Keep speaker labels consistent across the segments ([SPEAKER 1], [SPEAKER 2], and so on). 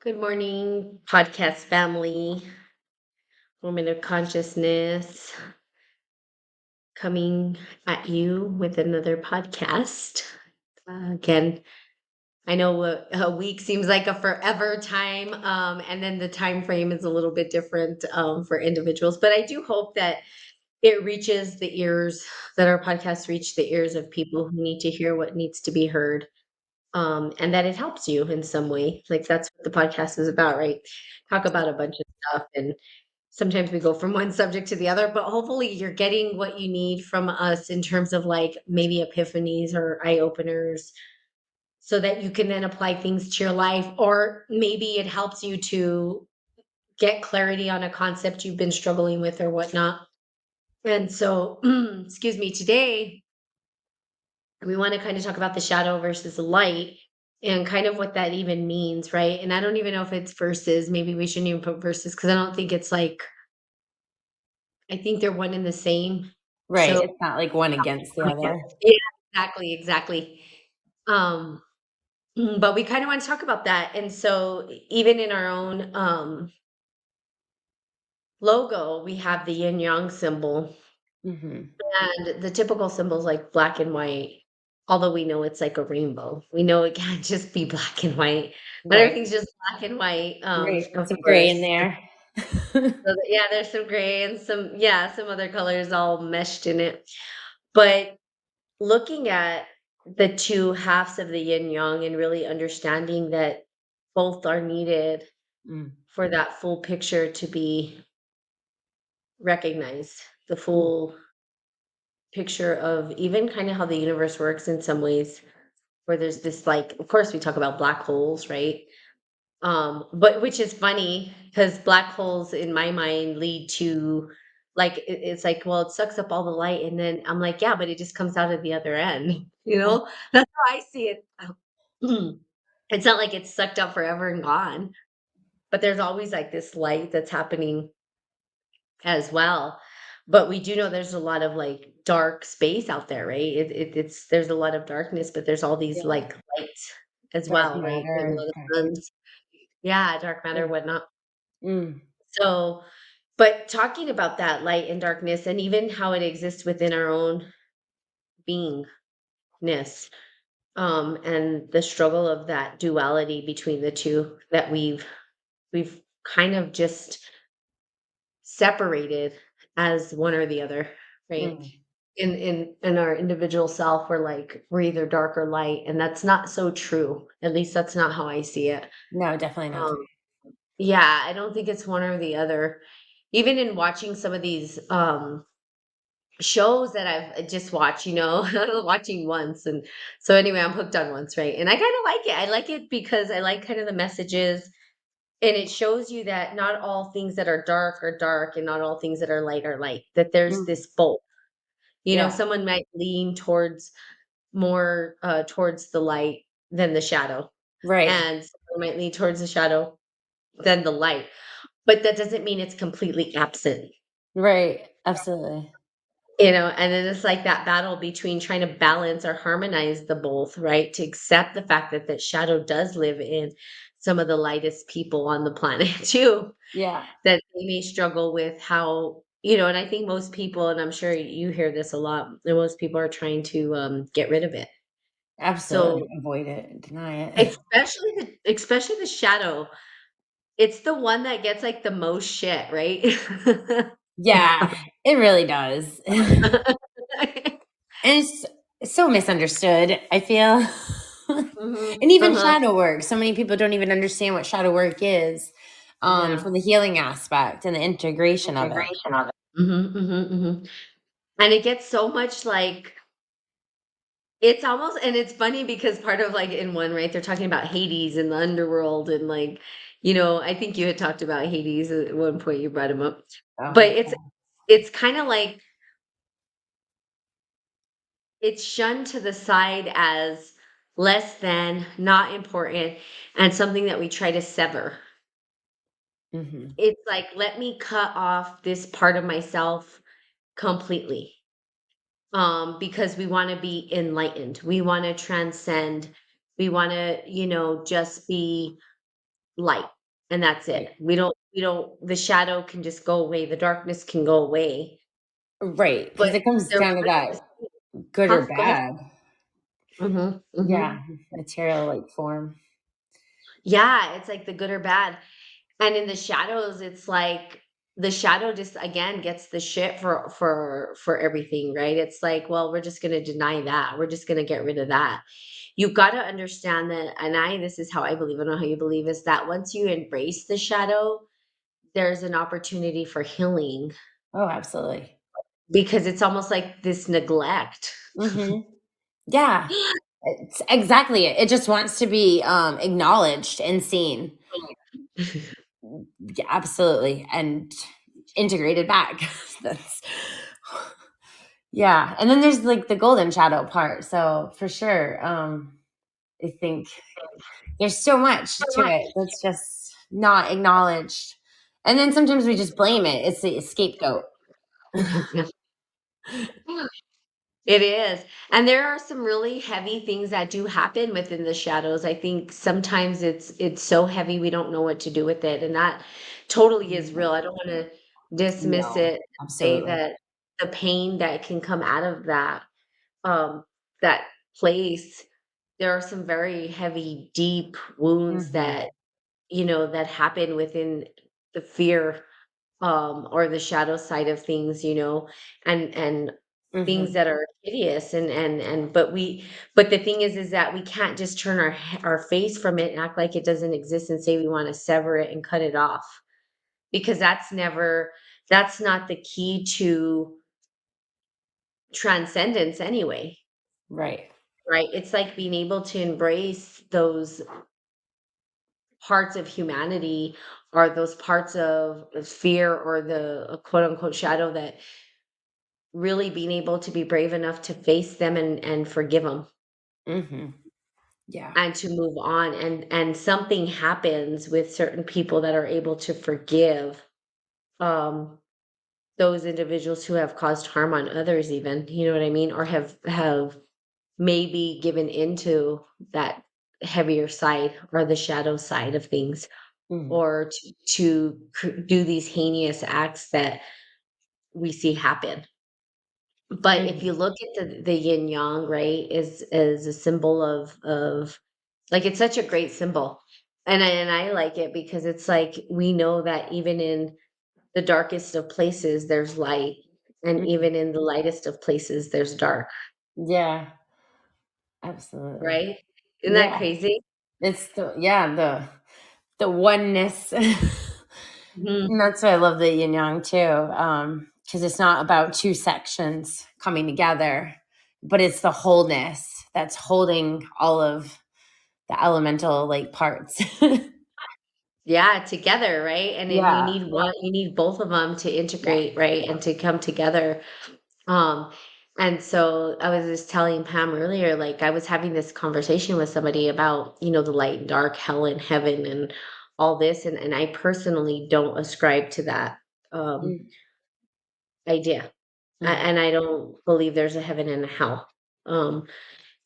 [SPEAKER 1] Good morning, podcast family, woman of consciousness, coming at you with another podcast. Again, I know a week seems like a forever time, and then the time frame is a little bit different for individuals. But I do hope that it reaches the ears, that our podcasts reach the ears of people who need to hear what needs to be heard, and that it helps you in some way. Like that's what the podcast is about, right? Talk about a bunch of stuff and sometimes we go from one subject to the other, but hopefully you're getting what you need from us in terms of like maybe epiphanies or eye openers so that you can then apply things to your life, or maybe it helps you to get clarity on a concept you've been struggling with or whatnot. And so, excuse me, today we want to kind of talk about the shadow versus the light and kind of what that even means, right? And I don't even know if it's verses. Maybe we shouldn't even put verses because I don't think it's like, I think they're one and the same.
[SPEAKER 2] Right.
[SPEAKER 1] So
[SPEAKER 2] It's not like one against the other.
[SPEAKER 1] yeah, exactly, exactly. Um, but we kind of want to talk about that. And so even in our own logo, we have the yin yang symbol.
[SPEAKER 2] Hmm.
[SPEAKER 1] And the typical symbols like black and white, although we know it's like a rainbow. We know it can't just be black and white. Not
[SPEAKER 2] Right.
[SPEAKER 1] everything's just black and white,
[SPEAKER 2] Right.
[SPEAKER 1] of
[SPEAKER 2] Some gray in
[SPEAKER 1] course.
[SPEAKER 2] there.
[SPEAKER 1] Yeah, there's some gray and some other colors all meshed in it. But looking at the two halves of the yin yang and really understanding that both are needed
[SPEAKER 2] Mm.
[SPEAKER 1] for that full picture to be recognized, the
[SPEAKER 2] Mm.
[SPEAKER 1] full picture of even kind of how the universe works in some ways, where there's this like, of course, we talk about black holes, right? But which is funny because black holes in my mind lead to like it's like, well, it sucks up all the light, and then I'm like, yeah, but it just comes out at the other end, you know? That's how I see it. It's not like it's sucked up forever and gone, but there's always like this light that's happening as well. But we do know there's a lot of like dark space out there, right? It's there's a lot of darkness, but there's all these
[SPEAKER 2] Yeah.
[SPEAKER 1] like lights as
[SPEAKER 2] Dark
[SPEAKER 1] well, right? We have a
[SPEAKER 2] matter.
[SPEAKER 1] lot of suns. Yeah, dark matter,
[SPEAKER 2] Yeah.
[SPEAKER 1] whatnot.
[SPEAKER 2] Mm.
[SPEAKER 1] So, but talking about that light and darkness and even how it exists within our own beingness, and the struggle of that duality between the two that we've kind of just separated as one or the other, right?
[SPEAKER 2] Mm.
[SPEAKER 1] In our individual self, we're either dark or light, and that's not so true. At least that's not how I see it.
[SPEAKER 2] No, definitely not.
[SPEAKER 1] Um, yeah, I don't think it's one or the other. Even in watching some of these shows that I've just watched, watching once, and so anyway, I'm hooked on once, right? And I kind of like it. I like it because I like kind of the messages, and it shows you that not all things that are dark, and not all things that are light. That there's
[SPEAKER 2] Mm.
[SPEAKER 1] this both.
[SPEAKER 2] Yeah.
[SPEAKER 1] Someone might lean towards more towards the light than the shadow,
[SPEAKER 2] Right.
[SPEAKER 1] and someone might lean towards the shadow than the light. But that doesn't mean it's completely absent.
[SPEAKER 2] Right. Absolutely.
[SPEAKER 1] And then it's like that battle between trying to balance or harmonize the both, right? To accept the fact that that shadow does live in some of the lightest people on the planet too,
[SPEAKER 2] Yeah.
[SPEAKER 1] that they may struggle with how, and I think most people, and I'm sure you hear this a lot, and most people are trying to get rid of it.
[SPEAKER 2] Absolutely.
[SPEAKER 1] So
[SPEAKER 2] Avoid it. Deny it.
[SPEAKER 1] especially the shadow, it's the one that gets like the most shit, right?
[SPEAKER 2] Yeah. It really does. And it's so misunderstood, I feel.
[SPEAKER 1] Mhm,
[SPEAKER 2] And even
[SPEAKER 1] uh-huh.
[SPEAKER 2] shadow work. So many people don't even understand what shadow work is,
[SPEAKER 1] Yeah.
[SPEAKER 2] for the healing aspect and the integration of it.
[SPEAKER 1] Integration of it. And it gets so much like it's almost, and it's funny because part of like in one, right, they're talking about Hades and the underworld and like, I think you had talked about Hades at one point, you brought him up. But
[SPEAKER 2] Oh,
[SPEAKER 1] it's kind of like it's shunned to the side as less than, not important, and something that we try to sever.
[SPEAKER 2] mhm.
[SPEAKER 1] It's like, let me cut off this part of myself completely. Because we want to be enlightened. We want to transcend. We want to, just be. light, and that's
[SPEAKER 2] Right.
[SPEAKER 1] it. We don't the shadow can just go away, the darkness can go away,
[SPEAKER 2] Right.
[SPEAKER 1] but
[SPEAKER 2] Because it comes
[SPEAKER 1] there
[SPEAKER 2] down to that good or
[SPEAKER 1] Go ahead.
[SPEAKER 2] bad.
[SPEAKER 1] Mhm,
[SPEAKER 2] Yeah.
[SPEAKER 1] mhm.
[SPEAKER 2] Material like form.
[SPEAKER 1] Yeah, it's like the good or bad. And in the shadows, it's like the shadow just again gets the shit for everything, right? It's like, well, we're just gonna deny that. We're just gonna get rid of that. You've got to understand that, and this is how I believe, I don't know how you believe, is that once you embrace the shadow, there's an opportunity for healing
[SPEAKER 2] Oh, absolutely.
[SPEAKER 1] because it's almost like this neglect.
[SPEAKER 2] Hmm. Yeah. It's exactly it. It just wants to be acknowledged and seen. Yeah, absolutely. And integrated back. That's yeah. And then there's like the golden shadow part. So for sure, I think there's so much to it that's just not acknowledged. And then sometimes we just blame it. It's the scapegoat.
[SPEAKER 1] It is. And there are some really heavy things that do happen within the shadows. I think sometimes it's so heavy we don't know what to do with it. And that totally is real. I don't want to dismiss
[SPEAKER 2] No,
[SPEAKER 1] it, say
[SPEAKER 2] absolutely.
[SPEAKER 1] that the pain that can come out of um that place, there are some very heavy, deep wounds
[SPEAKER 2] Hmm.
[SPEAKER 1] that, that happen within the fear or the shadow side of things, and things
[SPEAKER 2] Hmm.
[SPEAKER 1] that are hideous and but the thing is that we can't just turn our face from it and act like it doesn't exist and say we want to sever it and cut it off because that's not the key to transcendence anyway,
[SPEAKER 2] Right.
[SPEAKER 1] right? It's like being able to embrace those parts of humanity or those parts of fear or the quote unquote shadow that really being able to be brave enough to face them and forgive them
[SPEAKER 2] Hmm. Yeah.
[SPEAKER 1] and to move on and something happens with certain people that are able to forgive um those individuals who have caused harm on others, even, you know what I mean, or have maybe given into that heavier side or the shadow side of things,
[SPEAKER 2] Hmm.
[SPEAKER 1] or to do these heinous acts that we see happen. But if
[SPEAKER 2] Hmm.
[SPEAKER 1] you look at the yin yang, right, is a symbol of like it's such a great symbol. And I like it because it's like we know that even in the darkest of places there's light, and
[SPEAKER 2] Hmm.
[SPEAKER 1] even in the lightest of places there's dark,
[SPEAKER 2] Yeah. Absolutely.
[SPEAKER 1] right? Isn't that
[SPEAKER 2] Yeah.
[SPEAKER 1] crazy?
[SPEAKER 2] It's the oneness.
[SPEAKER 1] Mhm.
[SPEAKER 2] And that's why I love the yin yang too, because it's not about two sections coming together, but it's the wholeness that's holding all of the elemental like parts.
[SPEAKER 1] Yeah, together, right? And then
[SPEAKER 2] Yeah.
[SPEAKER 1] you need both of them to
[SPEAKER 2] Yeah.
[SPEAKER 1] integrate, right? And to come together. Um, and so I was just telling Pam earlier, like I was having this conversation with somebody about, the light and dark, hell and heaven and all this. And I personally don't ascribe to that
[SPEAKER 2] Mm,
[SPEAKER 1] idea.
[SPEAKER 2] mm,
[SPEAKER 1] And I don't believe there's a heaven and a hell. Um,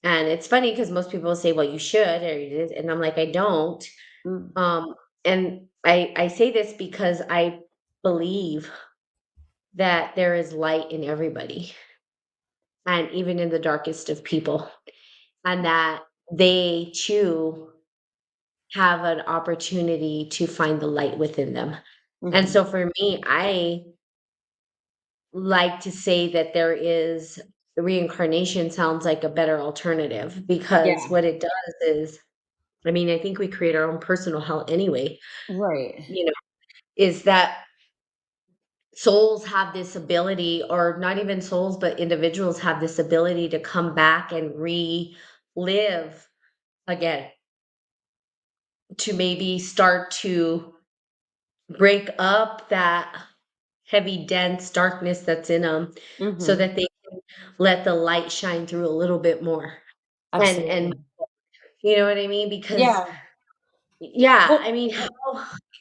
[SPEAKER 1] and it's funny because most people say, well, you should, or you did, and I'm like, I don't.
[SPEAKER 2] mm,
[SPEAKER 1] And I say this because I believe that there is light in everybody and even in the darkest of people, and that they too have an opportunity to find the light within them. And
[SPEAKER 2] mhm.
[SPEAKER 1] so for me, I like to say that there is reincarnation sounds like a better alternative because
[SPEAKER 2] Yeah.
[SPEAKER 1] what it does is, I mean, I think we create our own personal hell anyway,
[SPEAKER 2] Right.
[SPEAKER 1] you know, is that souls have this ability, or not even souls, but individuals have this ability to come back and relive again, to maybe start to break up that heavy, dense darkness that's in them so
[SPEAKER 2] Mhm.
[SPEAKER 1] that they can let the light shine through a little bit more. And
[SPEAKER 2] Absolutely.
[SPEAKER 1] you know what I mean? Because
[SPEAKER 2] Yeah.
[SPEAKER 1] yeah,
[SPEAKER 2] Well,
[SPEAKER 1] I mean, how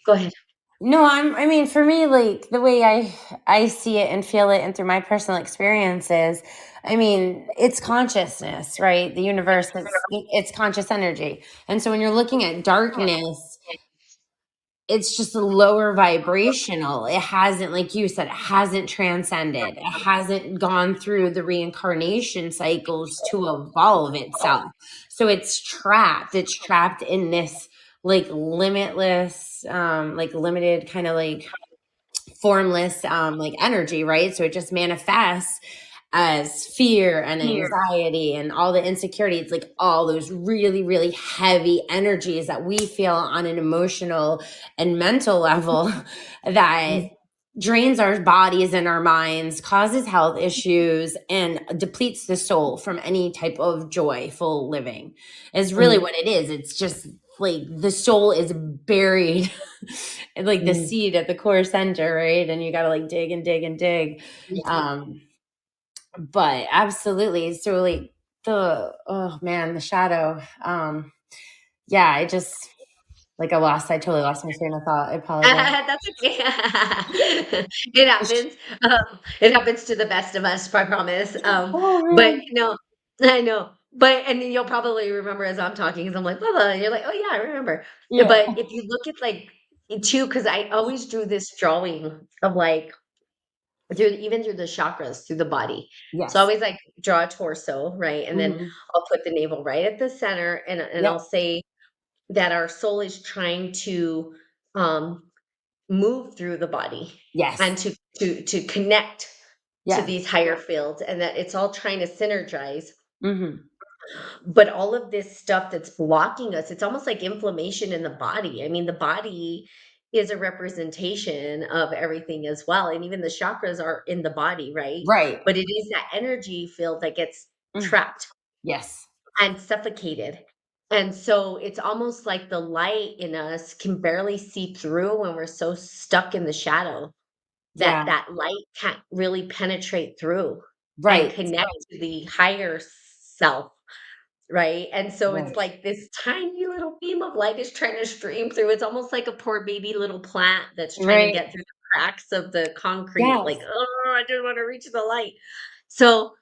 [SPEAKER 1] go ahead.
[SPEAKER 2] no, I mean, for me, like the way I see it and feel it, and through my personal experiences, I mean, it's consciousness, right? The universe, it's conscious energy, and so when you're looking at darkness, it's just a lower vibrational. It hasn't, like you said, it hasn't transcended. It hasn't gone through the reincarnation cycles to evolve itself. So it's trapped. It's trapped in this like limitless, like limited kind of like formless like energy, right? So it just manifests as fear and anxiety and all the insecurities, like all those really, really heavy energies that we feel on an emotional and mental level that drains our bodies and our minds, causes health issues, and depletes the soul from any type of joyful living, is really what it is. It's just like the soul is buried like the seed at the core center, right? And you got to like dig and dig and dig. But absolutely. So like oh man, the shadow. Yeah, I just like I totally lost my train of thought. I apologize.
[SPEAKER 1] That's okay. It happens. It happens to the best of us, I promise.
[SPEAKER 2] Oh
[SPEAKER 1] But
[SPEAKER 2] man.
[SPEAKER 1] I know. But and then you'll probably remember as I'm talking, because I'm like, blah, blah, and you're like, oh yeah, I remember.
[SPEAKER 2] Yeah.
[SPEAKER 1] But if you look at like too, because I always drew this drawing of like through the chakras through the body. So I
[SPEAKER 2] Yes.
[SPEAKER 1] always like draw a torso, right? And then
[SPEAKER 2] Mhm.
[SPEAKER 1] I'll put the navel right at the center, and
[SPEAKER 2] Yep.
[SPEAKER 1] I'll say that our soul is trying to um move through the body and
[SPEAKER 2] Yes.
[SPEAKER 1] to connect to
[SPEAKER 2] Yes.
[SPEAKER 1] these higher fields, and that it's all trying to synergize.
[SPEAKER 2] Mhm.
[SPEAKER 1] But all of this stuff that's blocking us, it's almost like inflammation in the body. I mean, the body is a representation of everything as well, and even the chakras are in the body, right?
[SPEAKER 2] Right.
[SPEAKER 1] But it is that energy field that gets
[SPEAKER 2] Mm.
[SPEAKER 1] trapped
[SPEAKER 2] Yes.
[SPEAKER 1] and suffocated. And so it's almost like the light in us can barely see through when we're so stuck in the shadow, that
[SPEAKER 2] Yeah.
[SPEAKER 1] that light can't really penetrate through and
[SPEAKER 2] Right.
[SPEAKER 1] connect to the higher self, right? And so it's
[SPEAKER 2] Right.
[SPEAKER 1] like this tiny little beam of light is trying to stream through. It's almost like a poor baby little plant that's trying to
[SPEAKER 2] Right.
[SPEAKER 1] get through the cracks of the concrete, like,
[SPEAKER 2] Yes.
[SPEAKER 1] "Oh, I just wanna reach the light." So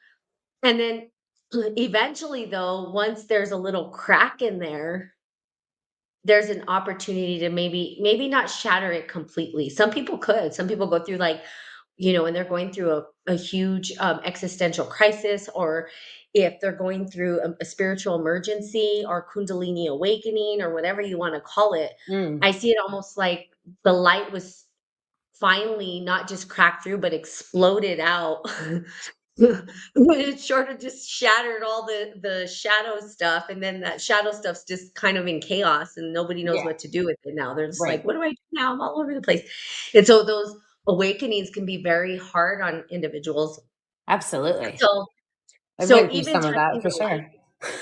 [SPEAKER 1] and then eventually, though, once there's a little crack in there, there's an opportunity to maybe not shatter it completely. Some people could. Some people go through like, when they're going through a huge existential crisis, or if they're going through a spiritual emergency or kundalini awakening or whatever you want to call it.
[SPEAKER 2] Mm.
[SPEAKER 1] I see it almost like the light was finally not just cracked through, but exploded out. It sort of just shattered all the shadow stuff, and then that shadow stuff's just kind of in chaos, and nobody knows
[SPEAKER 2] Yeah.
[SPEAKER 1] what to do with it now. They're just like,
[SPEAKER 2] Right.
[SPEAKER 1] "What do I do now? I'm all over the place." And so those awakenings can be very hard on individuals.
[SPEAKER 2] Absolutely.
[SPEAKER 1] So
[SPEAKER 2] I
[SPEAKER 1] so
[SPEAKER 2] went through
[SPEAKER 1] even
[SPEAKER 2] some of that
[SPEAKER 1] touching
[SPEAKER 2] for
[SPEAKER 1] the light.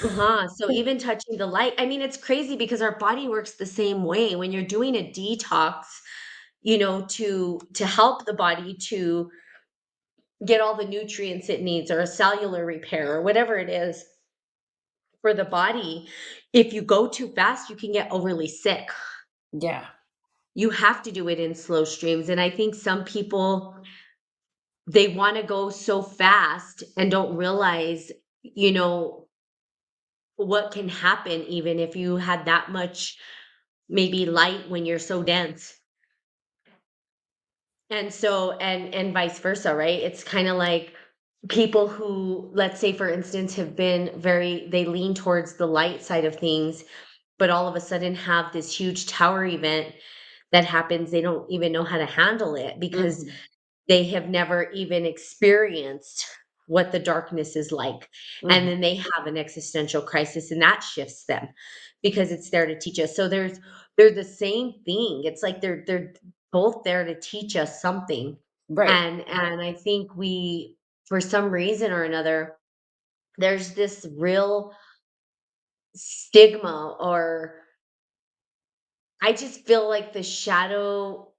[SPEAKER 2] sure.
[SPEAKER 1] So even touching the light, I mean, it's crazy because our body works the same way. When you're doing a detox, to help the body to get all the nutrients it needs, or a cellular repair, or whatever it is for the body, if you go too fast, you can get overly sick.
[SPEAKER 2] Yeah.
[SPEAKER 1] You have to do it in slow streams. And I think some people, they want to go so fast and don't realize, you know, what can happen even if you had that much maybe light when you're so dense. And so and vice versa, right? It's kind of like people who, let's say for instance, have been they lean towards the light side of things, but all of a sudden have this huge tower event that happens. They don't even know how to handle it because
[SPEAKER 2] Mhm.
[SPEAKER 1] they have never even experienced what the darkness is like. And
[SPEAKER 2] Mhm.
[SPEAKER 1] then they have an existential crisis, and that shifts them because it's there to teach us. So they're the same thing. It's like they're both there to teach us something.
[SPEAKER 2] Right.
[SPEAKER 1] And I think we, for some reason or another, there's this real stigma, or I just feel like the shadow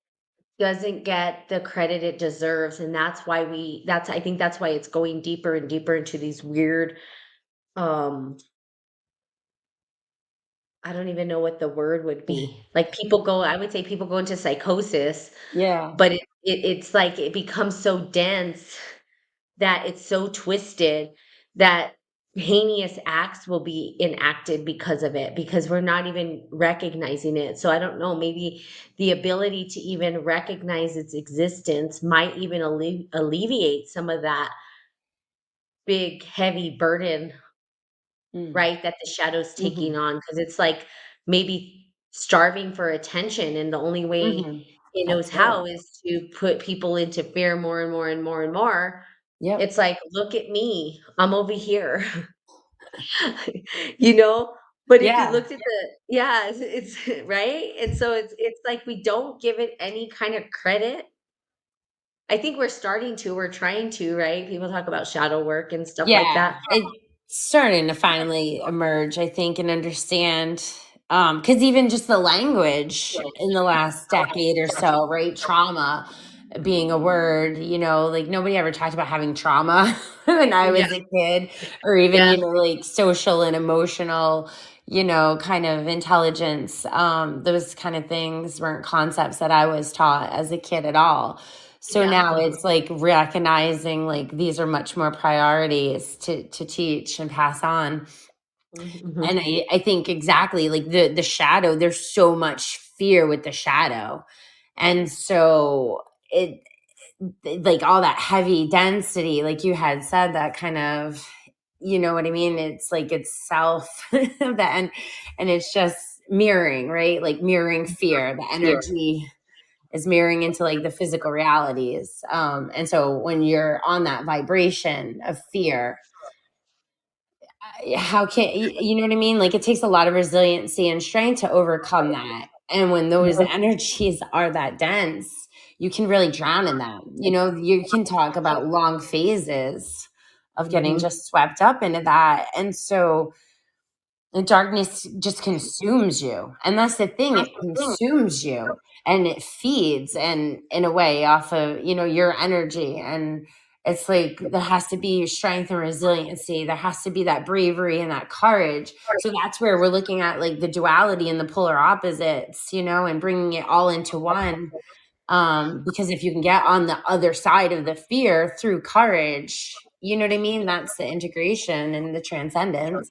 [SPEAKER 1] doesn't get the credit it deserves, and that's I think that's why it's going deeper and deeper into these weird, um, I don't even know what the word would be. Like, I would say people go into psychosis,
[SPEAKER 2] Yeah.
[SPEAKER 1] but it's like it becomes so dense that it's so twisted that heinous acts will be enacted because of it, because we're not even recognizing it. So I don't know, maybe the ability to even recognize its existence might even alleviate some of that big, heavy burden,
[SPEAKER 2] Mm.
[SPEAKER 1] right, that the shadow's taking
[SPEAKER 2] Mhm.
[SPEAKER 1] on. Because it's like maybe starving for attention, and the only way
[SPEAKER 2] Mhm.
[SPEAKER 1] it knows
[SPEAKER 2] That's right.
[SPEAKER 1] how is to put people into fear more and more and more and more.
[SPEAKER 2] Yep.
[SPEAKER 1] It's like, "Look at me, I'm over here." You know? But if you
[SPEAKER 2] Yeah.
[SPEAKER 1] looked at the yeah, it's right? And so it's like we don't give it any kind of credit. I think we're trying to, right? People talk about shadow work and stuff like
[SPEAKER 2] Yeah,
[SPEAKER 1] that.
[SPEAKER 2] it's starting to finally emerge, I think, and understand, because even just the language in the last decade or so, right? Trauma being a word, like nobody ever talked about having trauma when I
[SPEAKER 1] Yeah,
[SPEAKER 2] was a kid, or even,
[SPEAKER 1] yeah,
[SPEAKER 2] like social and emotional, kind of intelligence. Those kind of things weren't concepts that I was taught as a kid at all. So
[SPEAKER 1] yeah.
[SPEAKER 2] now it's like recognizing like these are much more priorities to teach and pass on. And
[SPEAKER 1] Mhm,
[SPEAKER 2] I think exactly like the shadow, there's so much fear with the shadow. And so like all that heavy density, like you had said, that kind of, you know what I mean? It's like it's self that and it's just mirroring, right? Like mirroring fear, the
[SPEAKER 1] yeah.
[SPEAKER 2] energy is mirroring into like the physical realities. And so when you're on that vibration of fear, how can you know what I mean? Like it takes a lot of resiliency and strength to overcome that. And when those
[SPEAKER 1] Mhm,
[SPEAKER 2] energies are that dense, you can really drown in them. You can talk about long phases of getting
[SPEAKER 1] mhm,
[SPEAKER 2] just swept up into that. And so the darkness just consumes you. And that's the thing, it consumes you and it feeds and in a way off of, your energy. And it's like there has to be strength and resiliency. There has to be that bravery and that courage. So that's where we're looking at like the duality and the polar opposites, and bringing it all into one. Because if you can get on the other side of the fear through courage, you know what I mean? That's the integration and the transcendence.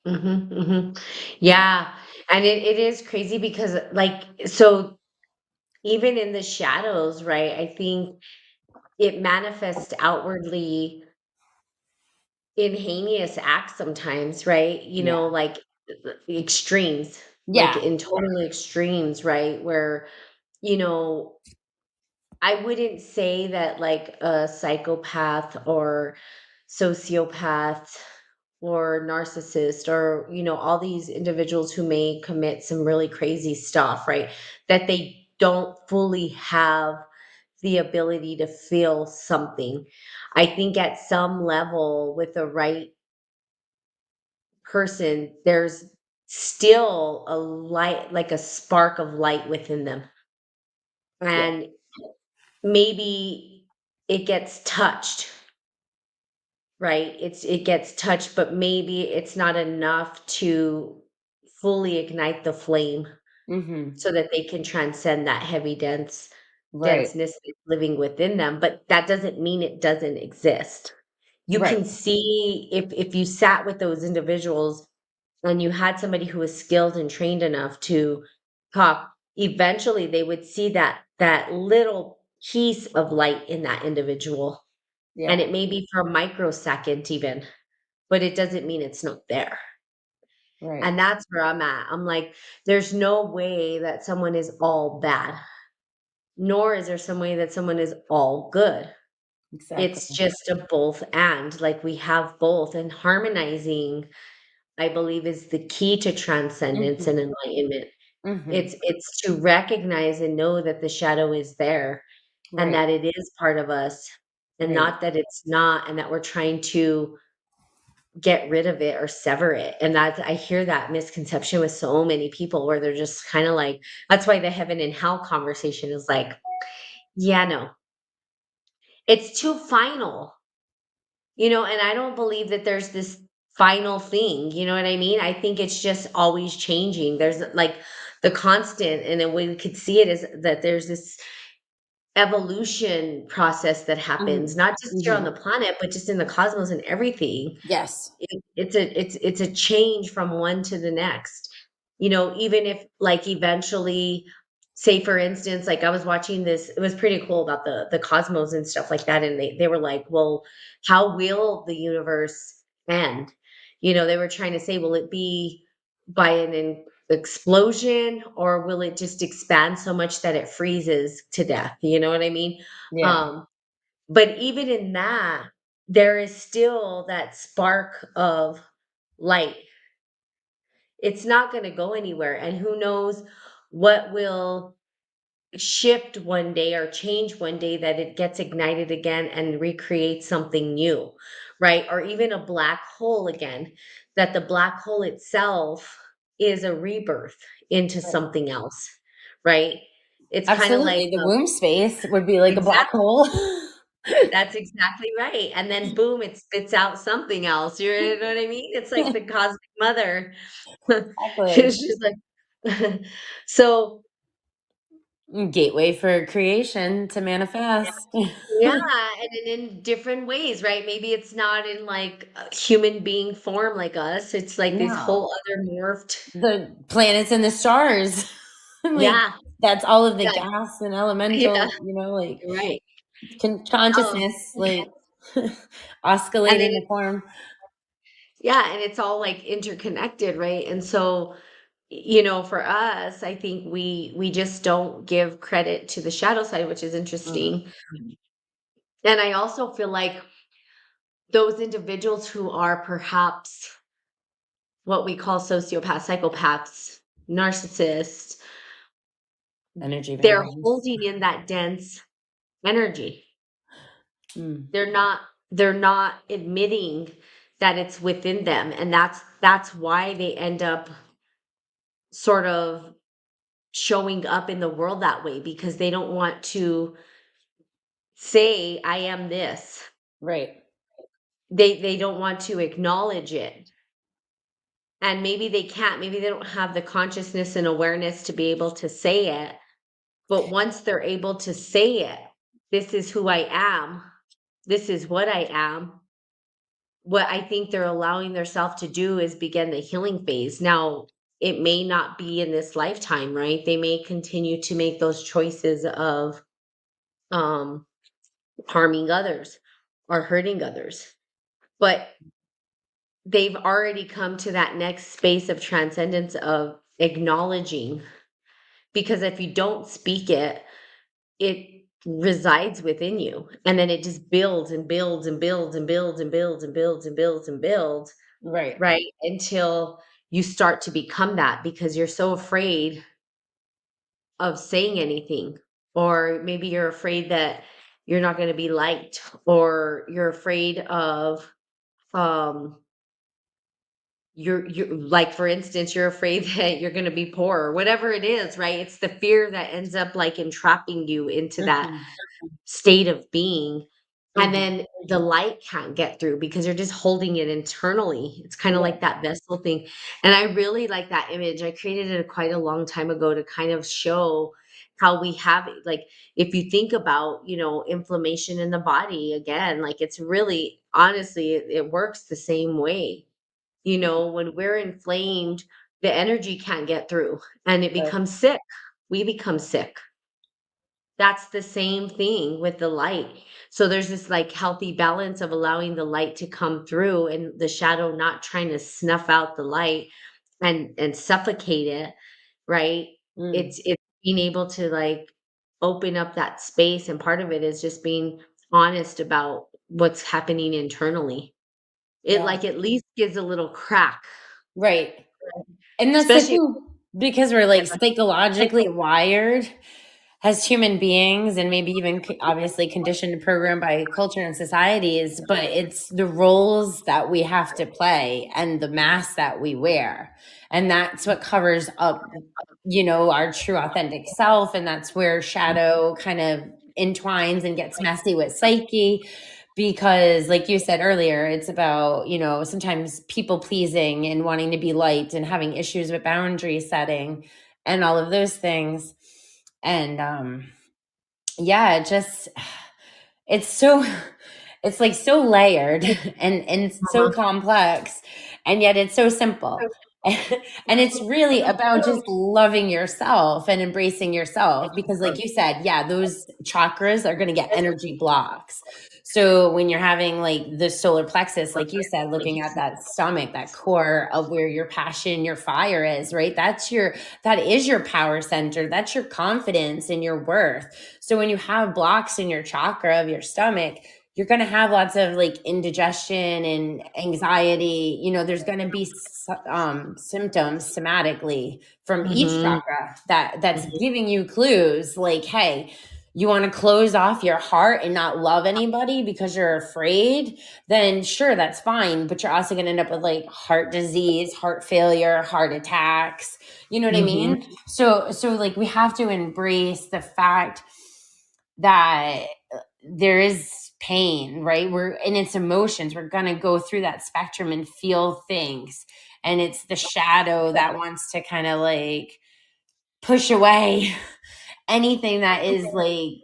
[SPEAKER 1] mhm, mhm. Yeah, and it is crazy because, like, so even in the shadows, right, I think it manifests outwardly in heinous acts sometimes, right?
[SPEAKER 2] Yeah.
[SPEAKER 1] Like extremes, like
[SPEAKER 2] Yeah.
[SPEAKER 1] in total extremes, right? Where, you know, I wouldn't say that like a psychopath or sociopath or narcissist or, all these individuals who may commit some really crazy stuff, right? That they don't fully have the ability to feel something. I think at some level, with the right person, there's still a light, like a spark of light within them.
[SPEAKER 2] Yeah.
[SPEAKER 1] And maybe it gets touched, right? It gets touched, but maybe it's not enough to fully ignite the flame
[SPEAKER 2] Mhm.
[SPEAKER 1] so that they can transcend that heavy
[SPEAKER 2] Right.
[SPEAKER 1] denseness that's living within them. But that doesn't mean it doesn't exist. You
[SPEAKER 2] Right.
[SPEAKER 1] can see if you sat with those individuals and you had somebody who was skilled and trained enough to talk, eventually they would see that little piece of light in that individual. And
[SPEAKER 2] Yeah.
[SPEAKER 1] it may be for a microsecond even, but it doesn't mean it's not there.
[SPEAKER 2] Right.
[SPEAKER 1] And that's where I'm at. I'm like, there's no way that someone is all bad, nor is there some way that someone is all good. It's
[SPEAKER 2] Exactly.
[SPEAKER 1] just a both and, like we have both, and harmonizing, I believe, is the key to transcendence and
[SPEAKER 2] Mhm.
[SPEAKER 1] enlightenment.
[SPEAKER 2] Mhm.
[SPEAKER 1] It's to recognize and know that the shadow is there and
[SPEAKER 2] Right.
[SPEAKER 1] that it is part of us, and
[SPEAKER 2] Right.
[SPEAKER 1] not that it's not, and that we're trying to get rid of it or sever it. And that's, I hear that misconception with so many people where they're just kind of like, that's why the heaven and hell conversation is like, yeah, no, it's too final, and I don't believe that there's this final thing. You know what I mean? I think it's just always changing. There's like the constant, and then we could see it is that there's this evolution process that happens, not just here on
[SPEAKER 2] Mhm.
[SPEAKER 1] the planet, but just in the cosmos and everything.
[SPEAKER 2] Yes.
[SPEAKER 1] It's a change from one to the next. You know, even if like eventually, say for instance, like I was watching this, it was pretty cool about the cosmos and stuff like that. And they were like, well, how will the universe end? You know, they were trying to say, will it be by explosion, or will it just expand so much that it freezes to death? You know what I mean?
[SPEAKER 2] Yeah.
[SPEAKER 1] Um, but even in that, there is still that spark of light. It's not gonna go anywhere, and who knows what will shift one day or change one day that it gets ignited again and recreates something new, right? Or even a black hole again, that the black hole itself is a rebirth into
[SPEAKER 2] Right.
[SPEAKER 1] something else, right? It's kinda like
[SPEAKER 2] Absolutely. The womb space would be like a black
[SPEAKER 1] exactly.
[SPEAKER 2] hole.
[SPEAKER 1] That's exactly right, and then boom, it spits out something else, you know what I mean? It's like the cosmic mother.
[SPEAKER 2] Exactly.
[SPEAKER 1] It's just like so,
[SPEAKER 2] Gateway for creation to manifest.
[SPEAKER 1] yeah, and in different ways, right? Maybe it's not in, like, a human being form like us, it's like these
[SPEAKER 2] No.
[SPEAKER 1] whole other morphed.
[SPEAKER 2] The planets and the stars. Like,
[SPEAKER 1] Yeah,
[SPEAKER 2] that's all of the
[SPEAKER 1] yeah,
[SPEAKER 2] gas and
[SPEAKER 1] yeah,
[SPEAKER 2] elemental, like
[SPEAKER 1] you're right. Um,
[SPEAKER 2] consciousness, like
[SPEAKER 1] and then
[SPEAKER 2] oscillating the
[SPEAKER 1] it's
[SPEAKER 2] form.
[SPEAKER 1] yeah, and it's all, like, interconnected, right? And so, you know, for us, I think we just don't give credit to the shadow side, which is
[SPEAKER 2] Mhm.
[SPEAKER 1] interesting. And I also feel like those individuals who are perhaps what we call sociopaths, psychopaths, narcissists,
[SPEAKER 2] Energy
[SPEAKER 1] they're
[SPEAKER 2] vampires.
[SPEAKER 1] holding in that dense energy.
[SPEAKER 2] Mm.
[SPEAKER 1] They're not they're not admitting that it's within them, and that's why they end up sort of showing up in the world that way, because they don't want to say I am this.
[SPEAKER 2] Right.
[SPEAKER 1] They don't want to acknowledge it. And maybe they can't, maybe they don't have the consciousness and awareness to be able to say it. But once they're able to say it, this is who I am, this is what I am, what I think they're allowing themselves to do is begin the healing phase. Now, it may not be in this lifetime, right? They may continue to make those choices of um harming others or hurting others. But they've already come to that next space of transcendence of acknowledging, because if you don't speak it, it resides within you, and then it just builds and builds and builds and builds and builds and builds and builds and builds,
[SPEAKER 2] Right.
[SPEAKER 1] right? Until you start to become that, because you're so afraid of saying anything, or maybe you're afraid that you're not going to be liked, or you're afraid of um you're like, for instance, you're afraid that you're gonna be poor or whatever it is, right? It's the fear that ends up, like, entrapping you into that
[SPEAKER 2] Mhm.
[SPEAKER 1] state of being, and
[SPEAKER 2] Mhm.
[SPEAKER 1] then the light can't get through because you're just holding it internally. It's kinda
[SPEAKER 2] Yeah.
[SPEAKER 1] like that vessel thing, and I really like that image. I created it quite a long time ago to kind of show how we have it. Like, if you think about, inflammation in the body, again, like, it's really honestly, it works the same way. When we're inflamed, the energy can't get through and it
[SPEAKER 2] Right.
[SPEAKER 1] becomes sick. We become sick. That's the same thing with the light. So there's this like healthy balance of allowing the light to come through and the shadow not trying to snuff out the light and suffocate it, right?
[SPEAKER 2] Mm.
[SPEAKER 1] It's being able to like open up that space, and part of it is just being honest about what's happening internally. It
[SPEAKER 2] Yeah.
[SPEAKER 1] like at least gives a little crack,
[SPEAKER 2] Right. And that's the
[SPEAKER 1] especially.
[SPEAKER 2] thing, because we're like psychologically wired as human beings, and maybe even obviously conditioned and programmed by culture and societies, but it's the roles that we have to play and the mask that we wear. And that's what covers up, our true authentic self. And that's where shadow kind of entwines and gets messy with psyche, because like you said earlier, it's about sometimes people pleasing and wanting to be liked and having issues with boundary setting and all of those things. And yeah, it's so it's like so layered and so
[SPEAKER 1] Uh-huh.
[SPEAKER 2] complex, and yet it's so simple. And it's really about just loving yourself and embracing yourself, because like you said, yeah, those chakras are going to get energy blocks. So when you're having like the solar plexus, like you said, looking at that stomach, that core of where your passion, your fire is, right? That is your power center. That's your confidence and your worth. So when you have blocks in your chakra of your stomach, you're going to have lots of like indigestion and anxiety. There's going to be symptoms somatically from each
[SPEAKER 1] Mhm.
[SPEAKER 2] chakra that's
[SPEAKER 1] Mhm.
[SPEAKER 2] giving you clues like, hey, you want to close off your heart and not love anybody because you're afraid, then sure, that's fine. But you're also going to end up with like heart disease, heart failure, heart attacks. You know what I
[SPEAKER 1] Mhm.
[SPEAKER 2] mean? So like we have to embrace the fact that there is pain, right? And it's emotions. We're going to go through that spectrum and feel things. And it's the shadow that wants to kind of like push away anything that is like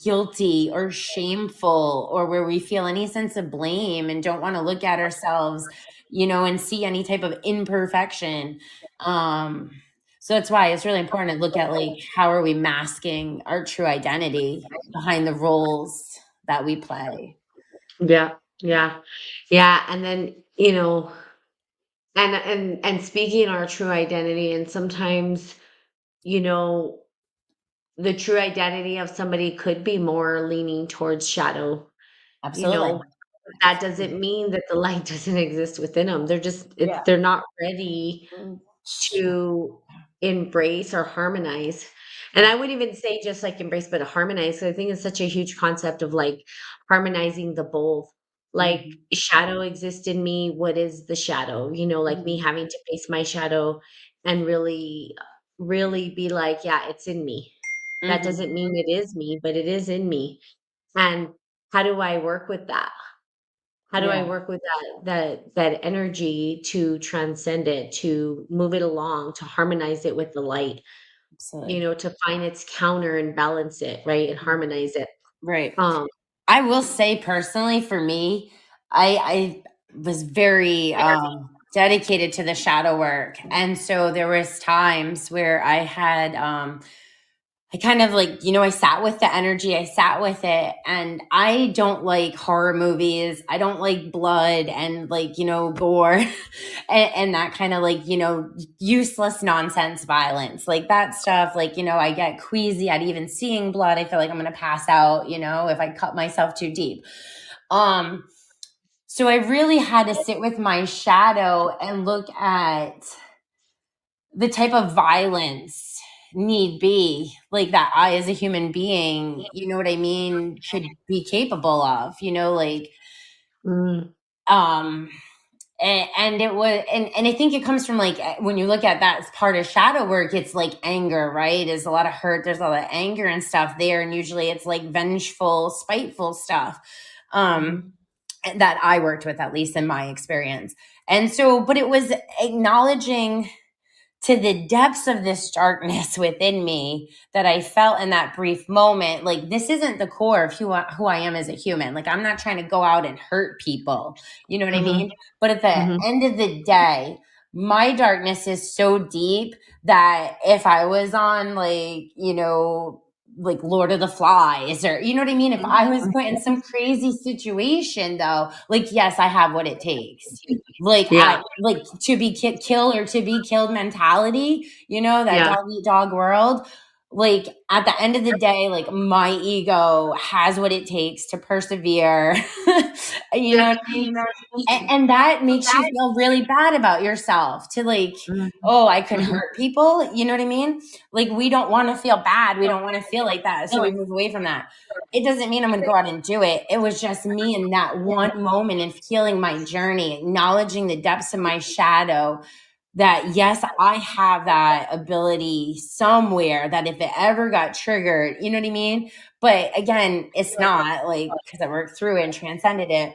[SPEAKER 2] guilty or shameful, or where we feel any sense of blame and don't want to look at ourselves, and see any type of imperfection. So that's why it's really important to look at like, how are we masking our true identity behind the roles that we play.
[SPEAKER 1] Yeah. Yeah. Yeah. And then, and speaking our true identity, and sometimes, you know, the true identity of somebody could be more leaning towards shadow, you
[SPEAKER 2] Absolutely.
[SPEAKER 1] know. That doesn't mean that the light doesn't exist within them.
[SPEAKER 2] Yeah.
[SPEAKER 1] They're not ready
[SPEAKER 2] Mm.
[SPEAKER 1] to embrace or harmonize. And I would even say just like embrace, but harmonize. So I think it's such a huge concept of like harmonizing the both. Like
[SPEAKER 2] Mhm.
[SPEAKER 1] shadow exists in me. What is the shadow? Like me
[SPEAKER 2] Mhm.
[SPEAKER 1] having to face my shadow and really, really be like, yeah, it's in me. That
[SPEAKER 2] Mhm.
[SPEAKER 1] doesn't mean it is me, but it is in me. And how do I work with that? How do I
[SPEAKER 2] Yeah,
[SPEAKER 1] work with that energy to transcend it, to move it along, to harmonize it with the light,
[SPEAKER 2] absolutely.
[SPEAKER 1] to find its counter and balance it, right? And harmonize it.
[SPEAKER 2] Right.
[SPEAKER 1] Um,
[SPEAKER 2] I will say personally, for me, I was very dedicated to the shadow work, and so there was times where I kind of like, I sat with the energy, I sat with it, and I don't like horror movies. I don't like blood and like, gore and that kind of like, useless nonsense violence. Like that stuff, like, I get queasy at even seeing blood. I feel like I'm going to pass out, if I cut myself too deep. Um, so I really had to sit with my shadow and look at the type of violence need be like that I as a human being, you know what I mean, could be capable of, like
[SPEAKER 1] mm,
[SPEAKER 2] um and it was and I think it comes from like when you look at that as part of shadow work, it's like anger, right? There's a lot of hurt, there's a lot of anger and stuff there, and usually it's like vengeful, spiteful stuff.
[SPEAKER 1] mhm,
[SPEAKER 2] Um that I worked with, at least in my experience. And so, but it was acknowledging to the depths of this darkness within me that I felt in that brief moment. Like, this isn't the core of who I am as a human. Like, I'm not trying to go out and hurt people. You know what I
[SPEAKER 1] mhm,
[SPEAKER 2] mean? But at the
[SPEAKER 1] mhm,
[SPEAKER 2] end of the day, my darkness is so deep that if I was on, like, like Lord of the Flies, or you know what I mean? If I was put in some crazy situation, though, like, yes, I have what it takes, like I
[SPEAKER 1] yeah,
[SPEAKER 2] like to be kill or to be killed mentality, that
[SPEAKER 1] yeah,
[SPEAKER 2] dog eat dog world. Like at the end of the day, like my ego has what it takes to persevere. You know
[SPEAKER 1] yeah,
[SPEAKER 2] what I mean? And that makes you feel really bad about yourself to like,
[SPEAKER 1] mhm,
[SPEAKER 2] oh, I could
[SPEAKER 1] mhm,
[SPEAKER 2] hurt people. You know what I mean? Like we don't want to feel bad. We don't want to feel like that. So we move away from that. It doesn't mean I'm going to go out and do it. It was just me in that one moment and feeling my journey, acknowledging the depths of my shadow, that yes, I have that ability somewhere, that if it ever got triggered, you know what I mean? But again, it's not like, because I worked through it and transcended it.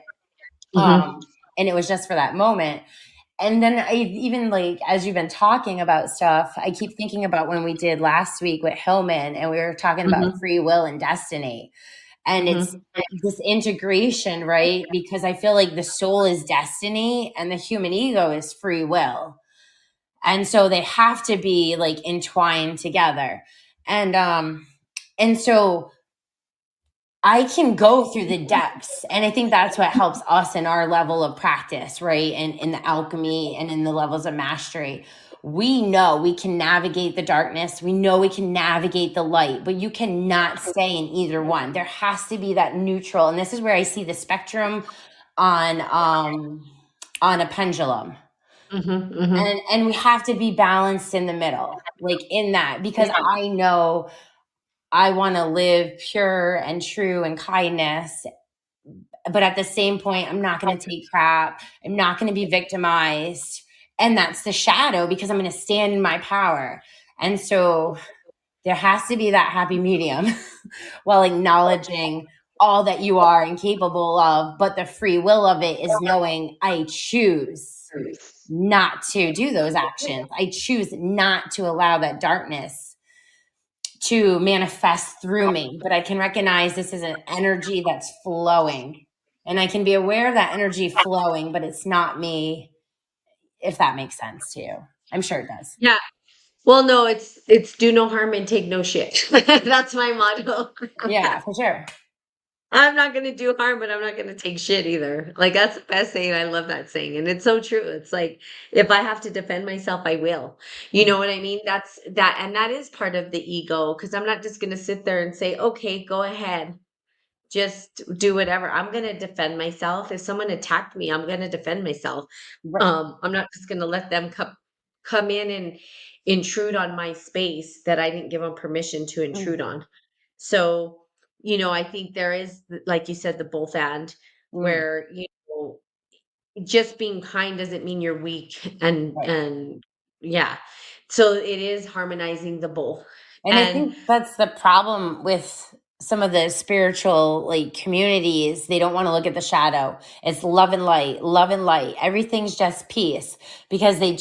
[SPEAKER 1] mhm,
[SPEAKER 2] And it was just for that moment. and then I even like as you've been talking about stuff, I keep thinking about when we did last week with Hillman and we were talking about
[SPEAKER 1] Mhm,
[SPEAKER 2] free will and destiny. And it's
[SPEAKER 1] mhm,
[SPEAKER 2] this integration, right? Because I feel like the soul is destiny and the human ego is free will. And so they have to be like entwined together. And so I can go through the depths. And I think that's what helps us in our level of practice, right? And in the alchemy and in the levels of mastery. We know we can navigate the darkness. We know we can navigate the light, but you cannot stay in either one. There has to be that neutral. And this is where I see the spectrum on on a pendulum.
[SPEAKER 1] mhm, mhm.
[SPEAKER 2] And we have to be balanced in the middle, like in that, because I know I want to live pure and true and kindness, but at the same point, I'm not going to take crap. I'm not going to be victimized. And that's the shadow because I'm going to stand in my power. And so there has to be that happy medium while acknowledging all that you are and capable of. But the free will of it is knowing I choose not to do those actions. I choose not to allow that darkness to manifest through me, but I can recognize this is an energy that's flowing. And I can be aware of that energy flowing, but it's not me, if that makes sense to you. I'm sure it does.
[SPEAKER 1] Yeah. Well, no, it's do no harm and take no shit. That's my motto.
[SPEAKER 2] Yeah, for sure.
[SPEAKER 1] I'm not gonna do harm, but I'm not gonna take shit either. Like, that's the best saying, I love that saying, and it's so true. It's like, if I have to defend myself, I will. You know what I mean? That's that and that is part of the ego. Because 'cause I'm not just gonna sit there and say, "Okay, go ahead. Just do whatever." I'm gonna defend myself. If someone attacked me, I'm gonna defend myself.
[SPEAKER 2] Right.
[SPEAKER 1] I'm not just gonna let them come in and intrude on my space that I didn't give them permission to intrude
[SPEAKER 2] Mm,
[SPEAKER 1] on. So, I think there is, like you said, the both and
[SPEAKER 2] mm,
[SPEAKER 1] where, just being kind doesn't mean you're weak
[SPEAKER 2] right.
[SPEAKER 1] and yeah. So it is harmonizing the both.
[SPEAKER 2] And I
[SPEAKER 1] And
[SPEAKER 2] think that's the problem with some of the spiritual like communities. They don't want to look at the shadow. It's love and light, love and light. Everything's just peace because they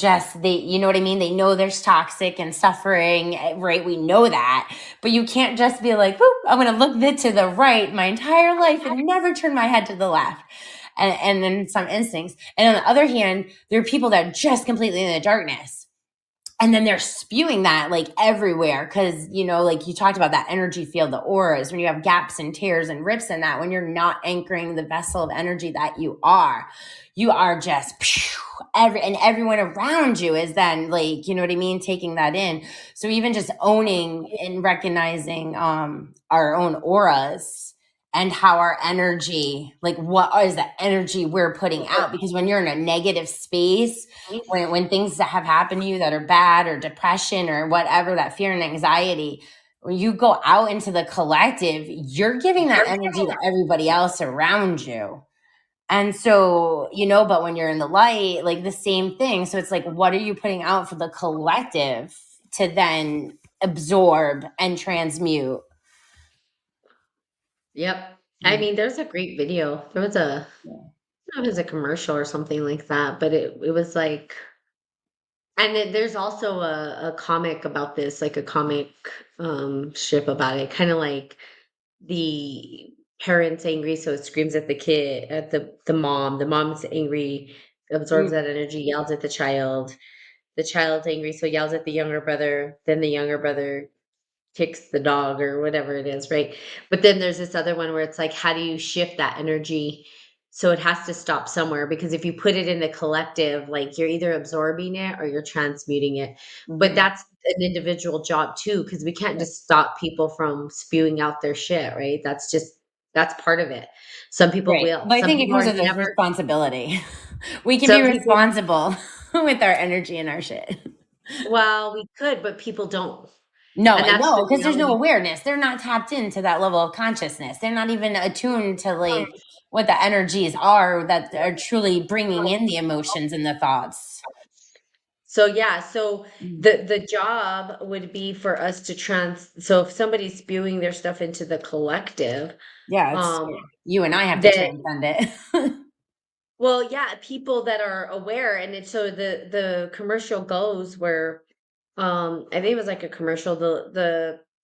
[SPEAKER 2] you know what I mean? They know there's toxic and suffering, right? We know that. But you can't just be like, "Whoop, I'm going to look to the right my entire life and never turn my head to the left." And then some instincts. And on the other hand, there are people that are just completely in the darkness and then they're spewing that like everywhere because like you talked about that energy field, the auras, when you have gaps and tears and rips in that, when you're not anchoring the vessel of energy that you are just and everyone around you is then like, you know what I mean, taking that in. So even just owning and recognizing our own auras and how our energy, like what is the energy we're putting out, because when you're in a negative space, when things that have happened to you that are bad or depression or whatever, that fear and anxiety, when you go out into the collective, you're giving that energy to everybody else around you. And so, but when you're in the light, like the same thing. So it's like, what are you putting out for the collective to then absorb and transmute?
[SPEAKER 1] yep. I
[SPEAKER 2] Mm,
[SPEAKER 1] mean, there's a great video. There was
[SPEAKER 2] yeah.
[SPEAKER 1] it was a commercial or something like that, but it was like, and then there's also a comic about this, like a comic strip about it, kind of like the parents angry, so it screams at the kid, at the mom. The mom's angry, absorbs
[SPEAKER 2] Mm,
[SPEAKER 1] that energy, yells at the child. The child's angry, so yells at the younger brother. Then the younger brother kicks the dog or whatever it is, right? But then there's this other one where it's like, how do you shift that energy? So it has to stop somewhere because if you put it in the collective, like you're either absorbing it or you're transmuting it. But
[SPEAKER 2] mhm.
[SPEAKER 1] that's an individual job too, because we can't just stop people from spewing out their shit, right? That's part of it. Some people
[SPEAKER 2] Right.
[SPEAKER 1] will.
[SPEAKER 2] But I
[SPEAKER 1] Some
[SPEAKER 2] think it
[SPEAKER 1] people
[SPEAKER 2] comes
[SPEAKER 1] are
[SPEAKER 2] with a
[SPEAKER 1] never,
[SPEAKER 2] responsibility. We can be
[SPEAKER 1] some people,
[SPEAKER 2] responsible with our energy and our shit.
[SPEAKER 1] well, we could, but people don't.
[SPEAKER 2] No,
[SPEAKER 1] And
[SPEAKER 2] I
[SPEAKER 1] that's the
[SPEAKER 2] know, because there's no
[SPEAKER 1] reality.
[SPEAKER 2] awareness. They're not tapped into that level of consciousness. They're not even attuned to like what the energies are that are truly bringing in the emotions and the thoughts.
[SPEAKER 1] So yeah, so
[SPEAKER 2] Mm.
[SPEAKER 1] the job would be for us to so if somebody's spewing their stuff into the collective,
[SPEAKER 2] Yeah, it's
[SPEAKER 1] um,
[SPEAKER 2] you and I have to
[SPEAKER 1] then
[SPEAKER 2] transcend it.
[SPEAKER 1] Well, yeah, people that are aware, and it's so the commercial goes where, I think it was like a commercial,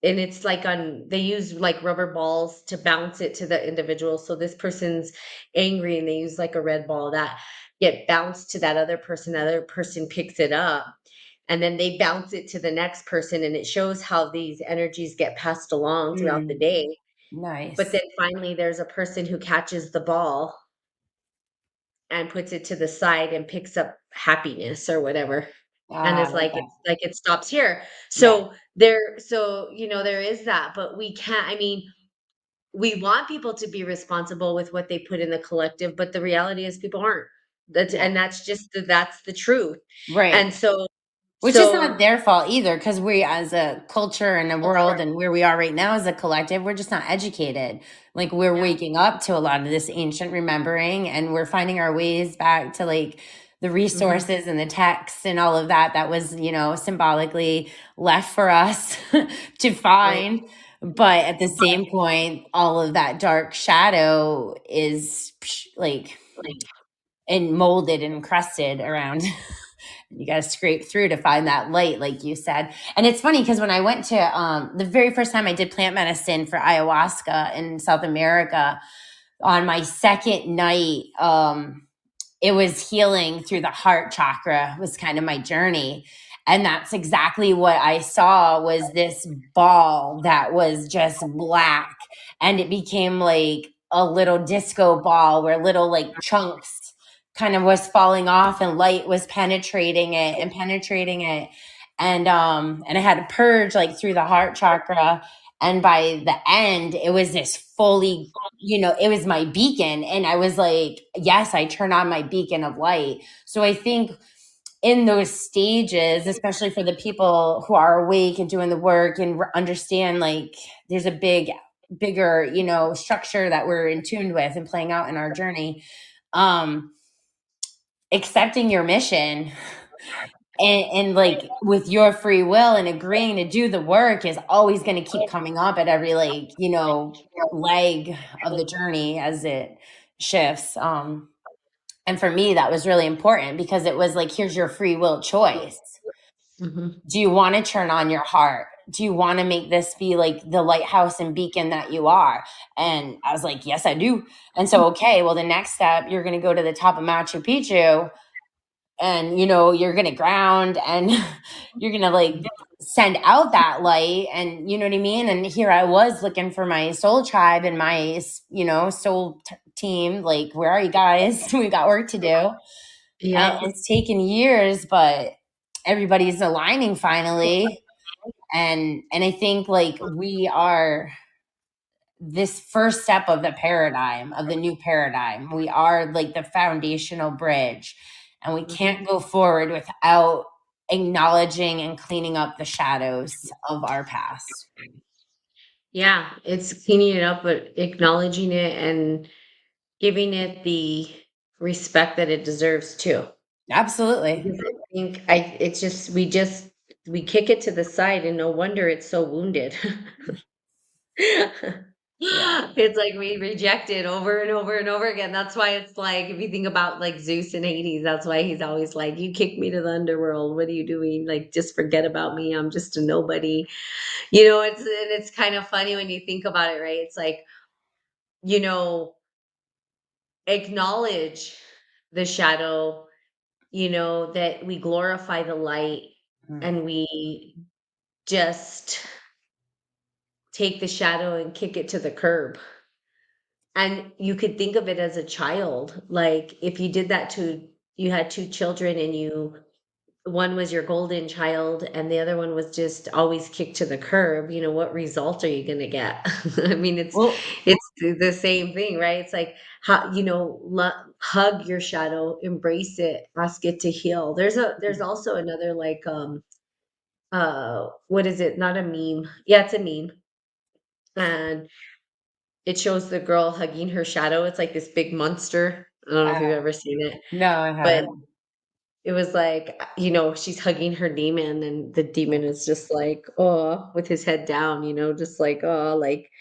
[SPEAKER 1] and it's like on they use like rubber balls to bounce it to the individual. So this person's angry and they use like a red ball that get bounced to that other person picks it up, and then they bounce it to the next person, and it shows how these energies get passed along throughout the
[SPEAKER 2] Mm,
[SPEAKER 1] day. But then
[SPEAKER 2] nice.
[SPEAKER 1] finally there's a person who catches the ball and puts it to the side and picks up happiness or whatever, and
[SPEAKER 2] Ah, I
[SPEAKER 1] it's
[SPEAKER 2] like
[SPEAKER 1] like
[SPEAKER 2] that.
[SPEAKER 1] it stops here.
[SPEAKER 2] Yeah.
[SPEAKER 1] There is that, but we can't, I mean, we want people to be responsible with what they put in the collective, but the reality is people aren't.
[SPEAKER 2] Yeah.
[SPEAKER 1] That's just that's the truth.
[SPEAKER 2] Right.
[SPEAKER 1] And so
[SPEAKER 2] Which is not
[SPEAKER 1] so
[SPEAKER 2] their fault either, because we, as a culture and a world, and where we are right now as a collective, we're just not educated. Like, we're
[SPEAKER 1] yeah.
[SPEAKER 2] waking up to a lot of this ancient remembering, and we're finding our ways back to like the
[SPEAKER 1] Mhm.
[SPEAKER 2] resources and the texts and all of that that was, symbolically left for us to
[SPEAKER 1] Right.
[SPEAKER 2] find. But at the same point, all of that dark shadow is like and molded and crusted around. You got to scrape through to find that light, like you said. And it's funny because when I went to the very first time I did plant medicine for ayahuasca in South America, on my second night, it was healing through the heart chakra was kind of my journey. And that's exactly what I saw, was this ball that was just black, and it became like a little disco ball where little like chunks kind of was falling off, and light was penetrating it and penetrating it. And I had to purge like through the heart chakra, and by the end it was this fully, it was my beacon. And I was like, yes, I turn on my beacon of light. So I think in those stages, especially for the people who are awake and doing the work and understand, like, there's a bigger, structure that we're in tune with and playing out in our journey. Um, Accepting your mission and like with your free will and agreeing to do the work is always going to keep coming up at every, like, leg of the journey as it shifts. And for me that was really important, because it was like, here's your free will choice.
[SPEAKER 1] Mhm.
[SPEAKER 2] Do you want to turn on your heart? Do you want to make this be like the lighthouse and beacon that you are? And I was like, yes, I do. And so, okay, well, the next step, you're going to go to the top of Machu Picchu, and you're gonna ground, and you're gonna like send out that light, and you know what I mean. And here I was looking for my soul tribe and my soul team, like, where are you guys? We got work to do. And
[SPEAKER 1] Yep.
[SPEAKER 2] it's taken years, but everybody's aligning finally. And I think, like, we are this first step of the paradigm, of the new paradigm. We are like the foundational bridge, and we
[SPEAKER 1] Mhm.
[SPEAKER 2] can't go forward without acknowledging and cleaning up the shadows of our past.
[SPEAKER 1] Yeah, it's cleaning it up, but acknowledging it and giving it the respect that it deserves too.
[SPEAKER 2] Absolutely.
[SPEAKER 1] Because I think it's just we kick it to the side, and no wonder it's so wounded.
[SPEAKER 2] Yeah.
[SPEAKER 1] It's like we reject it over and over and over again. That's why it's like, if you think about like Zeus and Hades, that's why he's always like, "You kicked me to the underworld. What are you doing? Like, just forget about me. I'm just a nobody." It's kind of funny when you think about it, right? It's like, you know, acknowledge the shadow, that we glorify the light,
[SPEAKER 2] Mm.
[SPEAKER 1] and we just take the shadow and kick it to the curb. And you could think of it as a child. Like, if you did that to you had 2 children, and one was your golden child and the other one was just always kicked to the curb, what result are you gonna get? I mean,
[SPEAKER 2] Well,
[SPEAKER 1] it's the same thing, right? It's like, how, hug your shadow, embrace it, ask it to heal. There's also another, like, what is it? Not a meme. Yeah, it's a meme. And it shows the girl hugging her shadow. It's like this big monster. I don't know if you've
[SPEAKER 2] uh,
[SPEAKER 1] ever seen it,
[SPEAKER 2] no, I
[SPEAKER 1] but
[SPEAKER 2] haven't.
[SPEAKER 1] it was like, she's hugging her demon, and the demon is just like, oh, with his head down, just like, oh, like,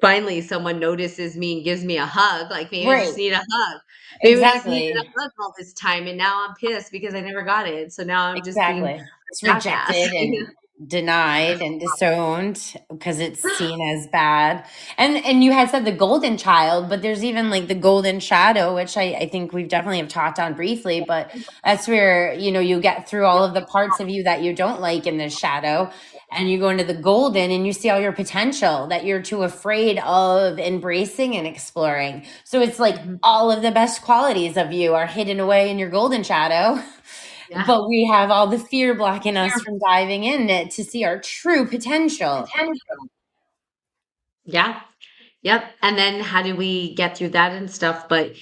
[SPEAKER 1] finally someone notices me and gives me a hug, like, maybe I just
[SPEAKER 2] Right.
[SPEAKER 1] need a hug. Maybe I just needed
[SPEAKER 2] Exactly.
[SPEAKER 1] a hug all this time, and now I'm pissed because I never got it, so now I'm just being
[SPEAKER 2] Exactly. It's
[SPEAKER 1] a jackass.
[SPEAKER 2] rejected and denied and disowned because it's seen as bad. And you had said the golden child, but there's even like the golden shadow, which I think we've definitely have talked on briefly, but that's where, you get through all of the parts of you that you don't like in this shadow. And you go into the golden and you see all your potential that you're too afraid of embracing and exploring. So it's like
[SPEAKER 1] Mhm.
[SPEAKER 2] all of the best qualities of you are hidden away in your golden shadow.
[SPEAKER 1] Yeah.
[SPEAKER 2] But we have all the fear blocking us from diving in it to see our true potential.
[SPEAKER 1] Yeah. Yep. And then how do we get through that and stuff? But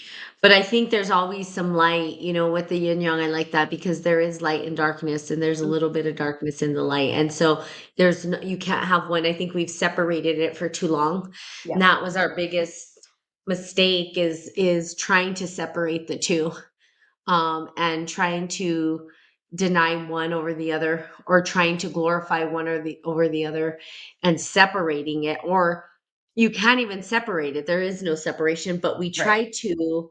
[SPEAKER 1] I think there's always some light, with the yin yang. I like that because there is light and darkness, and there's a little bit of darkness in the light. And so you can't have one. I think we've separated it for too long.
[SPEAKER 2] Yeah.
[SPEAKER 1] And that was our biggest mistake is trying to separate the two, and trying to deny one over the other, or trying to glorify one or the over the other, and separating it. Or you can't even separate it. There is no separation, but we
[SPEAKER 2] Right.
[SPEAKER 1] try to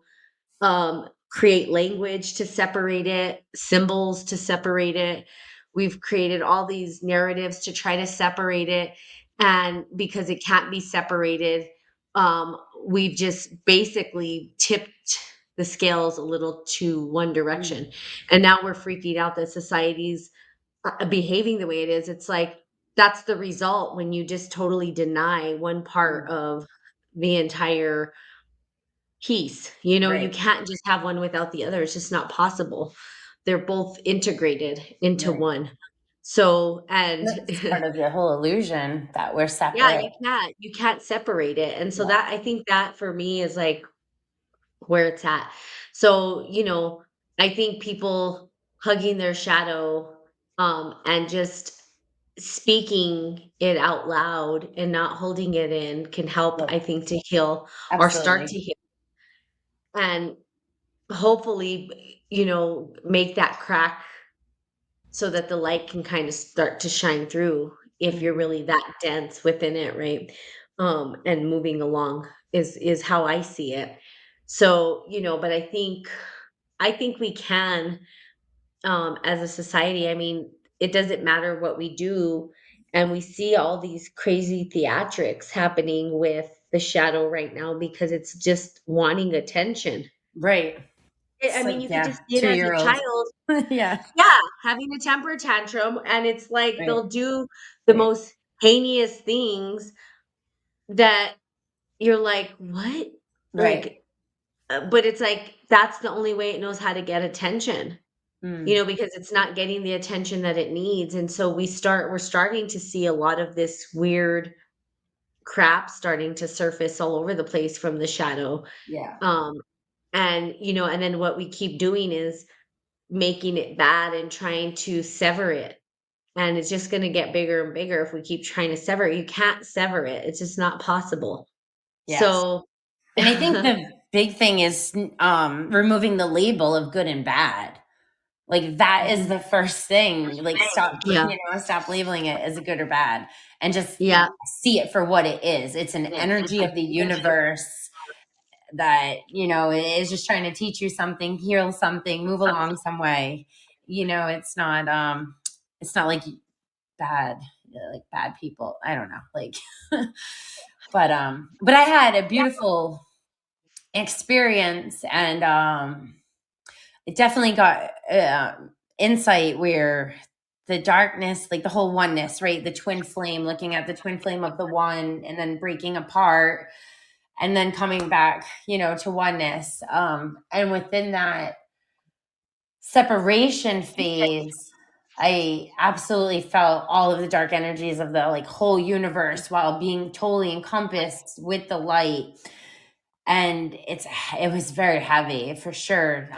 [SPEAKER 1] create language to separate it, symbols to separate it. We've created all these narratives to try to separate it. And because it can't be separated, um, we've just basically tipped the scales a little to one
[SPEAKER 2] Mm.
[SPEAKER 1] direction. And now we're freaking out that society's behaving the way it is. It's like that's the result when you just totally deny one part
[SPEAKER 2] Mm.
[SPEAKER 1] of the entire piece. You
[SPEAKER 2] Right.
[SPEAKER 1] can't just have one without the other. It's just not possible. They're both integrated into
[SPEAKER 2] Right.
[SPEAKER 1] one. So, and
[SPEAKER 2] That's part of the whole illusion that we're
[SPEAKER 1] yeah,
[SPEAKER 2] separate.
[SPEAKER 1] you can't separate it. And so
[SPEAKER 2] Yeah.
[SPEAKER 1] that I think that for me is like where it's at. So, I think people hugging their shadow, and just speaking it out loud and not holding it in can help,
[SPEAKER 2] Right.
[SPEAKER 1] I think, to heal or start
[SPEAKER 2] Absolutely.
[SPEAKER 1] to heal. And hopefully, make that crack so that the light can kind of start to shine through if you're
[SPEAKER 2] Mhm.
[SPEAKER 1] really that dense within it, right? And moving along is how I see it. So, but I think we can, as a society. I mean, it doesn't matter what we do, and we see all these crazy theatrics happening with the shadow right now because it's just wanting attention.
[SPEAKER 2] Right.
[SPEAKER 1] I
[SPEAKER 2] It's
[SPEAKER 1] mean,
[SPEAKER 2] like,
[SPEAKER 1] you could
[SPEAKER 2] yeah,
[SPEAKER 1] just see it as a
[SPEAKER 2] 2-year-old.
[SPEAKER 1] child.
[SPEAKER 2] Yeah.
[SPEAKER 1] Yeah, having a temper tantrum, and it's like
[SPEAKER 2] Right.
[SPEAKER 1] they'll do the
[SPEAKER 2] Right.
[SPEAKER 1] most heinous things that you're like, "What?"
[SPEAKER 2] Right.
[SPEAKER 1] Like, but it's like that's the only way it knows how to get attention,
[SPEAKER 2] Mm.
[SPEAKER 1] because it's not getting the attention that it needs. And so we're starting to see a lot of this weird crap starting to surface all over the place from the shadow.
[SPEAKER 2] Yeah.
[SPEAKER 1] Um, and then what we keep doing is making it bad and trying to sever it. And it's just gonna get bigger and bigger if we keep trying to sever it. You can't sever it. It's just not possible.
[SPEAKER 2] Yes.
[SPEAKER 1] So
[SPEAKER 2] And I think the big thing is removing the label of good and bad. Like that is
[SPEAKER 1] Mhm.
[SPEAKER 2] the first thing. Like stop,
[SPEAKER 1] Yeah.
[SPEAKER 2] stop labeling it as good or bad and just
[SPEAKER 1] Yeah.
[SPEAKER 2] see it for what it is. It's an energy of the universe that, is just trying to teach you something, heal something, move along some way. It's not like bad, like bad people. I don't know. Like but I had a beautiful experience and it definitely got insight where the darkness, like the whole oneness, right? The twin flame, looking at the twin flame of the one and then breaking apart and then coming back, to oneness. And within that separation phase, I absolutely felt all of the dark energies of the like whole universe while being totally encompassed with the light. And it was very heavy for sure.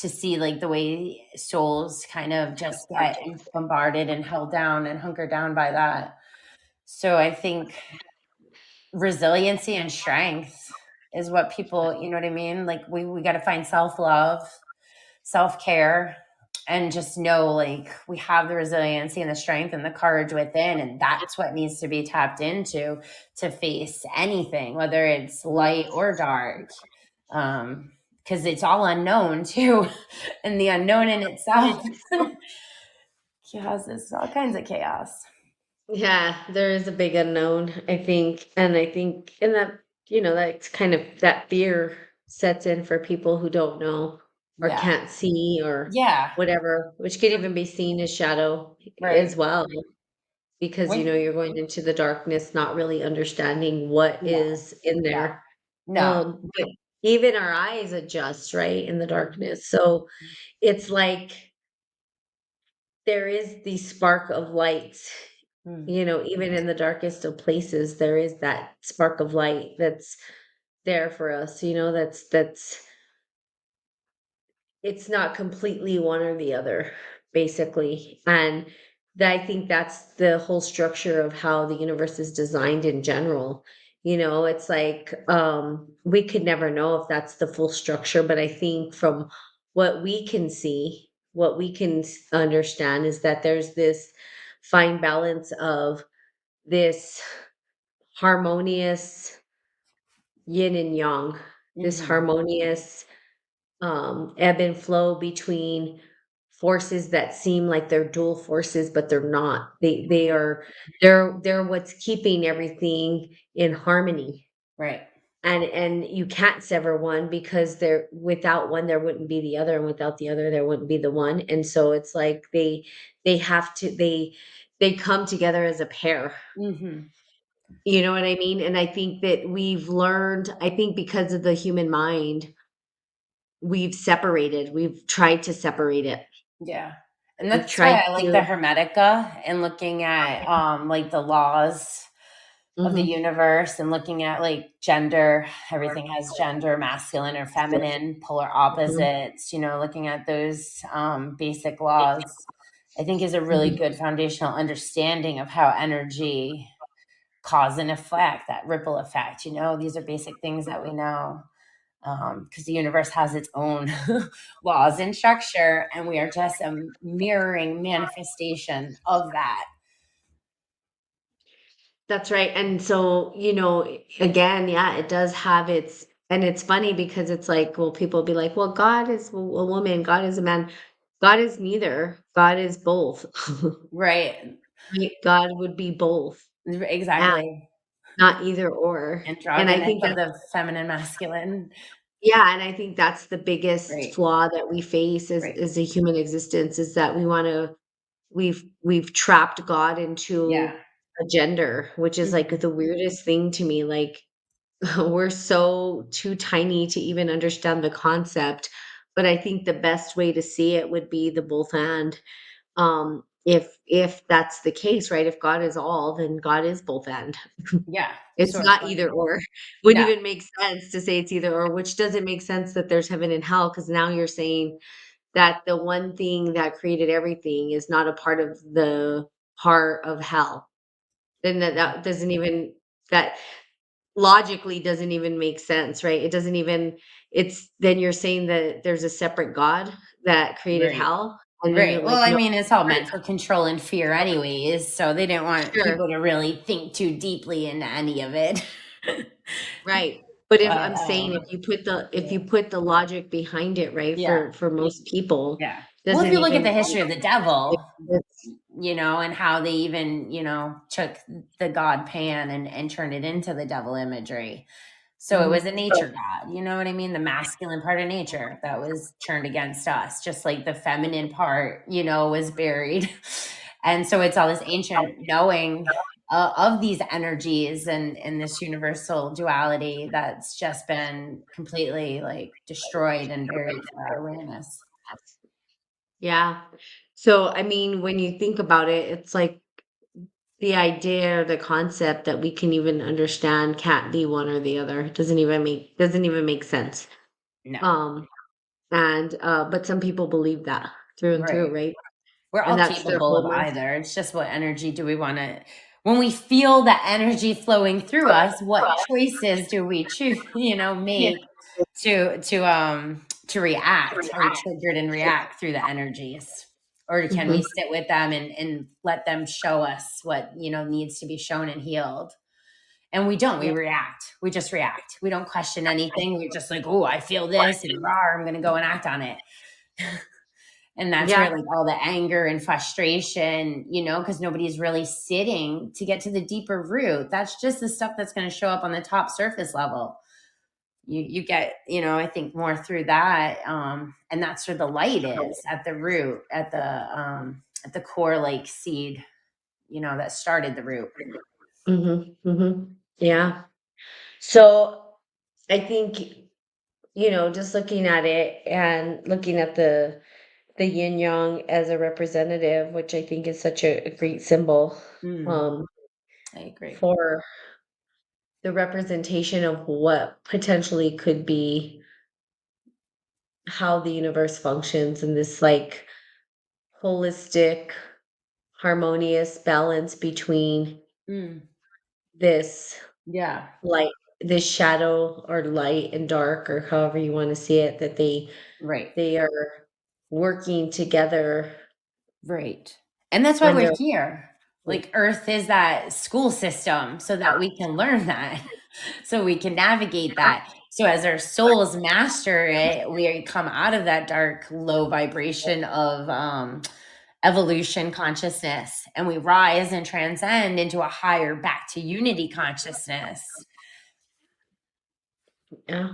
[SPEAKER 2] To see like the way souls kind of just get bombarded and held down and hunkered down by that. So I think resiliency and strength is what people, you know what I mean? Like we got to find self-love, self-care, and just know like we have the resiliency and the strength and the courage within, and that's what needs to be tapped into to face anything, whether it's light or dark, because it's all unknown too, and the unknown in itself causes all kinds of chaos.
[SPEAKER 1] Yeah, there is a big unknown, I think. And I think, and that, that's kind of that fear sets in for people who don't know or
[SPEAKER 2] Yeah,
[SPEAKER 1] can't see or
[SPEAKER 2] yeah,
[SPEAKER 1] whatever, which could even be seen as shadow as
[SPEAKER 2] right.
[SPEAKER 1] well, because,
[SPEAKER 2] When
[SPEAKER 1] you're going into the darkness, not really understanding what
[SPEAKER 2] no,
[SPEAKER 1] is in
[SPEAKER 2] no,
[SPEAKER 1] there.
[SPEAKER 2] no.
[SPEAKER 1] But even our eyes adjust, right, in the darkness. So it's like there is the spark of light.
[SPEAKER 2] Mm,
[SPEAKER 1] Even in the darkest of places, there is that spark of light that's there for us, that's it's not completely one or the other, basically. And I think that's the whole structure of how the universe is designed in general. It's like we could never know if that's the full structure, but I think from what we can see, what we can understand is that there's this fine balance of this harmonious yin and yang, this
[SPEAKER 2] mhm,
[SPEAKER 1] harmonious ebb and flow between forces that seem like they're dual forces, but they're not. They
[SPEAKER 2] mhm.
[SPEAKER 1] are they're what's keeping everything in harmony.
[SPEAKER 2] Right.
[SPEAKER 1] And you can't sever one because there without one there wouldn't be the other, and without the other there wouldn't be the one. And so it's like they have to they come together as a pair.
[SPEAKER 2] Mhm.
[SPEAKER 1] You know what I mean? And I think that we've learned, I think because of the human mind, we've tried to separate it.
[SPEAKER 2] Yeah. And
[SPEAKER 1] We've
[SPEAKER 2] that's
[SPEAKER 1] tried
[SPEAKER 2] why I like the
[SPEAKER 1] to
[SPEAKER 2] Hermetica and looking at like the laws of the
[SPEAKER 1] Mhm,
[SPEAKER 2] universe and looking at like gender. Everything has gender, masculine or feminine, polar
[SPEAKER 1] mhm,
[SPEAKER 2] opposites, looking at those basic laws, I think is a really
[SPEAKER 1] mhm.
[SPEAKER 2] good foundational understanding of how energy cause and effect, that ripple effect. These are basic things that we know, because the universe has its own laws and structure, and we are just a mirroring manifestation of that.
[SPEAKER 1] That's right, and so, again, yeah, it does have its and it's funny because it's like, well, people be like, "Well, God is a woman, God is a man." God is neither, God is both.
[SPEAKER 2] Right.
[SPEAKER 1] Right? God would be both, and
[SPEAKER 2] Exactly.
[SPEAKER 1] not either or, and I
[SPEAKER 2] Androgynous
[SPEAKER 1] think
[SPEAKER 2] of
[SPEAKER 1] that's
[SPEAKER 2] the feminine, masculine.
[SPEAKER 1] yeah, and I think that's the biggest
[SPEAKER 2] Right.
[SPEAKER 1] flaw that we face
[SPEAKER 2] Right.
[SPEAKER 1] as a human existence is that we've trapped God
[SPEAKER 2] Yeah.
[SPEAKER 1] into a gender, which is, like,
[SPEAKER 2] Mhm.
[SPEAKER 1] the weirdest thing to me, like, we're so too tiny to even understand the concept, but I think the best way to see it would be the both and, if that's the case, right? If God is all, then God is both and.
[SPEAKER 2] Yeah.
[SPEAKER 1] It's
[SPEAKER 2] Source
[SPEAKER 1] not
[SPEAKER 2] of
[SPEAKER 1] either or. Wouldn't
[SPEAKER 2] no.
[SPEAKER 1] even make sense to say it's either or, which doesn't make sense that there's heaven and hell because now you're saying that the one thing that created everything is not a part of the heart of hell. Then that doesn't even that logically doesn't even make sense, right? It doesn't even it's then you're saying that there's a separate God that created
[SPEAKER 2] Right.
[SPEAKER 1] hell, and then you're
[SPEAKER 2] Right. Well,
[SPEAKER 1] like,
[SPEAKER 2] I
[SPEAKER 1] "No,
[SPEAKER 2] mean, it's all meant for control and fear anyways, so they didn't want
[SPEAKER 1] sure,
[SPEAKER 2] people to really think too deeply into any of it.
[SPEAKER 1] right." But if
[SPEAKER 2] But,
[SPEAKER 1] I'm saying if
[SPEAKER 2] yeah.
[SPEAKER 1] you put the logic behind it, right,
[SPEAKER 2] Yeah.
[SPEAKER 1] for most people,
[SPEAKER 2] Yeah. Well, if
[SPEAKER 1] doesn't
[SPEAKER 2] you look at
[SPEAKER 1] even
[SPEAKER 2] the history of the devil,
[SPEAKER 1] it's
[SPEAKER 2] and how they even, took the god Pan and turned it into the devil imagery. So it was
[SPEAKER 1] mhm.
[SPEAKER 2] a nature god, you know what I mean? The masculine part of nature that was turned against us, just like the feminine part, was buried. And so it's all this ancient knowing of these energies and this universal duality that's just been completely like destroyed and buried from our awareness.
[SPEAKER 1] Yeah. So, I mean, when you think about it, it's like the idea or the concept that we can even understand can't be one or the other. It doesn't even make sense.
[SPEAKER 2] No.
[SPEAKER 1] Um, and but some people believe that through and through,
[SPEAKER 2] Right.
[SPEAKER 1] right?
[SPEAKER 2] We're
[SPEAKER 1] And
[SPEAKER 2] all
[SPEAKER 1] that's their
[SPEAKER 2] capable of
[SPEAKER 1] whole
[SPEAKER 2] either. It's just what energy do we want to, when we feel that energy flowing through us, what choices do we choose,
[SPEAKER 1] yeah.
[SPEAKER 2] make to to react? Are we triggered and react through the energies? Or can we
[SPEAKER 1] Mhm.
[SPEAKER 2] sit with them and let them show us what, needs to be shown and healed? And we don't, we
[SPEAKER 1] Yeah.
[SPEAKER 2] react. We just react. We don't question anything. We're just like, oh, I feel this and rah, I'm going to go and act on it. And that's where
[SPEAKER 1] Yeah.
[SPEAKER 2] like all the anger and frustration, because nobody's really sitting to get to the deeper root. That's just the stuff that's going to show up on the top surface level. You get, I think more through that. And that's where the light is at the root, at the core, like seed, that started the root.
[SPEAKER 1] Yeah. So I think, just looking at it and looking at the yin yang as a representative, which I think is such a great symbol,
[SPEAKER 2] Mm,
[SPEAKER 1] um,
[SPEAKER 2] I agree.
[SPEAKER 1] for the representation of what potentially could be how the universe functions in this like holistic, harmonious balance between
[SPEAKER 2] Mm,
[SPEAKER 1] this
[SPEAKER 2] yeah.
[SPEAKER 1] light, this shadow or light and dark, or however you want to see it, that
[SPEAKER 2] Right.
[SPEAKER 1] they are working together
[SPEAKER 2] Right. And that's why
[SPEAKER 1] when
[SPEAKER 2] we're
[SPEAKER 1] they're
[SPEAKER 2] here. Like Earth is that school system so that we can learn that, so we can navigate that. So as our souls master it, we come out of that dark, low vibration of evolution consciousness, and we rise and transcend into a higher back to unity consciousness.
[SPEAKER 1] yeah.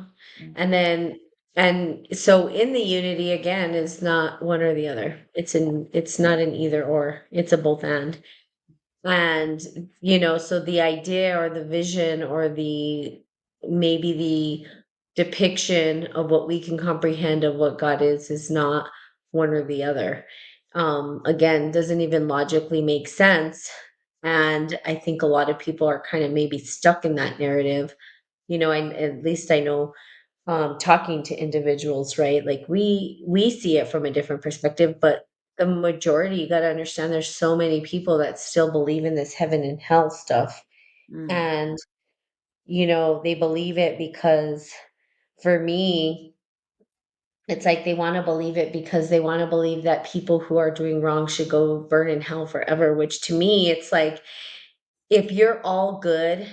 [SPEAKER 1] And so in the unity again is not one or the other. It's not an either or. It's a both and. And so the idea or the vision or the maybe the depiction of what we can comprehend of what God is not one or the other. Again, doesn't even logically make sense. And I think a lot of people are kind of maybe stuck in that narrative. At least I know, talking to individuals, right? Like we see it from a different perspective, but the majority, you got to understand, there's so many people that still believe in this heaven and hell stuff,
[SPEAKER 2] Mm,
[SPEAKER 1] and they believe it because, for me, it's like they want to believe it because they want to believe that people who are doing wrong should go burn in hell forever. Which to me, it's like, if you're all good,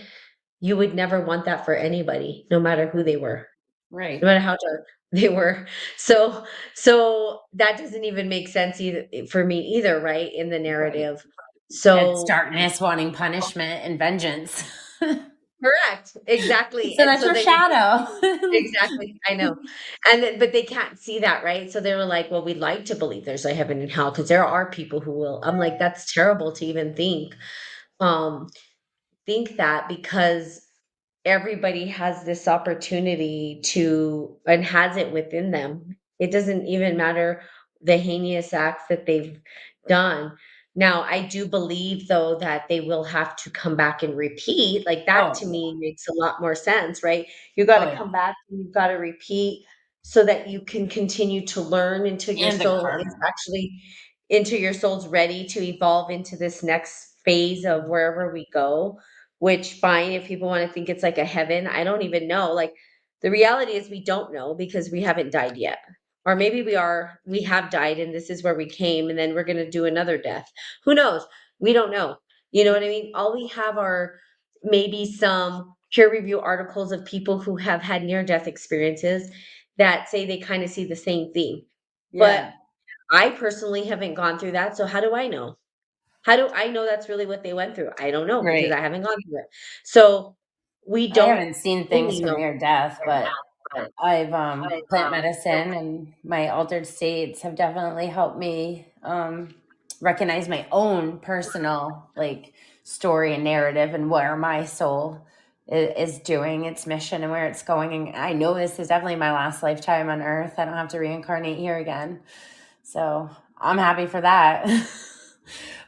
[SPEAKER 1] you would never want that for anybody, no matter who they were. No
[SPEAKER 2] right.
[SPEAKER 1] matter how dark they were. So that doesn't even make sense either for me either, right? In the
[SPEAKER 2] Right.
[SPEAKER 1] narrative.
[SPEAKER 2] It's
[SPEAKER 1] So
[SPEAKER 2] darkness wanting punishment and vengeance.
[SPEAKER 1] correct. Exactly.
[SPEAKER 2] So
[SPEAKER 1] And
[SPEAKER 2] that's
[SPEAKER 1] so
[SPEAKER 2] your
[SPEAKER 1] then
[SPEAKER 2] shadow.
[SPEAKER 1] exactly, I know. And then, but they can't see that, right? So they were like, well, we'd like to believe there's a heaven and hell because there are people who will. I'm like, that's terrible to even Um, think that, because everybody has this opportunity to and has it within them. It doesn't even matter the heinous acts that they've done. Now, I do believe though that they will have to come back and repeat. Like that
[SPEAKER 2] Oh
[SPEAKER 1] to
[SPEAKER 2] yeah.
[SPEAKER 1] me makes a lot more sense, right? You got
[SPEAKER 2] Oh
[SPEAKER 1] to
[SPEAKER 2] yeah.
[SPEAKER 1] come back and you've got to repeat so that you can continue to learn until your
[SPEAKER 2] And the
[SPEAKER 1] soul is
[SPEAKER 2] karma.
[SPEAKER 1] actually into your soul's ready to evolve into this next phase of wherever we go. Which, fine, if people want to think it's like a heaven, I don't even know. Like, the reality is we don't know because we haven't died yet. Or maybe we have died and this is where we came and then we're going to do another death. Who knows? We don't know. You know what I mean? All we have are maybe some peer review articles of people who have had near death experiences that say they kind of see the same thing. But
[SPEAKER 2] Yeah.
[SPEAKER 1] I personally haven't gone through that. So how do I know? How do I know that's really what they went through? I don't know because
[SPEAKER 2] Right.
[SPEAKER 1] I haven't gone through it. So, we
[SPEAKER 2] I
[SPEAKER 1] don't
[SPEAKER 2] haven't seen things
[SPEAKER 1] fully
[SPEAKER 2] from
[SPEAKER 1] know.
[SPEAKER 2] near death, but I've plant medicine and my altered states have definitely helped me recognize my own personal like story and narrative and where my soul is doing its mission and where it's going. And I know this is definitely my last lifetime on earth. I don't have to reincarnate here again. So I'm happy for that.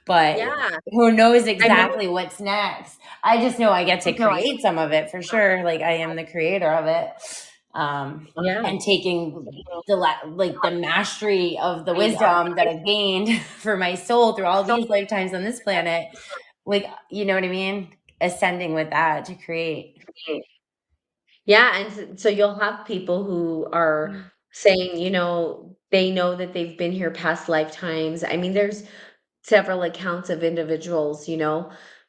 [SPEAKER 2] But
[SPEAKER 1] Yeah.
[SPEAKER 2] who knows
[SPEAKER 1] I mean,
[SPEAKER 2] exactly what's next? I just know I get to create some of it for sure. Like I am the creator of it.
[SPEAKER 1] yeah.
[SPEAKER 2] And taking like the mastery of the wisdom that I've gained for my soul through all these lifetimes on this planet. Like, you know what I mean? Ascending with that to create.
[SPEAKER 1] Yeah, and so you'll have people who are saying, they know that they've been here past lifetimes. I mean, there's several accounts of individuals,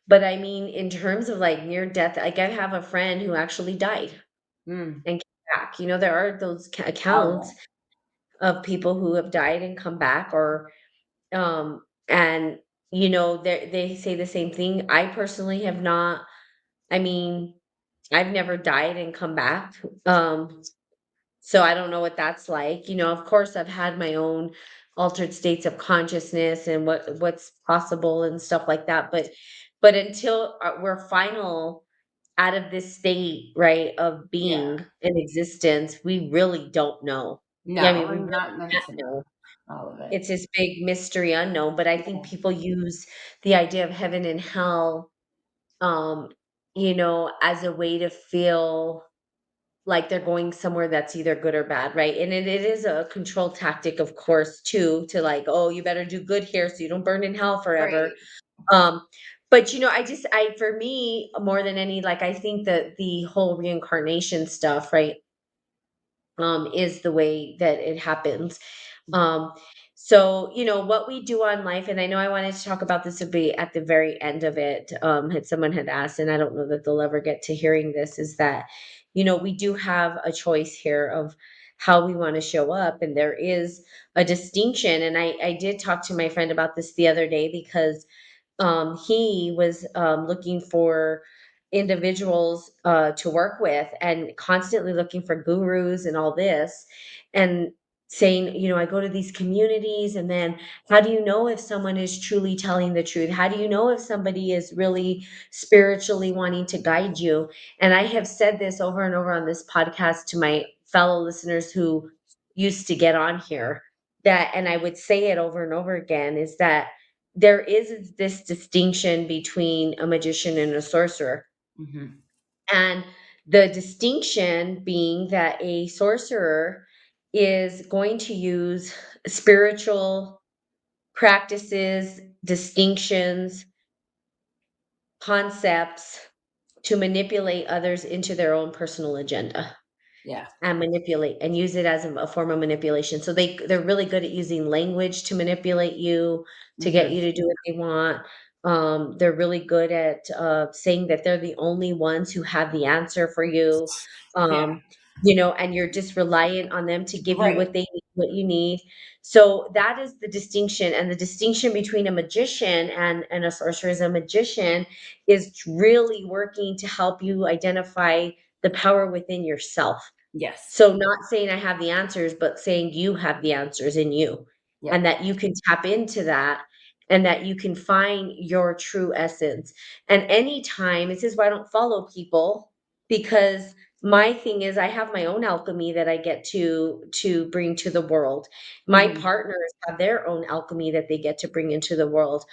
[SPEAKER 1] but I mean, in terms of like near death, like I have a friend who actually died
[SPEAKER 2] Mm.
[SPEAKER 1] and came back. There are those
[SPEAKER 2] Oh,
[SPEAKER 1] accounts of people who have died and come back, or and they say the same thing. I personally have not. I mean, I've never died and come back. So I don't know what that's like. Of course I've had my own altered states of consciousness and what's possible and stuff like that, but until we're final out of this state, right, of
[SPEAKER 2] yeah.
[SPEAKER 1] being in existence, we really don't know. Yeah, I
[SPEAKER 2] No,
[SPEAKER 1] mean, we
[SPEAKER 2] we're
[SPEAKER 1] really
[SPEAKER 2] not meant
[SPEAKER 1] can't
[SPEAKER 2] to
[SPEAKER 1] know.
[SPEAKER 2] know all of it.
[SPEAKER 1] It's this big mystery unknown, but I think
[SPEAKER 2] Yeah.
[SPEAKER 1] people use the idea of heaven and hell, um, as a way to feel like they're going somewhere that's either good or bad, right? And it is a control tactic, of course, too, to like, oh, you better do good here so you don't burn in hell forever.
[SPEAKER 2] Right.
[SPEAKER 1] Um, but for me, more than any, like I think that the whole reincarnation stuff, right, is the way that it happens. Um, so, what we do on life, and I know I wanted to talk about this would be at the very end of it, had someone had asked, and I don't know that they'll ever get to hearing this, is that, we do have a choice here of how we want to show up. And there is a distinction. And I did talk to my friend about this the other day because he was looking for individuals to work with and constantly looking for gurus and all this, and saying, I go to these communities, and then how do you know if someone is truly telling the truth? How do you know if somebody is really spiritually wanting to guide you? And I have said this over and over on this podcast to my fellow listeners who used to get on here, that, and I would say it over and over again, is that there is this distinction between a magician and a sorcerer.
[SPEAKER 2] Hmm.
[SPEAKER 1] And the distinction being that a sorcerer is going to use spiritual practices, distinctions, concepts to manipulate others into their own personal agenda.
[SPEAKER 2] Yeah.
[SPEAKER 1] And manipulate and use it as a form of manipulation. So they're really good at using language to manipulate you, to get
[SPEAKER 2] Hmm.
[SPEAKER 1] you to do what they want. They're really good at saying that they're the only ones who have the answer for you.
[SPEAKER 2] Yeah.
[SPEAKER 1] Um, and you're just reliant on them to give you
[SPEAKER 2] Right.
[SPEAKER 1] what they need, what you need. So that is the distinction. And the distinction between a magician and a sorcerer is a magician is really working to help you identify the power within yourself.
[SPEAKER 2] Yes.
[SPEAKER 1] So not saying I have the answers, but saying you have the answers in you, and
[SPEAKER 2] Yep.
[SPEAKER 1] that you can tap into that, and that you can find your true essence. And anytime, this is why I don't follow people, because my thing is I have my own alchemy that I get to bring to the world. My
[SPEAKER 2] Hmm.
[SPEAKER 1] partners have their own alchemy that they get to bring into the world.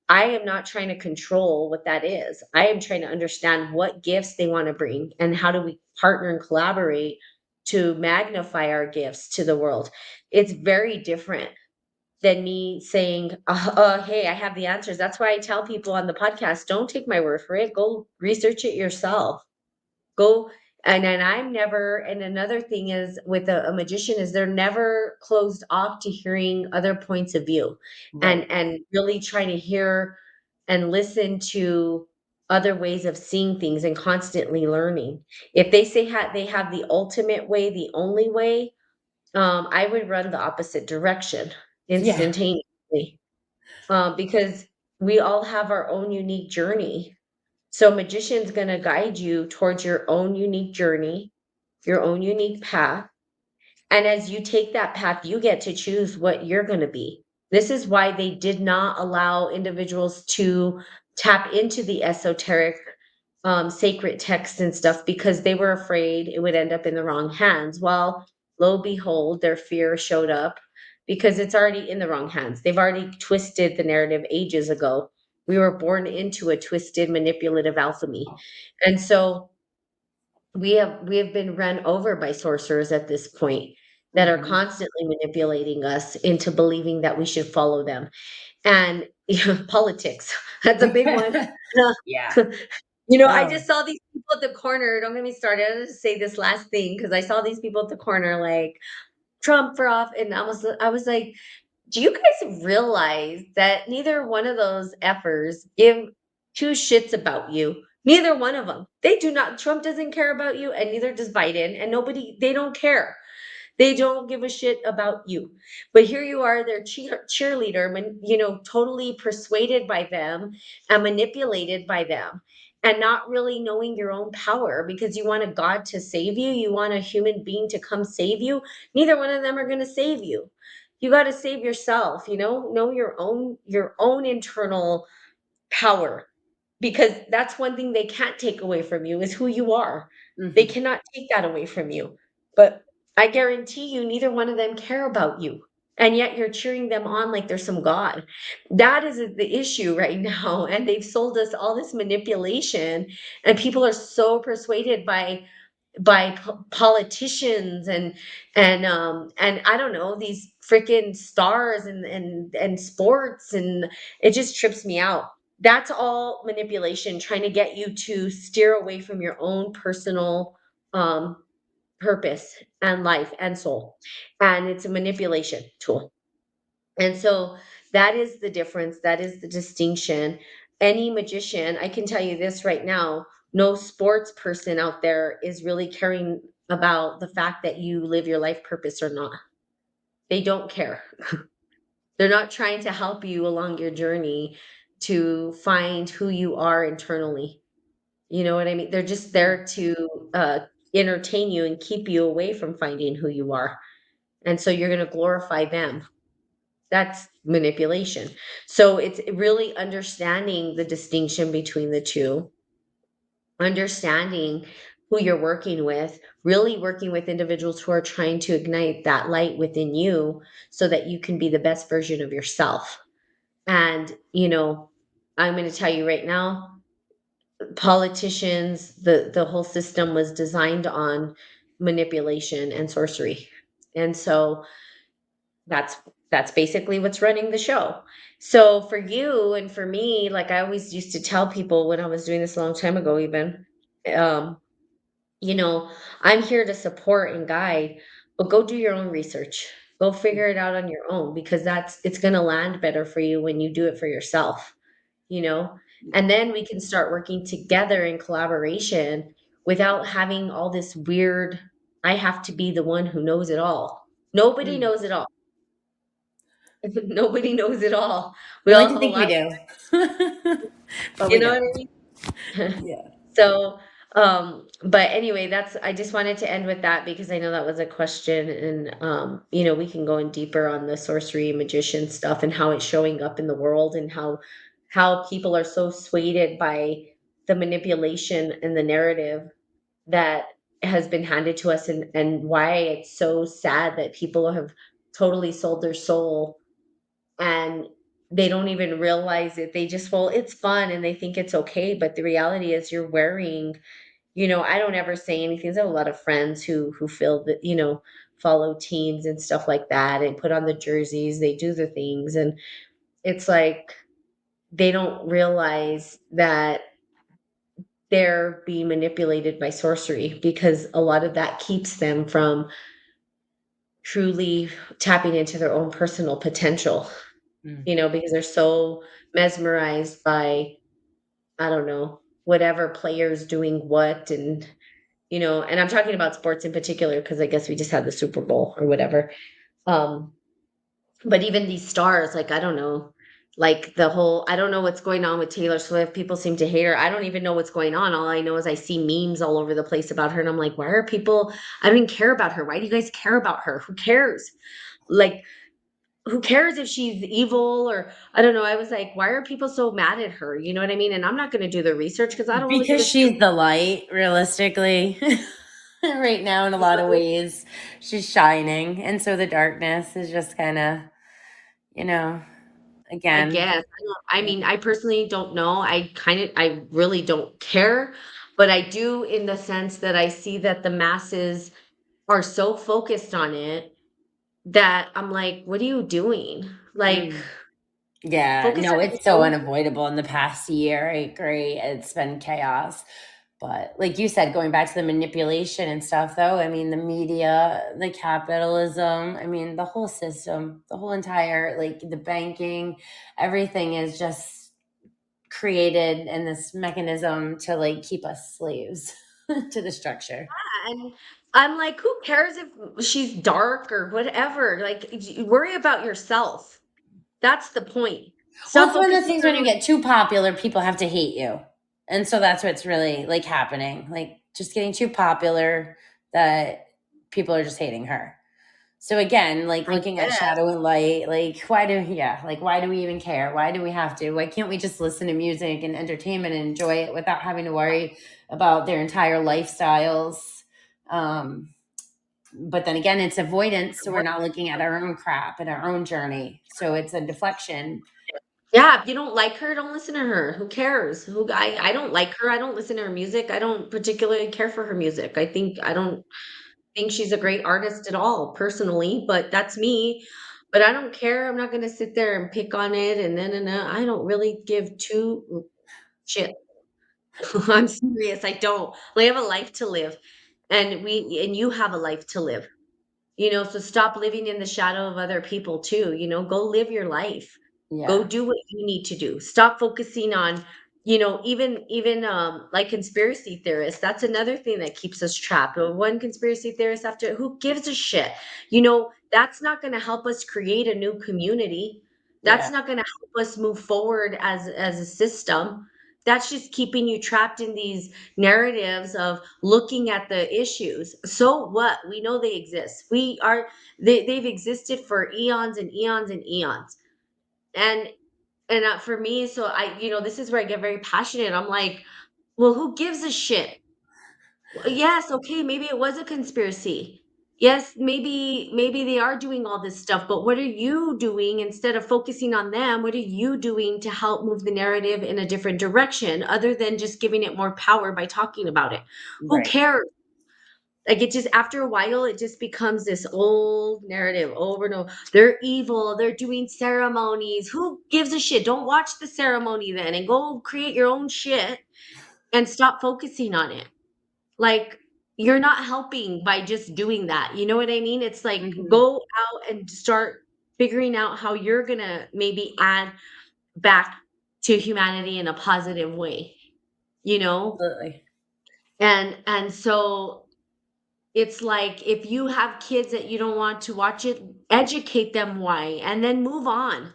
[SPEAKER 1] I am not trying to control what that is. I am trying to understand what gifts they want to bring and how do we partner and collaborate to magnify our gifts to the world. It's very different than me saying, hey, I have the answers. That's why I tell people on the podcast, don't take my word for it. Go research it yourself. Go, and I'm never, and another thing is with a magician is they're never closed off to hearing other points of view,
[SPEAKER 2] Right.
[SPEAKER 1] and really trying to hear and listen to other ways of seeing things and constantly learning. If they say they have the ultimate way, the only way, I would run the opposite direction
[SPEAKER 2] Yeah.
[SPEAKER 1] instantaneously, because we all have our own unique journey. So magician's gonna guide you towards your own unique journey, your own unique path. And as you take that path, you get to choose what you're gonna be. This is why they did not allow individuals to tap into the esoteric, sacred texts and stuff, because they were afraid it would end up in the wrong hands. Well, lo behold, their fear showed up because it's already in the wrong hands. They've already twisted the narrative ages ago. We were born into a twisted, manipulative alchemy. And so we have been run over by sorcerers at this point that are
[SPEAKER 2] Hmm.
[SPEAKER 1] constantly manipulating us into believing that we should follow them. And politics, that's a big one.
[SPEAKER 2] Yeah.
[SPEAKER 1] I
[SPEAKER 2] Oh.
[SPEAKER 1] just saw these people at the corner. Don't get me started. I'll just say this last thing because I saw these people at the corner, like, Trump for off, and I was like, do you guys realize that neither one of those effers give two shits about you? Neither one of them. They do not. Trump doesn't care about you, and neither does Biden, and nobody. They don't care. They don't give a shit about you. But here you are, their cheerleader, totally persuaded by them and manipulated by them, and not really knowing your own power because you want a God to save you. You want a human being to come save you. Neither one of them are going to save you. You got to save yourself, know your own internal power, because that's one thing they can't take away from you is who you are. They
[SPEAKER 2] Mhm.
[SPEAKER 1] cannot take that away from you. But I guarantee you, neither one of them care about you. And yet you're cheering them on like they're some god. That is the issue right now. And they've sold us all this manipulation, and people are so persuaded by politicians and I don't know, these freaking stars and sports, and it just trips me out. That's all manipulation, trying to get you to steer away from your own personal um purpose and life and soul, and it's a manipulation tool. And so that is the difference. That is the distinction. Any magician, I can tell you this right now, no sports person out there is really caring about the fact that you live your life purpose or not. They don't care. They're not trying to help you along your journey to find who you are internally. You know what I mean? They're just there to entertain you and keep you away from finding who you are. And so you're going to glorify them. That's manipulation. So it's really understanding the distinction between the two, understanding who you're working with, really working with individuals who are trying to ignite that light within you so that you can be the best version of yourself. And, I'm going to tell you right now, politicians, the whole system was designed on manipulation and sorcery. And so that's that's basically what's running the show. So for you and for me, like I always used to tell people when I was doing this a long time ago, even, um, you know, I'm here to support and guide, but go do your own research. Go figure it out on your own, because it's going to land better for you when you do it for yourself, you know? And then we can start working together in collaboration without having all this weird, I have to be the one who knows it all. Nobody
[SPEAKER 2] Mm.
[SPEAKER 1] knows it all. Nobody knows it all. We
[SPEAKER 2] We like
[SPEAKER 1] all
[SPEAKER 2] to
[SPEAKER 1] have a
[SPEAKER 2] think we
[SPEAKER 1] lot,
[SPEAKER 2] do, but
[SPEAKER 1] you
[SPEAKER 2] we
[SPEAKER 1] know what
[SPEAKER 2] don't.
[SPEAKER 1] I mean?
[SPEAKER 2] Yeah.
[SPEAKER 1] So, but anyway, I just wanted to end with that because I know that was a question, and we can go in deeper on the sorcery magician stuff and how it's showing up in the world, and how people are so swayed by the manipulation and the narrative that has been handed to us, and why it's so sad that people have totally sold their soul, and they don't even realize it. They just, well, it's fun and they think it's okay. But the reality is you're wearing, I don't ever say anything. I have a lot of friends who feel that, follow teams and stuff like that and put on the jerseys, they do the things. And it's like they don't realize that they're being manipulated by sorcery, because a lot of that keeps them from truly tapping into their own personal potential,
[SPEAKER 2] Mm.
[SPEAKER 1] because they're so mesmerized by, I don't know, whatever players doing what, and I'm talking about sports in particular because I guess we just had the Super Bowl or whatever. Um, but even these stars, like I don't know, like I don't know what's going on with Taylor Swift. People seem to hate her. I don't even know what's going on. All I know is I see memes all over the place about her, and I'm like, why are people? I don't even care about her. Why do you guys care about her? Who cares? Like, who cares if she's evil, or I don't know. I was like, why are people so mad at her? You know what I mean? And I'm not going to do the research because I don't really give
[SPEAKER 2] Because
[SPEAKER 1] a shit.
[SPEAKER 2] she's the light, realistically. Right now, in a lot of ways, she's shining. And so the darkness is just kind of, you know,
[SPEAKER 1] I
[SPEAKER 2] again.
[SPEAKER 1] guess. I mean, I personally don't know. I really don't care, but I do, in the sense that I see that the masses are so focused on it that I'm like, what are you doing? Like,
[SPEAKER 2] Mm. Yeah,
[SPEAKER 1] focus
[SPEAKER 2] no,
[SPEAKER 1] on your
[SPEAKER 2] it's so
[SPEAKER 1] own.
[SPEAKER 2] unavoidable in the past year. I agree. It's been chaos. But like you said, going back to the manipulation and stuff, though, I mean, the media, the capitalism, I mean, the whole system, the whole entire, like the banking, everything is just created in this mechanism to like keep us slaves to the structure.
[SPEAKER 1] And I'm like, who cares if she's dark or whatever? Like, worry about yourself. That's the point.
[SPEAKER 2] Well,
[SPEAKER 1] Stop
[SPEAKER 2] it's one of the
[SPEAKER 1] focusing
[SPEAKER 2] things when
[SPEAKER 1] on
[SPEAKER 2] you get too popular, people have to hate you. And so that's what's really like happening. Like just getting too popular that people are just hating her. So again, like
[SPEAKER 1] I
[SPEAKER 2] looking at
[SPEAKER 1] guess.
[SPEAKER 2] shadow and light, like why do we even care? Why do we have to? Why can't we just listen to music and entertainment and enjoy it without having to worry about their entire lifestyles? But then again, it's avoidance, so we're not looking at our own crap and our own journey. So it's a deflection.
[SPEAKER 1] Yeah, if you don't like her, don't listen to her. Who cares? I don't like her. I don't listen to her music. I don't particularly care for her music. I don't think she's a great artist at all, personally, but that's me. But I don't care. I'm not going to sit there and pick on it and then I don't really give two shit. I'm serious. I don't. We have a life to live, and you have a life to live. So stop living in the shadow of other people too. Go live your life. Go
[SPEAKER 2] Yeah.
[SPEAKER 1] do what you need to do. Stop focusing on, even like conspiracy theorists. That's another thing that keeps us trapped. One conspiracy theorist after, who gives a shit? That's not going to help us create a new community.
[SPEAKER 2] Yeah.
[SPEAKER 1] That's not going to help us move forward as a system. That's just keeping you trapped in these narratives of looking at the issues. So what? We know they exist. They've existed for eons and eons and eons. And for me, so this is where I get very passionate. I'm like, well, who gives a shit? Yes, okay, maybe it was a conspiracy. Yes, maybe they are doing all this stuff, but what are you doing instead of focusing on them? What are you doing to help move the narrative in a different direction other than just giving it more power by talking about it? Who
[SPEAKER 2] Right.
[SPEAKER 1] cares? Like, it just, after a while, it just becomes this old narrative over and over. They're evil. They're doing ceremonies. Who gives a shit? Don't watch the ceremony then and go create your own shit and stop focusing on it. Like, you're not helping by just doing that. You know what I mean? It's like,
[SPEAKER 2] Mhm.
[SPEAKER 1] go out and start figuring out how you're gonna maybe add back to humanity in a positive way, you know?
[SPEAKER 2] Absolutely.
[SPEAKER 1] And so it's like, if you have kids that you don't want to watch it, educate them why, and then move on.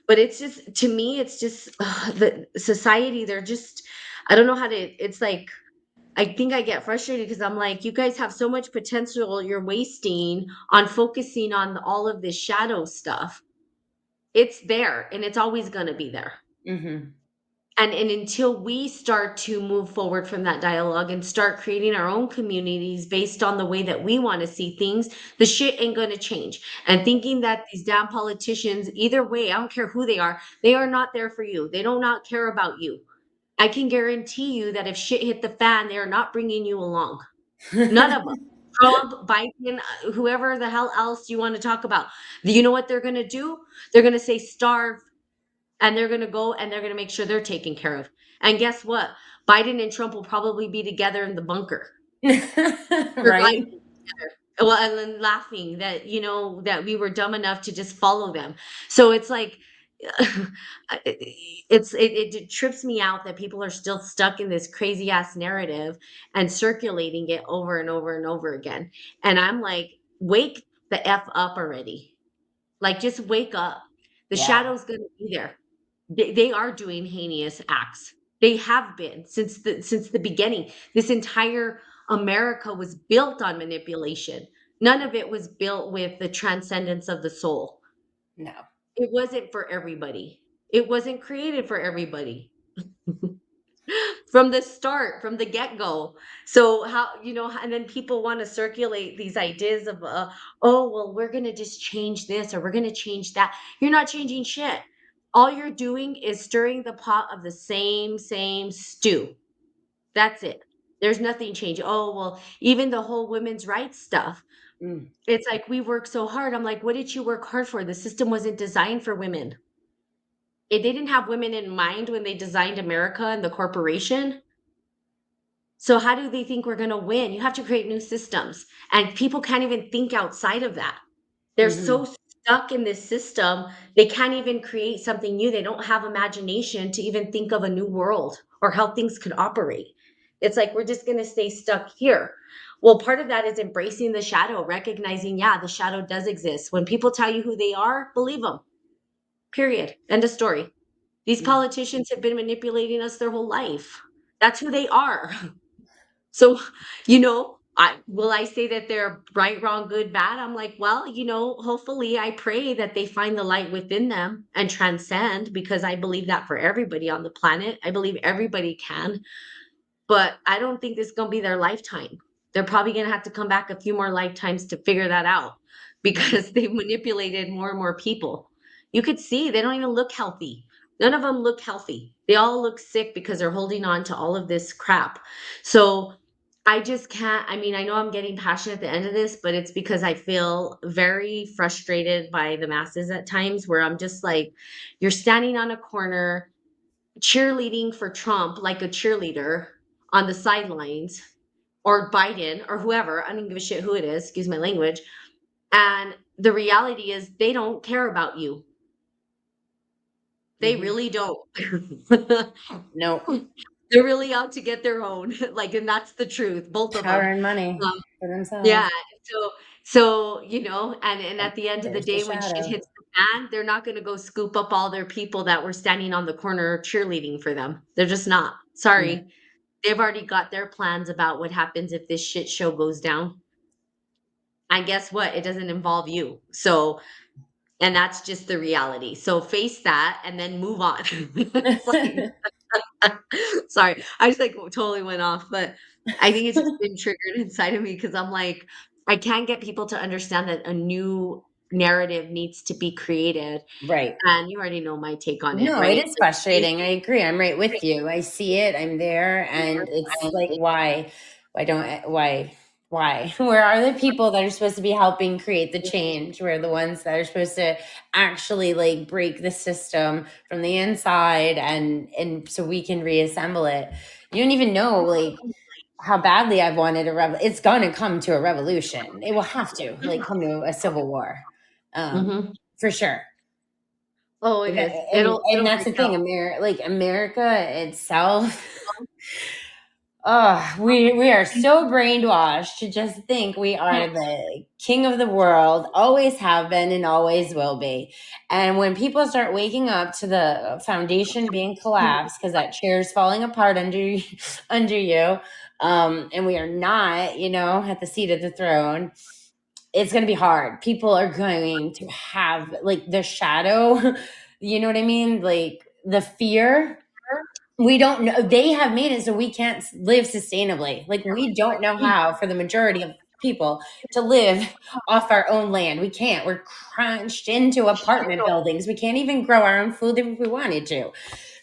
[SPEAKER 1] But it's just, to me, it's just the society. They're just, I don't know how to. It's like, I think I get frustrated because I'm like, you guys have so much potential you're wasting on focusing on all of this shadow stuff. It's there and it's always going to be there.
[SPEAKER 2] Hmm.
[SPEAKER 1] And until we start to move forward from that dialogue and start creating our own communities based on the way that we want to see things, the shit ain't going to change. And thinking that these damn politicians, either way, I don't care who they are not there for you. They do not care about you. I can guarantee you that if shit hit the fan, they are not bringing you along. None of them. Trump, Biden, whoever the hell else you want to talk about. You know what they're going to do? They're going to say starve, and they're going to go and they're going to make sure they're taken care of. And guess what? Biden and Trump will probably be together in the bunker. They're
[SPEAKER 2] Right.
[SPEAKER 1] gliding together. Well, and then laughing that, that we were dumb enough to just follow them. So it's like, it trips me out that people are still stuck in this crazy ass narrative and circulating it over and over and over again. And I'm like, wake the F up already. Like, just wake up. The
[SPEAKER 2] Yeah.
[SPEAKER 1] shadow's going to be there. They are doing heinous acts. They have been since the beginning. This entire America was built on manipulation. None of it was built with the transcendence of the soul.
[SPEAKER 2] No.
[SPEAKER 1] It wasn't for everybody. It wasn't created for everybody. From the start, from the get-go. So how, and then people want to circulate these ideas of, oh, well, we're going to just change this or we're going to change that. You're not changing shit. All you're doing is stirring the pot of the same stew. That's it. There's nothing changing. Oh, well, even the whole women's rights stuff.
[SPEAKER 2] Mm.
[SPEAKER 1] It's like, we work so hard. I'm like, what did you work hard for? The system wasn't designed for women. They didn't have women in mind when they designed America and the corporation. So how do they think we're going to win? You have to create new systems, and people can't even think outside of that. They're
[SPEAKER 2] Mhm.
[SPEAKER 1] so stuck in this system, they can't even create something new. They don't have imagination to even think of a new world or how things could operate. It's like we're just going to stay stuck here. Well, part of that is embracing the shadow, recognizing, yeah, the shadow does exist. When people tell you who they are, believe them. Period. End of story. These
[SPEAKER 2] Mm.
[SPEAKER 1] politicians have been manipulating us their whole life. That's who they are. So, I say that they're right, wrong, good, bad? I'm like, well, hopefully I pray that they find the light within them and transcend, because I believe that for everybody on the planet. I believe everybody can, but I don't think this is going to be their lifetime. They're probably going to have to come back a few more lifetimes to figure that out,
[SPEAKER 2] Mhm.
[SPEAKER 1] because they've manipulated more and more people. You could see they don't even look healthy. None of them look healthy. They all look sick because they're holding on to all of this crap. So I just can't. I mean, I know I'm getting passionate at the end of this, but it's because I feel very frustrated by the masses at times, where I'm just like, you're standing on a corner cheerleading for Trump like a cheerleader on the sidelines, or Biden or whoever. I don't give a shit who it is, excuse my language. And the reality is they don't care about you. They
[SPEAKER 2] Mhm.
[SPEAKER 1] really don't.
[SPEAKER 2] Nope.
[SPEAKER 1] They're really out to get their own. Like, and that's the truth, both of
[SPEAKER 2] Power
[SPEAKER 1] them.
[SPEAKER 2] and money
[SPEAKER 1] Um,
[SPEAKER 2] for themselves.
[SPEAKER 1] yeah. So, and at the end of the
[SPEAKER 2] There's the
[SPEAKER 1] day, when shit
[SPEAKER 2] shadow.
[SPEAKER 1] hits the fan, they're not going to go scoop up all their people that were standing on the corner cheerleading for them. They're just not.
[SPEAKER 2] Mm.
[SPEAKER 1] Sorry. They've already got their plans about what happens if this shit show goes down. And guess what? It doesn't involve you. So, and that's just the reality. So face that and then move on. It's like, sorry, I just like totally went off, but I think it's just been triggered inside of me, because I'm like, I can't get people to understand that a new narrative needs to be created.
[SPEAKER 2] Right.
[SPEAKER 1] And you already know my take on it,
[SPEAKER 2] No, it
[SPEAKER 1] right?
[SPEAKER 2] is frustrating. I agree. I'm right with you. I see it. I'm there, and it's like, why don't, why? Where are the people that are supposed to be helping create the change? Where are the ones that are supposed to actually like break the system from the inside, and so we can reassemble it? You don't even know like how badly I've wanted a it's gonna come to a revolution. It will have to like come to a civil war,
[SPEAKER 1] Hmm.
[SPEAKER 2] for sure.
[SPEAKER 1] Oh, it
[SPEAKER 2] And,
[SPEAKER 1] is.
[SPEAKER 2] and
[SPEAKER 1] It'll
[SPEAKER 2] and that's
[SPEAKER 1] break
[SPEAKER 2] the thing,
[SPEAKER 1] out.
[SPEAKER 2] America itself. Oh, we are so brainwashed to just think we are the king of the world, always have been and always will be. And when people start waking up to the foundation being collapsed because that chair is falling apart under under you, and we are not, at the seat of the throne, it's going to be hard. People are going to have like the shadow, you know what I mean? Like the fear. We don't know. They have made it so we can't live sustainably. Like we don't know how for the majority of people to live off our own land. We can't. We're crunched into apartment buildings. We can't even grow our own food if we wanted to.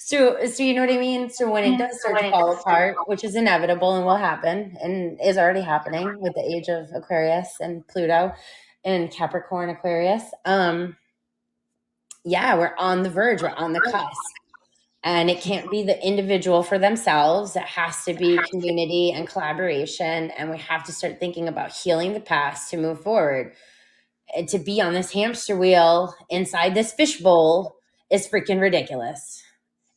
[SPEAKER 2] So you know what I mean? So when it does start to fall apart, which is inevitable and will happen and is already happening with the age of Aquarius and Pluto and Capricorn Aquarius, yeah, we're on the verge, we're on the cusp. And it can't be the individual for themselves. It has to be community and collaboration. And we have to start thinking about healing the past to move forward. And to be on this hamster wheel inside this fishbowl is freaking ridiculous.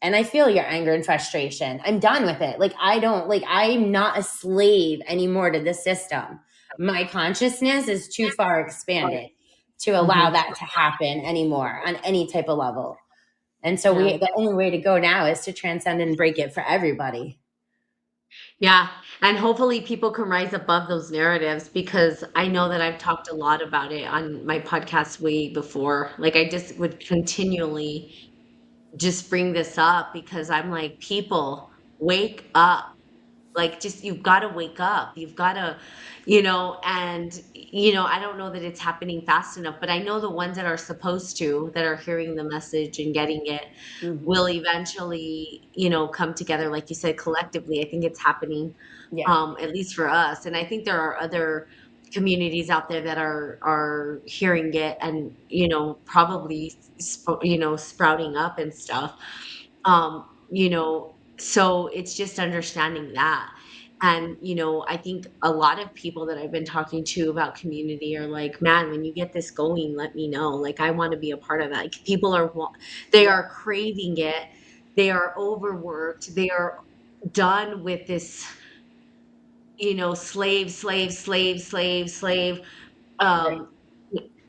[SPEAKER 2] And I feel your anger and frustration. I'm done with it. Like, I'm not a slave anymore to this system. My consciousness is too far expanded to allow
[SPEAKER 1] Mhm.
[SPEAKER 2] that to happen anymore on any type of level. And so
[SPEAKER 1] Yeah.
[SPEAKER 2] the only way to go now is to transcend and break it for everybody.
[SPEAKER 1] Yeah, and hopefully people can rise above those narratives, because I know that I've talked a lot about it on my podcast way before. Like, I just would continually just bring this up, because I'm like, people, wake up. Like, just, you've got to wake up. You've got to, and, I don't know that it's happening fast enough, but I know the ones that are supposed to, that are hearing the message and getting it,
[SPEAKER 2] Mhm.
[SPEAKER 1] will eventually, come together, like you said, collectively. I think it's happening,
[SPEAKER 2] Yeah.
[SPEAKER 1] at least for us. And I think there are other communities out there that are hearing it, and, probably, sprouting up and stuff. So it's just understanding that. And, I think a lot of people that I've been talking to about community are like, man, when you get this going, let me know. Like, I want to be a part of that. Like, people they
[SPEAKER 2] Yeah.
[SPEAKER 1] are craving it. They are overworked. They are done with this, slave, slave, slave, slave, slave.
[SPEAKER 2] Right.
[SPEAKER 1] Um,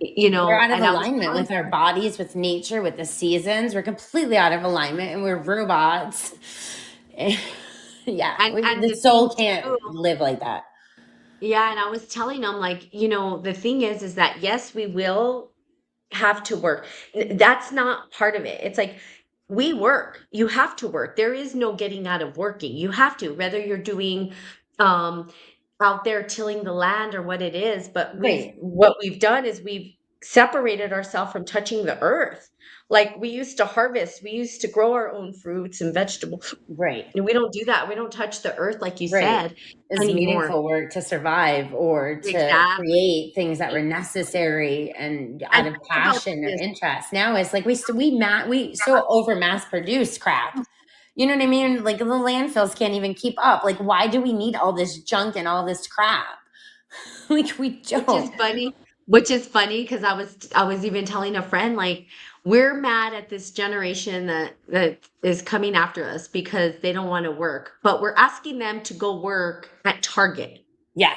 [SPEAKER 2] We're out of
[SPEAKER 1] and I was
[SPEAKER 2] alignment
[SPEAKER 1] telling
[SPEAKER 2] with our bodies, with nature, with the seasons. We're completely out of alignment and we're robots. Yeah,
[SPEAKER 1] and
[SPEAKER 2] the
[SPEAKER 1] the
[SPEAKER 2] soul
[SPEAKER 1] thing
[SPEAKER 2] can't
[SPEAKER 1] too.
[SPEAKER 2] live like that.
[SPEAKER 1] Yeah, and I was telling them, like, the thing is that yes, we will have to work. That's not part of it. It's like we work. You have to work. There is no getting out of working. You have to, whether you're doing um out there tilling the land or what it is, but
[SPEAKER 2] Right.
[SPEAKER 1] what we've done is we've separated ourselves from touching the earth. Like we used to harvest, we used to grow our own fruits and vegetables.
[SPEAKER 2] Right.
[SPEAKER 1] And we don't do that. We don't touch the earth like you
[SPEAKER 2] Right.
[SPEAKER 1] said
[SPEAKER 2] Is
[SPEAKER 1] anymore.
[SPEAKER 2] meaningful work to survive or to
[SPEAKER 1] Exactly.
[SPEAKER 2] create things that were necessary and
[SPEAKER 1] And
[SPEAKER 2] out of
[SPEAKER 1] think about
[SPEAKER 2] passion or
[SPEAKER 1] this.
[SPEAKER 2] interest. Now it's like we so over mass produce crap. You know what I mean? Like the landfills can't even keep up. Like why do we need all this junk and all this crap? Like we
[SPEAKER 1] Which is
[SPEAKER 2] don't.
[SPEAKER 1] funny which is funny because I was even telling a friend, like, we're mad at this generation that is coming after us because they don't wanna work, but we're asking them to go work at Target.
[SPEAKER 2] Yeah.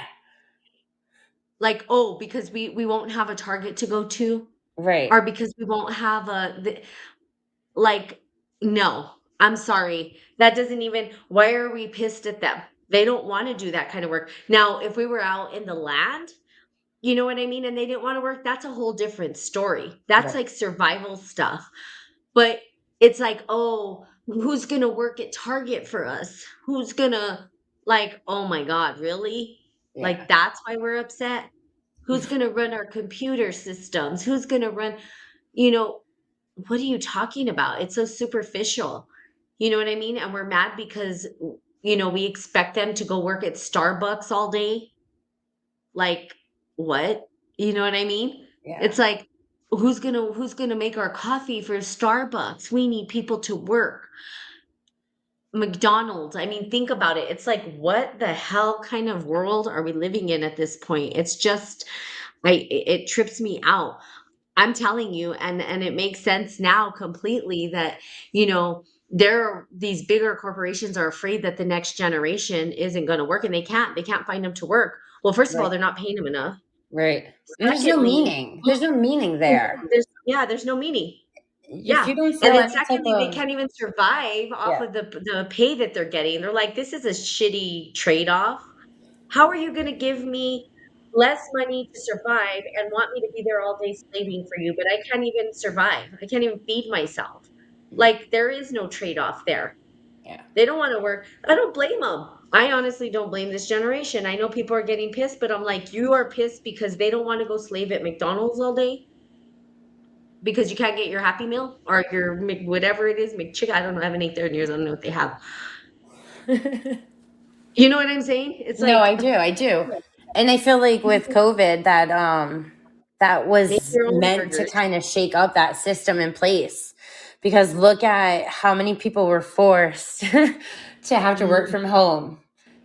[SPEAKER 1] Like, "Oh, because we won't have a Target to go to,
[SPEAKER 2] Right.
[SPEAKER 1] or because we won't have like, no, I'm sorry. That doesn't even why are we pissed at them? They don't wanna do that kind of work. Now, if we were out in the land. You know what I mean? And they didn't wanna work, that's a whole different story. That's
[SPEAKER 2] Right.
[SPEAKER 1] like survival stuff. But it's like, "Oh, who's gonna work at Target for us? Who's gonna" like, "Oh my god, really?
[SPEAKER 2] Yeah.
[SPEAKER 1] Like, that's why we're upset? Who's gonna run our computer systems? Who's gonna run" you know, what are you talking about? It's so superficial. You know what I mean? And we're mad because, we expect them to go work at Starbucks all day. Like, what? You know what I mean?
[SPEAKER 2] Yeah.
[SPEAKER 1] It's like, who's gonna make our coffee for Starbucks? We need people to work. McDonald's, I mean, think about it. It's like, what the hell kind of world are we living in at this point? It's just it trips me out. I'm telling you, and it makes sense now completely that, these bigger corporations are afraid that the next generation isn't gonna work, and they can't find them to work. Well, first of all,
[SPEAKER 2] Right.
[SPEAKER 1] they're not paying them enough.
[SPEAKER 2] Right. And there's no
[SPEAKER 1] Secondly,
[SPEAKER 2] meaning. There's no meaning there.
[SPEAKER 1] there's no meaning.
[SPEAKER 2] If
[SPEAKER 1] Yeah,
[SPEAKER 2] you don't
[SPEAKER 1] and
[SPEAKER 2] feel
[SPEAKER 1] then
[SPEAKER 2] any type
[SPEAKER 1] secondly, they
[SPEAKER 2] of
[SPEAKER 1] can't even survive off
[SPEAKER 2] yeah.
[SPEAKER 1] of the pay that they're getting. They're like, "This is a shitty trade-off. How are you gonna give me less money to survive and want me to be there all day slaving for you, but I can't even survive. I can't even feed myself." Like, there is no trade-off there.
[SPEAKER 2] Yeah.
[SPEAKER 1] They don't wanna work. I don't blame them. I honestly don't blame this generation. I know people are getting pissed, but I'm like, "You are pissed because they don't wanna go slave at McDonald's all day? Because you can't get your Happy Meal or your Mc whatever it is, McChicken." I don't know, I haven't ate there in years, I don't know what they have. You know what I'm saying? It's
[SPEAKER 2] No,
[SPEAKER 1] like,
[SPEAKER 2] I do. And I feel like with COVID that that
[SPEAKER 1] make
[SPEAKER 2] was
[SPEAKER 1] your own
[SPEAKER 2] meant to
[SPEAKER 1] burgers.
[SPEAKER 2] kind of shake up that system in place. Because look at how many people were forced to have to work
[SPEAKER 1] Mhm.
[SPEAKER 2] from home.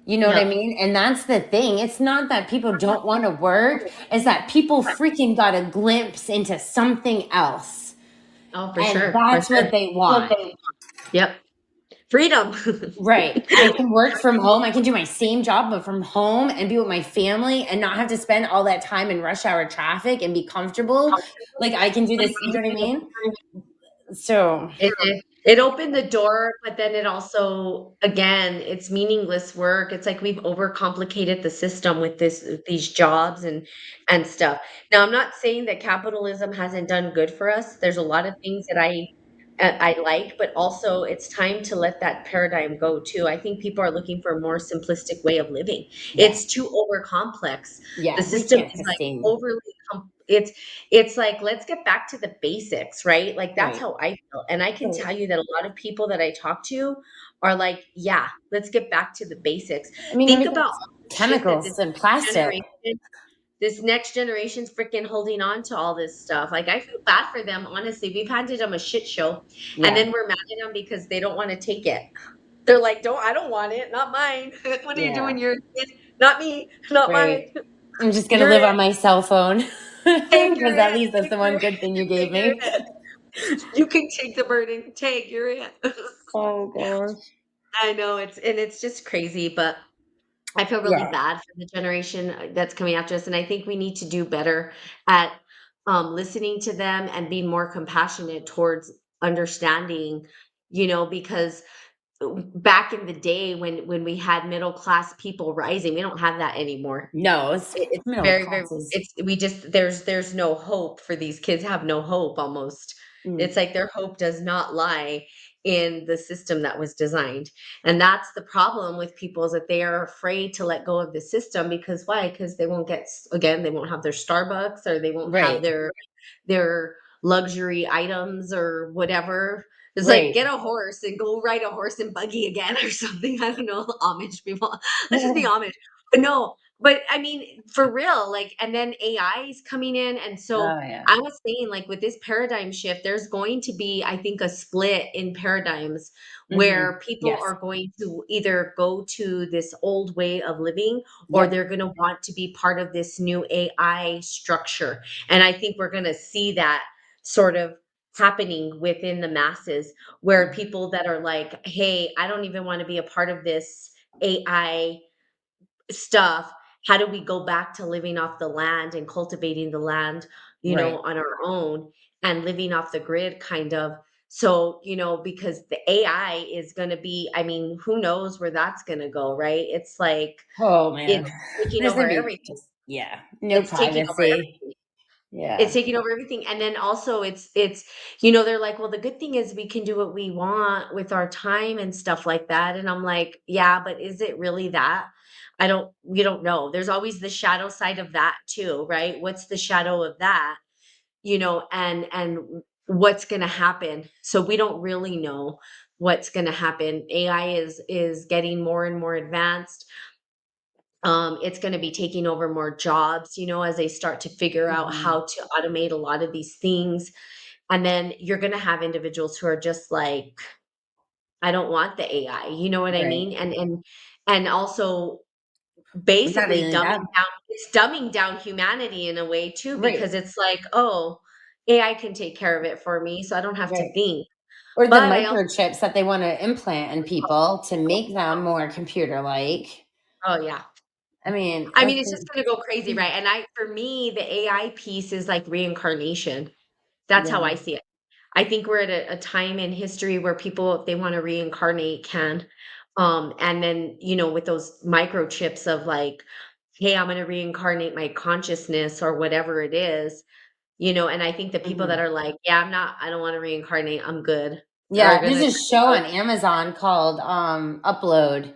[SPEAKER 2] You know what I
[SPEAKER 1] Yep.
[SPEAKER 2] mean? And that's the thing. It's not that people don't want to work, it's that people freaking got a glimpse into something else.
[SPEAKER 1] Oh, for
[SPEAKER 2] And
[SPEAKER 1] sure, for
[SPEAKER 2] that's
[SPEAKER 1] sure.
[SPEAKER 2] what they want.
[SPEAKER 1] Yep. Freedom.
[SPEAKER 2] Right. I can work from home. I can do my same job, but from home and be with my family and not have to spend all that time in rush hour traffic and be comfortable. Like I can do this. You know what I mean? So,
[SPEAKER 1] It opened the door, but then it also again, it's meaningless work. It's like we've overcomplicated the system with these jobs and stuff. Now, I'm not saying that capitalism hasn't done good for us. There's a lot of things that I like, but also it's time to let that paradigm go too. I think people are looking for a more simplistic way of living.
[SPEAKER 2] yeah.
[SPEAKER 1] It's too over complex. The
[SPEAKER 2] Yeah. We
[SPEAKER 1] system
[SPEAKER 2] can't
[SPEAKER 1] is like
[SPEAKER 2] sustain.
[SPEAKER 1] overly it's like, let's get back to the basics, right? Like, that's
[SPEAKER 2] Right.
[SPEAKER 1] how I feel, and I can
[SPEAKER 2] Right.
[SPEAKER 1] tell you that a lot of people that I talk to are like, "Yeah, let's get back to the basics."
[SPEAKER 2] I mean,
[SPEAKER 1] Think
[SPEAKER 2] everything's
[SPEAKER 1] about all the shit that
[SPEAKER 2] chemicals and plastic.
[SPEAKER 1] this next generation's freaking holding on to all this stuff. Like, I feel bad for them, honestly. We've handed them a shit show, and
[SPEAKER 2] Yeah.
[SPEAKER 1] then we're mad at them because they don't wanna take it. They're like, I don't want it, not mine. What are you
[SPEAKER 2] Yeah,
[SPEAKER 1] doing? You're not me, not
[SPEAKER 2] right.
[SPEAKER 1] mine.
[SPEAKER 2] I'm just gonna
[SPEAKER 1] You're
[SPEAKER 2] live
[SPEAKER 1] it.
[SPEAKER 2] on my cell phone
[SPEAKER 1] Take your
[SPEAKER 2] because at
[SPEAKER 1] it.
[SPEAKER 2] least that's
[SPEAKER 1] Take
[SPEAKER 2] the
[SPEAKER 1] your
[SPEAKER 2] one good thing you gave
[SPEAKER 1] take your
[SPEAKER 2] me.
[SPEAKER 1] it. You can take the burden. Take your it.
[SPEAKER 2] Oh gosh.
[SPEAKER 1] I know it's just crazy, but I feel really
[SPEAKER 2] Yeah.
[SPEAKER 1] bad for the generation that's coming after us, and I think we need to do better at listening to them and being more compassionate towards understanding, because back in the day when we had middle class people rising, we don't have that anymore.
[SPEAKER 2] No, it's
[SPEAKER 1] It's
[SPEAKER 2] middle
[SPEAKER 1] very, very
[SPEAKER 2] classes.
[SPEAKER 1] it's we just there's no hope for these kids have no hope almost.
[SPEAKER 2] Mm,
[SPEAKER 1] It's like their hope does not lie in the system that was designed. And that's the problem with people is that they are afraid to let go of the system because why? Because they won't again, they won't have their Starbucks or they won't have
[SPEAKER 2] right.
[SPEAKER 1] their luxury items or whatever. It's like
[SPEAKER 2] Right.
[SPEAKER 1] get a horse and go ride a horse and buggy again or something. I don't know, Amish people. Let's just be Amish. But no, but I mean, for real, like, and then AI is coming in. And so
[SPEAKER 2] Oh yeah.
[SPEAKER 1] I was saying, like, with this paradigm shift, there's going to be, I think, a split in paradigms
[SPEAKER 2] Hmm.
[SPEAKER 1] where people
[SPEAKER 2] Yes.
[SPEAKER 1] are going to either go to this old way of living or
[SPEAKER 2] Yep.
[SPEAKER 1] they're going to want to be part of this new AI structure. And I think we're going to see that sort of happening within the masses where
[SPEAKER 2] Mhm.
[SPEAKER 1] people that are like, hey, I don't even want to be a part of this AI stuff. How do we go back to living off the land and cultivating the land,
[SPEAKER 2] Right.
[SPEAKER 1] on our own and living off the grid kind of? So, because the AI is going to be, I mean, who knows where that's going to go, right? It's like
[SPEAKER 2] Oh man.
[SPEAKER 1] it's taking
[SPEAKER 2] There's
[SPEAKER 1] over
[SPEAKER 2] gonna be
[SPEAKER 1] everything.
[SPEAKER 2] just yeah, no
[SPEAKER 1] It's taking over
[SPEAKER 2] privacy.
[SPEAKER 1] everything. It's
[SPEAKER 2] Yeah.
[SPEAKER 1] taking over everything, and then also it's they're like, "Well, the good thing is we can do what we want with our time and stuff like that," and I'm like, "Yeah, but is it really that?" We don't know. There's always the shadow side of that too, right? What's the shadow of that? And what's gonna happen? So we don't really know what's gonna happen. AI is getting more and more advanced. It's going to be taking over more jobs, as they start to figure out
[SPEAKER 2] Mhm.
[SPEAKER 1] how to automate a lot of these things. And then you're going to have individuals who are just like, I don't want the AI. You know what I
[SPEAKER 2] Right.
[SPEAKER 1] mean? And also
[SPEAKER 2] Not
[SPEAKER 1] basically
[SPEAKER 2] only that.
[SPEAKER 1] it's dumbing down humanity in a way too,
[SPEAKER 2] Right.
[SPEAKER 1] because it's like, oh, AI can take care of it for me, so I don't have to
[SPEAKER 2] Right.
[SPEAKER 1] think.
[SPEAKER 2] Or the
[SPEAKER 1] But I also,
[SPEAKER 2] microchips that they want to implant in people to make them more computer like.
[SPEAKER 1] oh yeah.
[SPEAKER 2] I mean,
[SPEAKER 1] I mean, it's just gonna go crazy, right? And for me, the AI piece is like reincarnation. That's how I
[SPEAKER 2] yeah.
[SPEAKER 1] see it. I think we're at a time in history where people, if they want to reincarnate, can. And then, with those microchips of like, hey, I'm going to reincarnate my consciousness or whatever it is, and I think the people that
[SPEAKER 2] Mhm.
[SPEAKER 1] are like, yeah, I don't want to reincarnate, I'm good, are
[SPEAKER 2] Yeah,
[SPEAKER 1] going
[SPEAKER 2] there's
[SPEAKER 1] to,
[SPEAKER 2] a show on Amazon called Upload.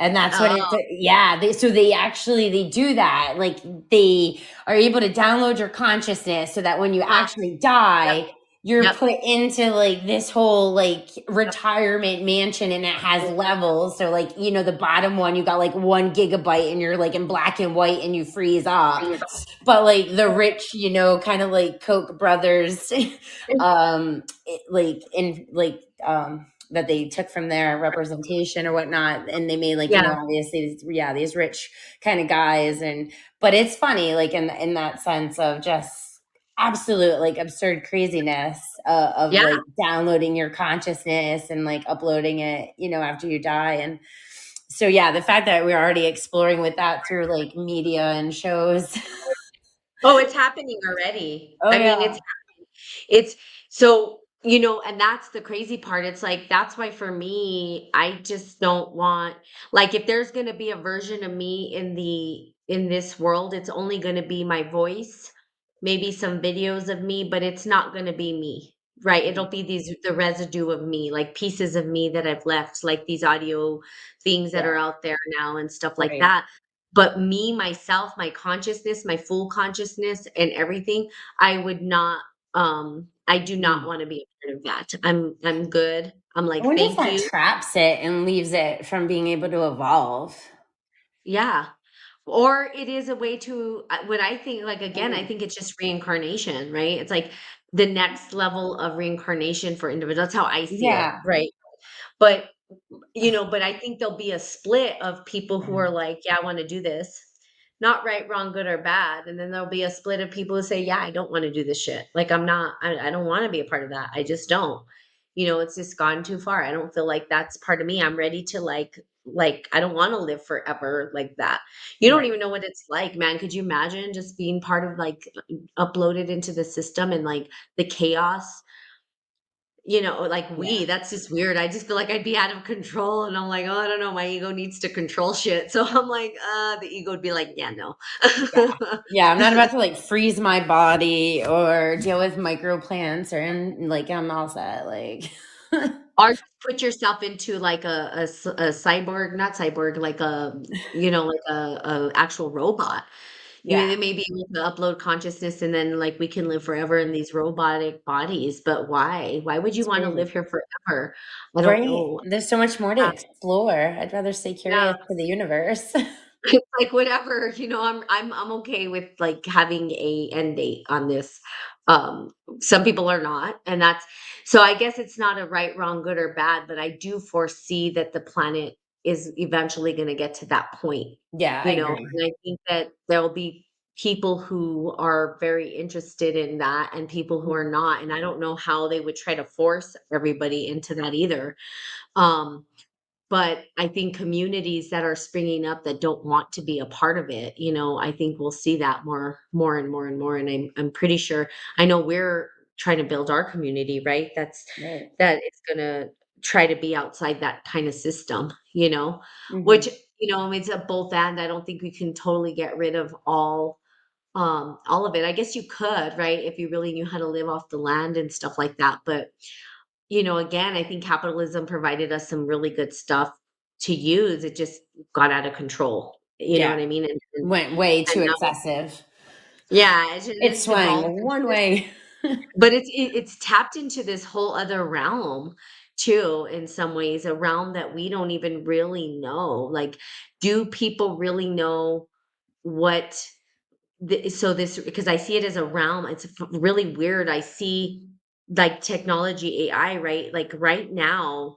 [SPEAKER 2] And that's what
[SPEAKER 1] oh,
[SPEAKER 2] it's yeah, they actually they do that. Like they are able to download your consciousness so that when you
[SPEAKER 1] huh,
[SPEAKER 2] actually
[SPEAKER 1] yep,
[SPEAKER 2] die, you're
[SPEAKER 1] yep,
[SPEAKER 2] put into like this whole like retirement mansion and it has levels. So like, the bottom one, you got like 1 gigabyte and you're like in black and white and you freeze up.
[SPEAKER 1] yep.
[SPEAKER 2] But like the rich, kind of like Koch brothers, like in like that they took from their representation or whatnot, and they made like,
[SPEAKER 1] Yeah,
[SPEAKER 2] obviously these rich kind of guys. And but it's funny like in that sense of just absolute like absurd craziness of
[SPEAKER 1] yeah.
[SPEAKER 2] like downloading your consciousness and like uploading it, after you die. And so yeah, the fact that we're already exploring with that through like media and shows.
[SPEAKER 1] Oh, it's happening already.
[SPEAKER 2] Oh
[SPEAKER 1] I mean,
[SPEAKER 2] yeah.
[SPEAKER 1] it's so, and that's the crazy part. It's like, that's why for me, I just don't want, like, if there's going to be a version of me in this world, it's only going to be my voice, maybe some videos of me, but it's not going to be me, right? It'll
[SPEAKER 2] Right.
[SPEAKER 1] be the residue of me, like pieces of me that I've left, like these audio things that are
[SPEAKER 2] Yeah.
[SPEAKER 1] out there now and stuff like
[SPEAKER 2] Right.
[SPEAKER 1] that. But me, myself, my consciousness, my full consciousness and everything, I would not I do not
[SPEAKER 2] Mm.
[SPEAKER 1] wanna be a part of that. I'm good. I'm
[SPEAKER 2] I
[SPEAKER 1] like,
[SPEAKER 2] wonder if
[SPEAKER 1] "Thank
[SPEAKER 2] that
[SPEAKER 1] you."
[SPEAKER 2] traps it and leaves it from being able to evolve.
[SPEAKER 1] Yeah. Or it is a way to what I think, like, again, I
[SPEAKER 2] Mhm.
[SPEAKER 1] think it's just reincarnation, right? It's like the next level of reincarnation for individuals. That's how I see it,
[SPEAKER 2] Yeah.
[SPEAKER 1] right? But But I think there'll be a split of people who are like, "Yeah, I wanna do this." Not right, wrong, good, or bad, and then there'll be a split of people who say, "Yeah, I don't wanna do this shit." Like, I don't wanna be a part of that, I just don't. It's just gone too far. I don't feel like that's part of me. I'm ready to, I don't wanna live forever like that. You don't
[SPEAKER 2] Right.
[SPEAKER 1] even know what it's like, man. Could you imagine just being part of, uploaded into the system and, the chaos?
[SPEAKER 2] Yeah.
[SPEAKER 1] That's just weird. I just feel like I'd be out of control and I'm like, "Oh, I don't know, my ego needs to control shit." So I'm like, the ego would be like, "Yeah, no."
[SPEAKER 2] Yeah. Yeah, I'm not about to like freeze my body or deal with microplants or like I'm all set. Like
[SPEAKER 1] Or put yourself into a cyborg, not cyborg, like a actual robot.
[SPEAKER 2] yeah,
[SPEAKER 1] They may be able to upload consciousness and then we can live forever in these robotic bodies, but why? Why would you
[SPEAKER 2] it's
[SPEAKER 1] wanna
[SPEAKER 2] weird.
[SPEAKER 1] live here forever? I don't
[SPEAKER 2] Right.
[SPEAKER 1] know.
[SPEAKER 2] There's so much more to
[SPEAKER 1] Yeah,
[SPEAKER 2] explore. I'd rather stay
[SPEAKER 1] yeah.
[SPEAKER 2] curious to the universe.
[SPEAKER 1] It's like whatever, I'm okay with having a end date on this. Um, some people are not, and that's so I guess it's not a right, wrong, good or bad, but I do foresee that the planet is eventually going to get to that point,
[SPEAKER 2] Yeah, I agree.
[SPEAKER 1] and I think that there'll be people who are very interested in that and people who are not, and I don't know how they would try to force everybody into that either. Um, but I think communities that are springing up that don't want to be a part of it, I think we'll see that more and more and more, and I'm pretty sure I know we're trying to build our community, right?
[SPEAKER 2] Right.
[SPEAKER 1] That it's gonna try to be outside that kind of system,
[SPEAKER 2] Hmm.
[SPEAKER 1] which, it's a both and. I don't think we can totally get rid of all of it. I guess you could, right? If you really knew how to live off the land and stuff like that, but again, I think capitalism provided us some really good stuff to use. It just got out of control. You know
[SPEAKER 2] Yeah.
[SPEAKER 1] what I mean?
[SPEAKER 2] Went way too
[SPEAKER 1] And now,
[SPEAKER 2] excessive.
[SPEAKER 1] yeah,
[SPEAKER 2] It
[SPEAKER 1] it's evolved
[SPEAKER 2] swang
[SPEAKER 1] into
[SPEAKER 2] one
[SPEAKER 1] this,
[SPEAKER 2] way.
[SPEAKER 1] but it's tapped into this whole other realm too. In some ways, a realm that we don't even really know. Like, do people really know what? So this because I see it as a realm. It's really weird. I see technology AI, right? Like right now,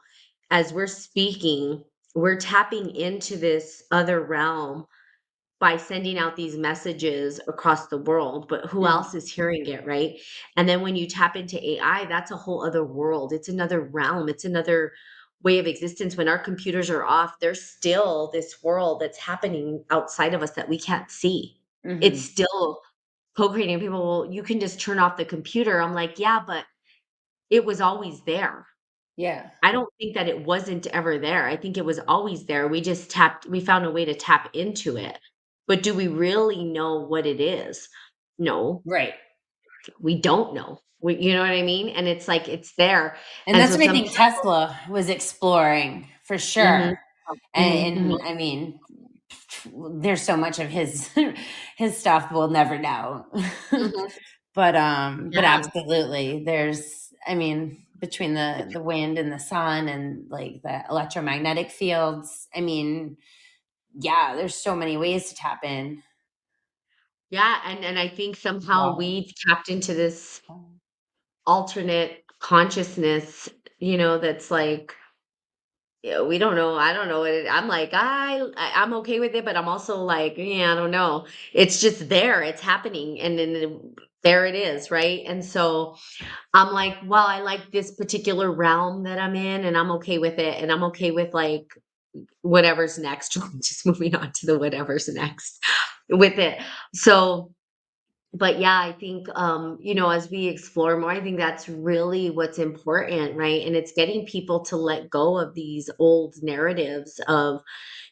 [SPEAKER 1] as we're speaking, we're tapping into this other realm by sending out these messages across the world, but who
[SPEAKER 2] Mhm.
[SPEAKER 1] else is hearing it, right? And then when you tap into AI, that's a whole other world. It's another realm. It's another way of existence. When our computers are off, there's still this world that's happening outside of us that we can't see. It's
[SPEAKER 2] Mhm.
[SPEAKER 1] still co-creating. People, "Well, you can just turn off the computer." I'm like, "Yeah, but it was always there."
[SPEAKER 2] Yeah.
[SPEAKER 1] I don't think that it wasn't ever there. I think it was always there. We found a way to tap into it. But do we really know what it is? No,
[SPEAKER 2] Right.
[SPEAKER 1] we don't know. You know what I mean? And it's like it's there.
[SPEAKER 2] And
[SPEAKER 1] And
[SPEAKER 2] that's
[SPEAKER 1] so
[SPEAKER 2] what I
[SPEAKER 1] some
[SPEAKER 2] think
[SPEAKER 1] people.
[SPEAKER 2] Tesla was exploring for sure.
[SPEAKER 1] Mhm. Mhm, mhm,
[SPEAKER 2] And I mean, there's so much of his his stuff we'll never know.
[SPEAKER 1] mhm.
[SPEAKER 2] But
[SPEAKER 1] Yeah.
[SPEAKER 2] absolutely, there's I mean, between the wind and the sun and like the electromagnetic fields, I mean, yeah, there's so many ways to tap in.
[SPEAKER 1] Yeah, and I think somehow
[SPEAKER 2] Wow.
[SPEAKER 1] we've tapped into this alternate consciousness, that's like. Yeah, we don't know. I don't know what I'm like. I'm okay with it, but I'm also like, yeah, I don't know. It's just there. It's happening, and then there it is, right? And so I'm like, well, I like this particular realm that I'm in, and I'm okay with it, and I'm okay with whatever's next. Just moving on to the whatever's next with it. So but yeah, I think, as we explore more, I think that's really what's important, right? And it's getting people to let go of these old narratives of,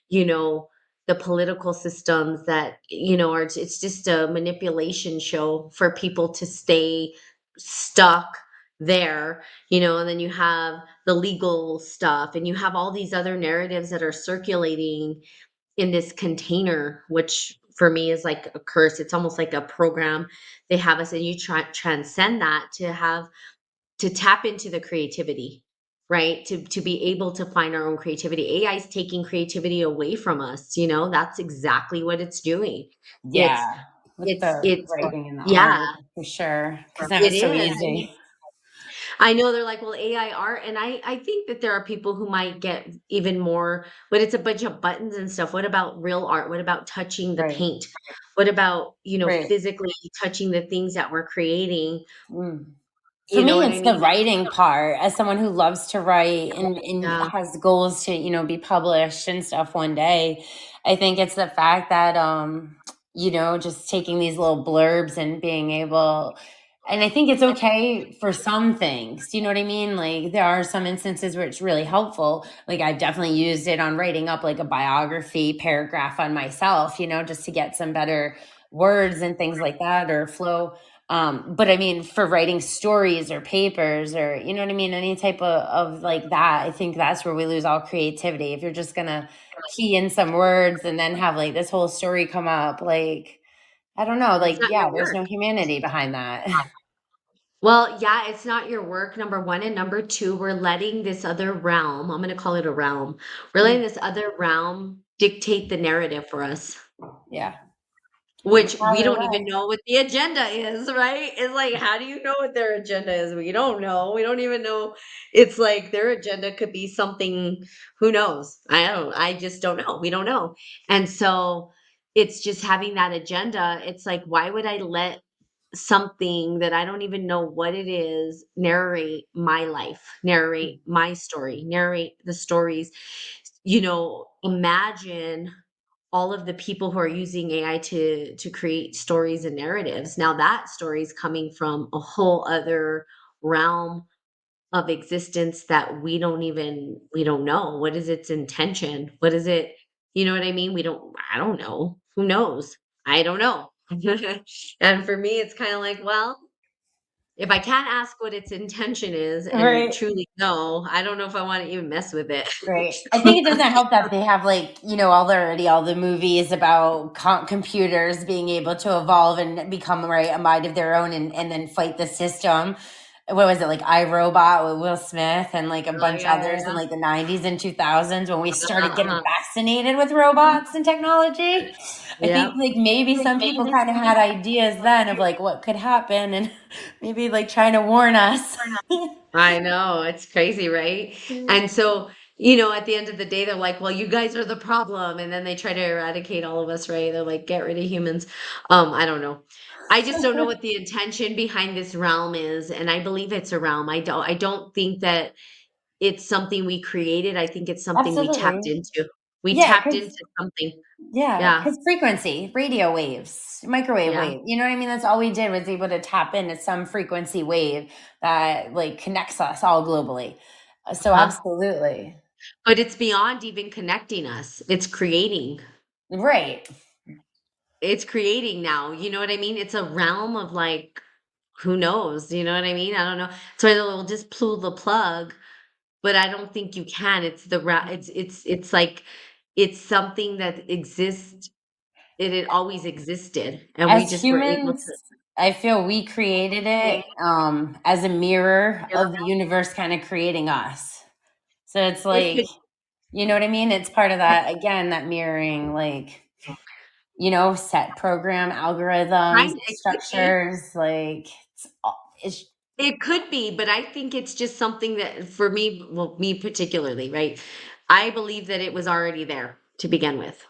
[SPEAKER 1] you know, the political systems that, it's just a manipulation show for people to stay stuck there, and then you have the legal stuff and you have all these other narratives that are circulating in this container, which for me is like a curse. It's almost like a program they have us, and you transcend that to tap into the creativity, right? To be able to find our own creativity. AI is taking creativity away from us. That's exactly what it's doing. It's
[SPEAKER 2] Yeah, with
[SPEAKER 1] it's
[SPEAKER 2] the
[SPEAKER 1] it's
[SPEAKER 2] writing and the
[SPEAKER 1] yeah,
[SPEAKER 2] art for sure, because now
[SPEAKER 1] it
[SPEAKER 2] it's so
[SPEAKER 1] is.
[SPEAKER 2] easy.
[SPEAKER 1] I know they're like, well, AI art, and I think that there are people who might get even more, but it's a bunch of buttons and stuff. What about real art? What about touching the
[SPEAKER 2] Right.
[SPEAKER 1] paint? What about,
[SPEAKER 2] Right.
[SPEAKER 1] physically touching the things that we're creating?
[SPEAKER 2] Mm. For
[SPEAKER 1] You know
[SPEAKER 2] me,
[SPEAKER 1] what I
[SPEAKER 2] it's the
[SPEAKER 1] mean?
[SPEAKER 2] writing part. As someone who loves to write and
[SPEAKER 1] Yeah.
[SPEAKER 2] has goals to, be published and stuff one day, I think it's the fact that, just taking these little blurbs and being able, and I think it's okay for some things. You know what I mean? Like there are some instances where it's really helpful. Like I've definitely used it on writing up like a biography paragraph on myself, just to get some better words and things like that or flow. But I mean, for writing stories or papers or, you know what I mean? Any type of like that, I think that's where we lose all creativity. If you're just going to key in some words and then have like this whole story come up, like, I don't know,
[SPEAKER 1] It's
[SPEAKER 2] like,
[SPEAKER 1] not
[SPEAKER 2] yeah,
[SPEAKER 1] your
[SPEAKER 2] there's
[SPEAKER 1] work.
[SPEAKER 2] no humanity behind that.
[SPEAKER 1] Well, yeah, it's not your work, number one. And number two, we're letting this other realm, I'm going to call it a realm, we're letting
[SPEAKER 2] Mm,
[SPEAKER 1] this other realm dictate the narrative for us.
[SPEAKER 2] yeah, you're
[SPEAKER 1] Which we
[SPEAKER 2] probably
[SPEAKER 1] don't even
[SPEAKER 2] right.
[SPEAKER 1] know what the agenda is, right? It's like, how do you know what their agenda is? We don't know. We don't even know. It's like their agenda could be something, who knows? I just don't know. We don't know. And so it's just having that agenda. It's like, why would I let something that I don't even know what it is narrate my life, narrate my story, narrate the stories? Imagine all of the people who are using AI to create stories and narratives. Now that story is coming from a whole other realm of existence that we don't know. What is its intention? What is it? You know what I mean? I don't know. Who knows? I don't know. And for me, it's kind of like, well, if I can't ask what its intention is and
[SPEAKER 2] Right.
[SPEAKER 1] truly know, I don't know if I want to even mess with it.
[SPEAKER 2] Right. I think it doesn't help that they have like, all the movies about computers being able to evolve and become right a mind of their own and then fight the system. What was it like iRobot with Will Smith and like a
[SPEAKER 1] Oh
[SPEAKER 2] bunch
[SPEAKER 1] yeah,
[SPEAKER 2] others in
[SPEAKER 1] yeah,
[SPEAKER 2] like the 90s and 2000s when we
[SPEAKER 1] yeah.
[SPEAKER 2] started getting fascinated with robots and technology. I think
[SPEAKER 1] Yep.
[SPEAKER 2] like maybe some people kind of had ideas then of like what could happen and maybe like trying to warn us.
[SPEAKER 1] I know, it's crazy, right? And so, at the end of the day, they're like, well, you guys are the problem. And then they try to eradicate all of us, right? They're like, get rid of humans. I don't know. I just don't know what the intention behind this realm is. And I believe it's a realm. I don't think that it's something we created. I think it's something we tapped
[SPEAKER 2] Absolutely.
[SPEAKER 1] into. We
[SPEAKER 2] Yeah,
[SPEAKER 1] tapped
[SPEAKER 2] because
[SPEAKER 1] into something.
[SPEAKER 2] yeah,
[SPEAKER 1] Yeah.
[SPEAKER 2] because frequency, radio waves, microwave
[SPEAKER 1] Yeah.
[SPEAKER 2] wave. You know what I mean? That's all we did was able to tap into some frequency wave that like connects us all globally. So
[SPEAKER 1] Huh.
[SPEAKER 2] absolutely.
[SPEAKER 1] But it's beyond even connecting us. It's creating.
[SPEAKER 2] Right.
[SPEAKER 1] It's creating now, you know what I mean? It's a realm of, like, who knows, you know what I mean? I don't know. So they'll just pull the plug, but I don't think you can. It's like it's something that exists, it always existed, and we
[SPEAKER 2] As
[SPEAKER 1] just were able
[SPEAKER 2] humans,
[SPEAKER 1] to.
[SPEAKER 2] I feel we created it as a mirror
[SPEAKER 1] Yeah,
[SPEAKER 2] of the universe kind of creating us. So it's
[SPEAKER 1] it
[SPEAKER 2] like,
[SPEAKER 1] could
[SPEAKER 2] you know what I mean? It's part of that, again, that mirroring, like, set program algorithms,
[SPEAKER 1] it could be.
[SPEAKER 2] structures, like it's
[SPEAKER 1] It could be, but I think it's just something that for me, well, me particularly, right? I believe that it was already there to begin with,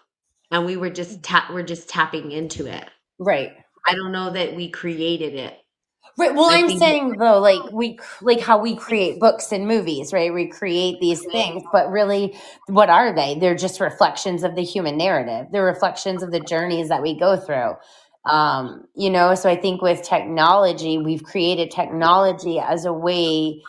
[SPEAKER 1] and we're just tapping into it.
[SPEAKER 2] right.
[SPEAKER 1] I don't know that we created it.
[SPEAKER 2] Right. Well,
[SPEAKER 1] I
[SPEAKER 2] I'm
[SPEAKER 1] think that
[SPEAKER 2] saying though, like like how we create books and movies, right? We create these things, but really, what are they? They're just reflections of the human narrative. They're reflections of the journeys that we go through. So I think with technology, we've created technology as a way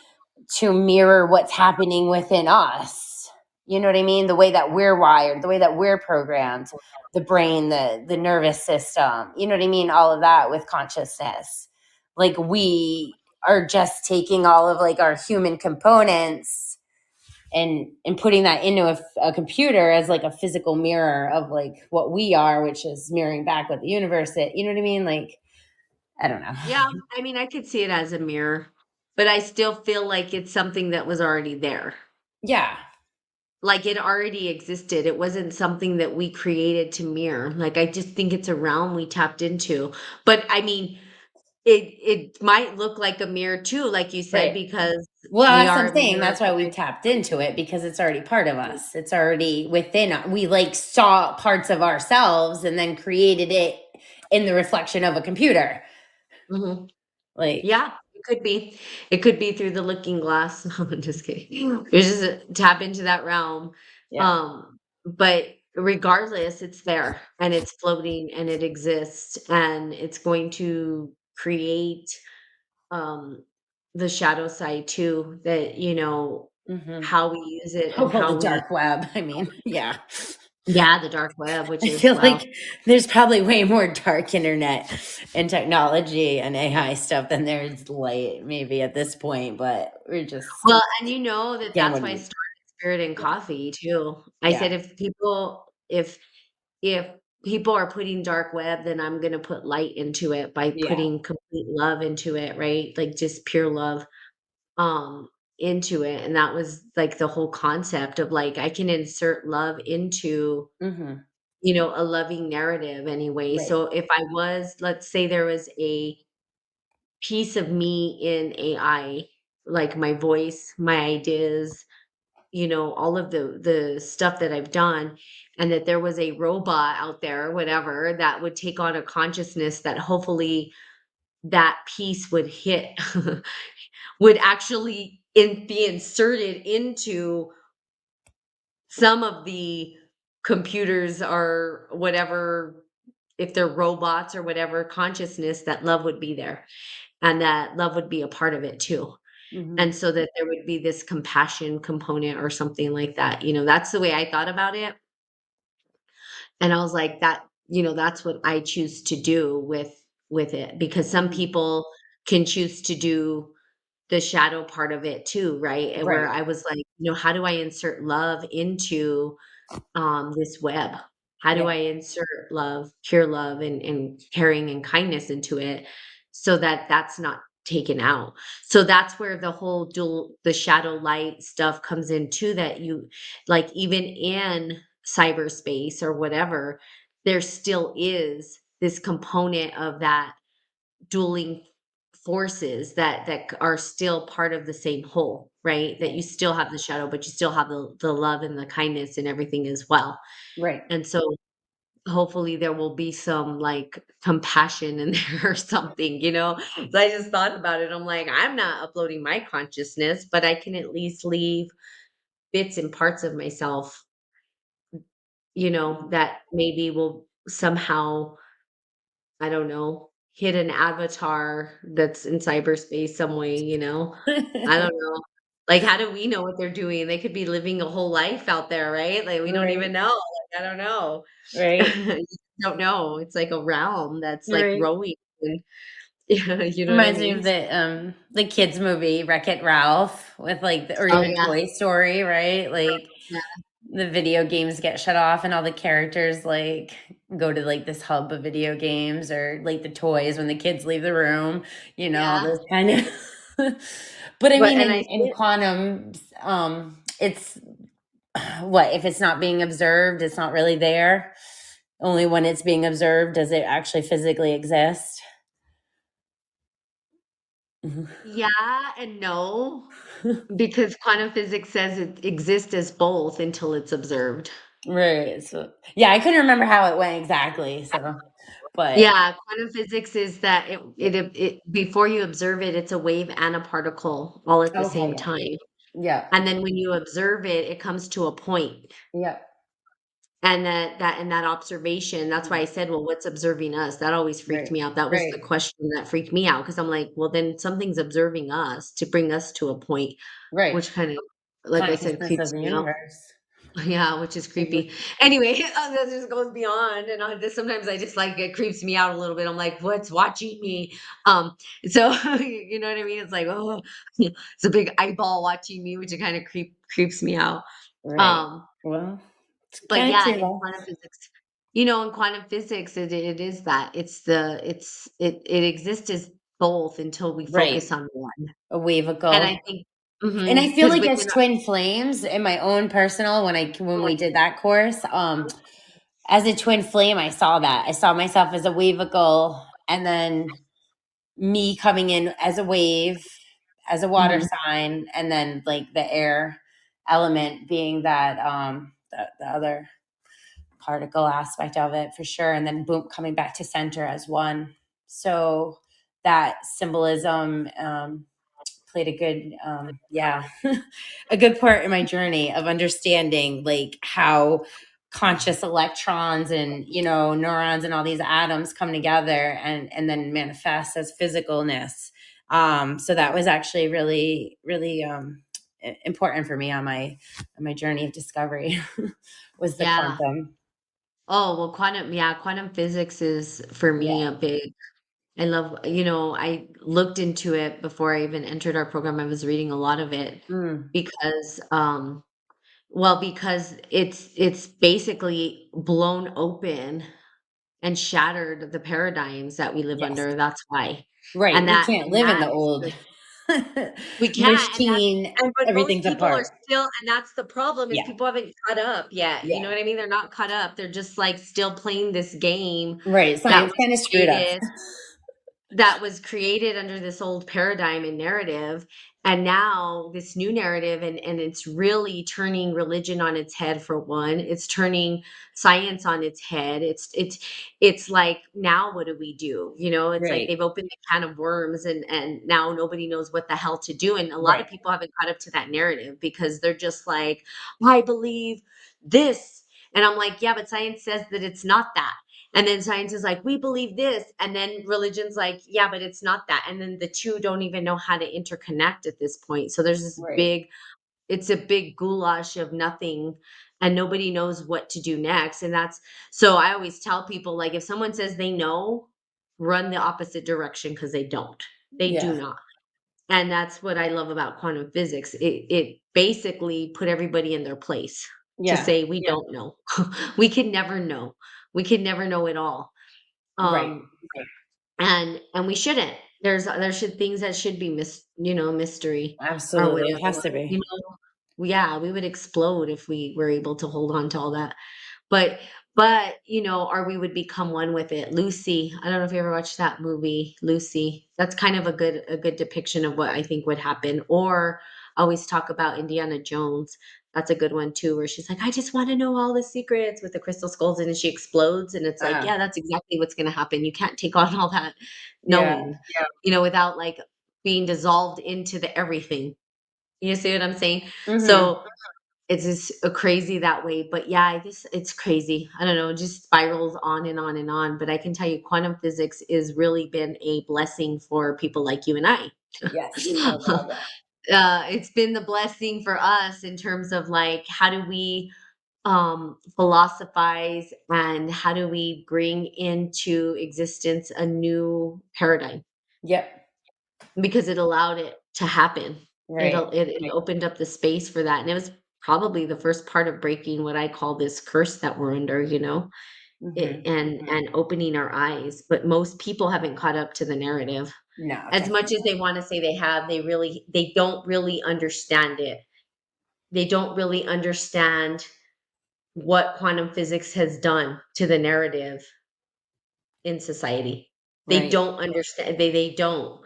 [SPEAKER 2] to mirror what's happening within us. You know what I mean? The way that we're wired, the way that we're programmed, the brain, the nervous system. You know what I mean? All of that with consciousness. Like we are just taking all of like our human components and putting that into a computer as like a physical mirror of like what we are, which is mirroring back what the universe is. You know what I mean? Like I don't know.
[SPEAKER 1] yeah, I mean, I could see it as a mirror, but I still feel like it's something that was already there.
[SPEAKER 2] Yeah.
[SPEAKER 1] Like it already existed. It wasn't something that we created to mirror. Like I just think it's a realm we tapped into. But I mean, it might look like a mirror too, like you said,
[SPEAKER 2] Right.
[SPEAKER 1] because
[SPEAKER 2] Well,
[SPEAKER 1] we
[SPEAKER 2] that's what
[SPEAKER 1] are
[SPEAKER 2] I'm
[SPEAKER 1] a
[SPEAKER 2] saying.
[SPEAKER 1] mirror of
[SPEAKER 2] That's why we
[SPEAKER 1] other
[SPEAKER 2] tapped into it because it's already part of us. It's already within us. We like saw parts of ourselves and then created it in the reflection of a computer.
[SPEAKER 1] Mhm.
[SPEAKER 2] Like,
[SPEAKER 1] Yeah, it could be. It could be through the looking glass. No, I'm just kidding. It's just tap into that realm.
[SPEAKER 2] yeah.
[SPEAKER 1] But regardless, it's there and it's floating and it exists and it's going to create um the shadow side too, that
[SPEAKER 2] Hmm.
[SPEAKER 1] how we use it
[SPEAKER 2] Oh,
[SPEAKER 1] and
[SPEAKER 2] well, the
[SPEAKER 1] how we
[SPEAKER 2] dark web. I mean, yeah.
[SPEAKER 1] yeah, the dark web, which
[SPEAKER 2] I
[SPEAKER 1] is
[SPEAKER 2] feel
[SPEAKER 1] well.
[SPEAKER 2] like there's probably way more dark internet and technology and AI stuff than there's light, maybe at this point, but we're just
[SPEAKER 1] Well, and you know that
[SPEAKER 2] getting
[SPEAKER 1] that's
[SPEAKER 2] what
[SPEAKER 1] why I
[SPEAKER 2] we,
[SPEAKER 1] started Spirit and
[SPEAKER 2] yeah.
[SPEAKER 1] Coffee too. I
[SPEAKER 2] Yeah.
[SPEAKER 1] said if people are putting dark web, then I'm gonna put light into it by
[SPEAKER 2] Yeah.
[SPEAKER 1] putting complete love into it, right? Like just pure love um into it. And that was like the whole concept of like I can insert love into,
[SPEAKER 2] Hmm.
[SPEAKER 1] a loving narrative anyway.
[SPEAKER 2] Right.
[SPEAKER 1] So if I was, let's say there was a piece of me in AI, like my voice, my ideas, all of the stuff that I've done, and that there was a robot out there or whatever that would take on a consciousness that hopefully that piece would hit would actually be inserted into some of the computers or whatever, if they're robots or whatever consciousness, that love would be there and that love would be a part of it too.
[SPEAKER 2] Hmm.
[SPEAKER 1] And so that there would be this compassion component or something like that. That's the way I thought about it. And I was like, that's what I choose to do with it, because some
[SPEAKER 2] Hmm.
[SPEAKER 1] people can choose to do the shadow part of it too, right? And where
[SPEAKER 2] Right.
[SPEAKER 1] I was like, how do I insert love into this web? How do
[SPEAKER 2] Yeah.
[SPEAKER 1] I insert love, pure love, and caring and kindness into it so that that's not taken out? So that's where the whole the shadow light stuff comes in too, that you like, even in cyberspace or whatever, there still is this component of that dueling forces that are still part of the same whole, right? That
[SPEAKER 2] Right.
[SPEAKER 1] you still have the shadow, but you still have the love and the kindness and everything as well.
[SPEAKER 2] Right.
[SPEAKER 1] And so hopefully there will be some like compassion in there or something, So I just thought about it. I'm like, I'm not uploading my consciousness, but I can at least leave bits and parts of myself, that maybe will somehow, I don't know, hit an avatar that's in cyberspace some way, I don't know. Like, how do we know what they're doing? They could be living a whole life out there, right? Like, we don't
[SPEAKER 2] Right.
[SPEAKER 1] even know. Like, I don't know.
[SPEAKER 2] Right.
[SPEAKER 1] You don't know. It's like a realm that's like
[SPEAKER 2] Right.
[SPEAKER 1] growing and yeah, you know what I
[SPEAKER 2] Reminds me
[SPEAKER 1] mean?
[SPEAKER 2] of the kids movie Wreck It Ralph with like or
[SPEAKER 1] Oh,
[SPEAKER 2] even
[SPEAKER 1] yeah.
[SPEAKER 2] Toy Story, right? Like
[SPEAKER 1] Yeah.
[SPEAKER 2] the video games get shut off and all the characters like go to like this hub of video games or like the toys when the kids leave the room, all
[SPEAKER 1] Yeah.
[SPEAKER 2] those kind of but I
[SPEAKER 1] But
[SPEAKER 2] mean
[SPEAKER 1] and I
[SPEAKER 2] in
[SPEAKER 1] see it.
[SPEAKER 2] quantum it's what if it's not being observed, it's not really there. Only when it's being observed does it actually physically exist. Mhm.
[SPEAKER 1] Yeah and no, because quantum physics says it exists as both until it's observed.
[SPEAKER 2] Right. So yeah, I couldn't remember how it went exactly. So, but
[SPEAKER 1] Yeah, quantum physics is that
[SPEAKER 2] yeah.
[SPEAKER 1] it before you observe it, it's a wave and a particle all at the
[SPEAKER 2] Okay.
[SPEAKER 1] same time.
[SPEAKER 2] Yeah.
[SPEAKER 1] And then when you observe it, it comes to a point.
[SPEAKER 2] Yeah.
[SPEAKER 1] And that in that observation, that's why I
[SPEAKER 2] Mhm.
[SPEAKER 1] said, "Well, what's observing us?" That always freaked
[SPEAKER 2] Right.
[SPEAKER 1] me out. That was the
[SPEAKER 2] Right.
[SPEAKER 1] question that freaked me out because 'cause I'm like, "Well, then something's observing us to bring us to a point,"
[SPEAKER 2] Right.
[SPEAKER 1] which kinda, like I said,
[SPEAKER 2] Consciousness of
[SPEAKER 1] creeps
[SPEAKER 2] the
[SPEAKER 1] me out.
[SPEAKER 2] universe.
[SPEAKER 1] Yeah, which is
[SPEAKER 2] Mhm.
[SPEAKER 1] creepy. Anyway, that just goes beyond, and this sometimes I just like it creeps me out a little bit. I'm like, "What's watching me?" So you know what I mean? It's like, oh, it's a big eyeball watching me, which it kind of creeps me out.
[SPEAKER 2] Right.
[SPEAKER 1] Um,
[SPEAKER 2] Well, it's
[SPEAKER 1] but
[SPEAKER 2] kind of
[SPEAKER 1] yeah,
[SPEAKER 2] true
[SPEAKER 1] in
[SPEAKER 2] though.
[SPEAKER 1] quantum physics, in quantum physics, it is that it exists as both until we
[SPEAKER 2] Right.
[SPEAKER 1] focus on one.
[SPEAKER 2] A
[SPEAKER 1] And
[SPEAKER 2] wavicle.
[SPEAKER 1] I think,
[SPEAKER 2] And I feel
[SPEAKER 1] because
[SPEAKER 2] like as
[SPEAKER 1] within
[SPEAKER 2] twin flames in my own personal when
[SPEAKER 1] our,
[SPEAKER 2] we did that course, as a twin flame, I saw that. I saw myself as a wavicle and then me coming in as a wave, as a water
[SPEAKER 1] Mhm.
[SPEAKER 2] sign, and then like the air element being that the other particle aspect of it for sure, and then boom, coming back to center as one. So that symbolism played a good a good part in my journey of understanding like how conscious electrons and neurons and all these atoms come together and then manifest as physicalness. So that was actually really really important for me on my journey of discovery was the
[SPEAKER 1] Yeah.
[SPEAKER 2] quantum.
[SPEAKER 1] Oh, well, quantum physics is for me
[SPEAKER 2] Yeah.
[SPEAKER 1] a big I love, I looked into it before I even entered our program. I was reading a lot of it
[SPEAKER 2] Mm.
[SPEAKER 1] because, because it's basically blown open and shattered the paradigms that we live
[SPEAKER 2] Yes.
[SPEAKER 1] under. That's why.
[SPEAKER 2] Right.
[SPEAKER 1] And
[SPEAKER 2] We can't live in
[SPEAKER 1] that
[SPEAKER 2] the
[SPEAKER 1] is
[SPEAKER 2] old
[SPEAKER 1] the we can't,
[SPEAKER 2] machine.
[SPEAKER 1] but most
[SPEAKER 2] Everything's
[SPEAKER 1] people are
[SPEAKER 2] apart.
[SPEAKER 1] still, and that's the problem, is
[SPEAKER 2] Yeah.
[SPEAKER 1] people haven't caught up yet. You know
[SPEAKER 2] Yeah.
[SPEAKER 1] what I mean? They're not caught up. They're just like still playing this game
[SPEAKER 2] Right.
[SPEAKER 1] that
[SPEAKER 2] Science
[SPEAKER 1] was
[SPEAKER 2] kind of screwed us.
[SPEAKER 1] created that was created under this old paradigm and narrative, and now this new narrative, and it's really turning religion on its head. For one, it's turning science on its head. It's like, now what do we do? It's like
[SPEAKER 2] Right.
[SPEAKER 1] they've opened the can of worms, and now nobody knows what the hell to do, and a lot
[SPEAKER 2] Right.
[SPEAKER 1] of people haven't caught up to that narrative because they're just like, I believe this, and I'm like, yeah, but science says that it's not that. And then science is like, we believe this. And then religion's like, yeah, but it's not that. And then the two don't even know how to interconnect at this point. So there's this
[SPEAKER 2] Right.
[SPEAKER 1] it's a big goulash of nothing, and nobody knows what to do next. And so I always tell people, like, if someone says they know, run the opposite direction, because they don't. They do
[SPEAKER 2] Yeah.
[SPEAKER 1] not. And that's what I love about quantum physics. It basically put everybody in their place to
[SPEAKER 2] Yeah.
[SPEAKER 1] say, we don't know. We can never know. We can never know it all.
[SPEAKER 2] Right.
[SPEAKER 1] Um, and we shouldn't. There should things that should be mystery or
[SPEAKER 2] Absolutely. It
[SPEAKER 1] whatever.
[SPEAKER 2] has to be.
[SPEAKER 1] Yeah, we would explode if we were able to hold on to all that. But or we would become one with it. Lucy, I don't know if you ever watched that movie, Lucy. That's kind of a good depiction of what I think would happen. Or I always talk about Indiana Jones. That's a good one too, where she's like, I just want to know all the secrets with the crystal skulls, and then she explodes, and it's like,
[SPEAKER 2] Uh,
[SPEAKER 1] yeah, that's exactly what's gonna happen. You can't take on all that
[SPEAKER 2] yeah.
[SPEAKER 1] knowing, without like being dissolved into the everything. You see what I'm saying?
[SPEAKER 2] Hmm.
[SPEAKER 1] So it's just crazy that way. But yeah, it's crazy. I don't know, it just spirals on and on and on. But I can tell you, quantum physics has really been a blessing for people like you and I.
[SPEAKER 2] Yes. No doubt.
[SPEAKER 1] It's been the blessing for us in terms of like, how do we philosophize, and how do we bring into existence a new paradigm,
[SPEAKER 2] Yep.
[SPEAKER 1] because it allowed it to happen.
[SPEAKER 2] Right.
[SPEAKER 1] It opened up the space for that, and it was probably the first part of breaking what I call this curse that we're under,
[SPEAKER 2] Hmm.
[SPEAKER 1] and opening our eyes. But most people haven't caught up to the narrative.
[SPEAKER 2] No,
[SPEAKER 1] As much
[SPEAKER 2] definitely.
[SPEAKER 1] as they wanna say they have, they don't really understand it. They don't really understand what quantum physics has done to the narrative in society. They
[SPEAKER 2] Right.
[SPEAKER 1] don't understand. They don't.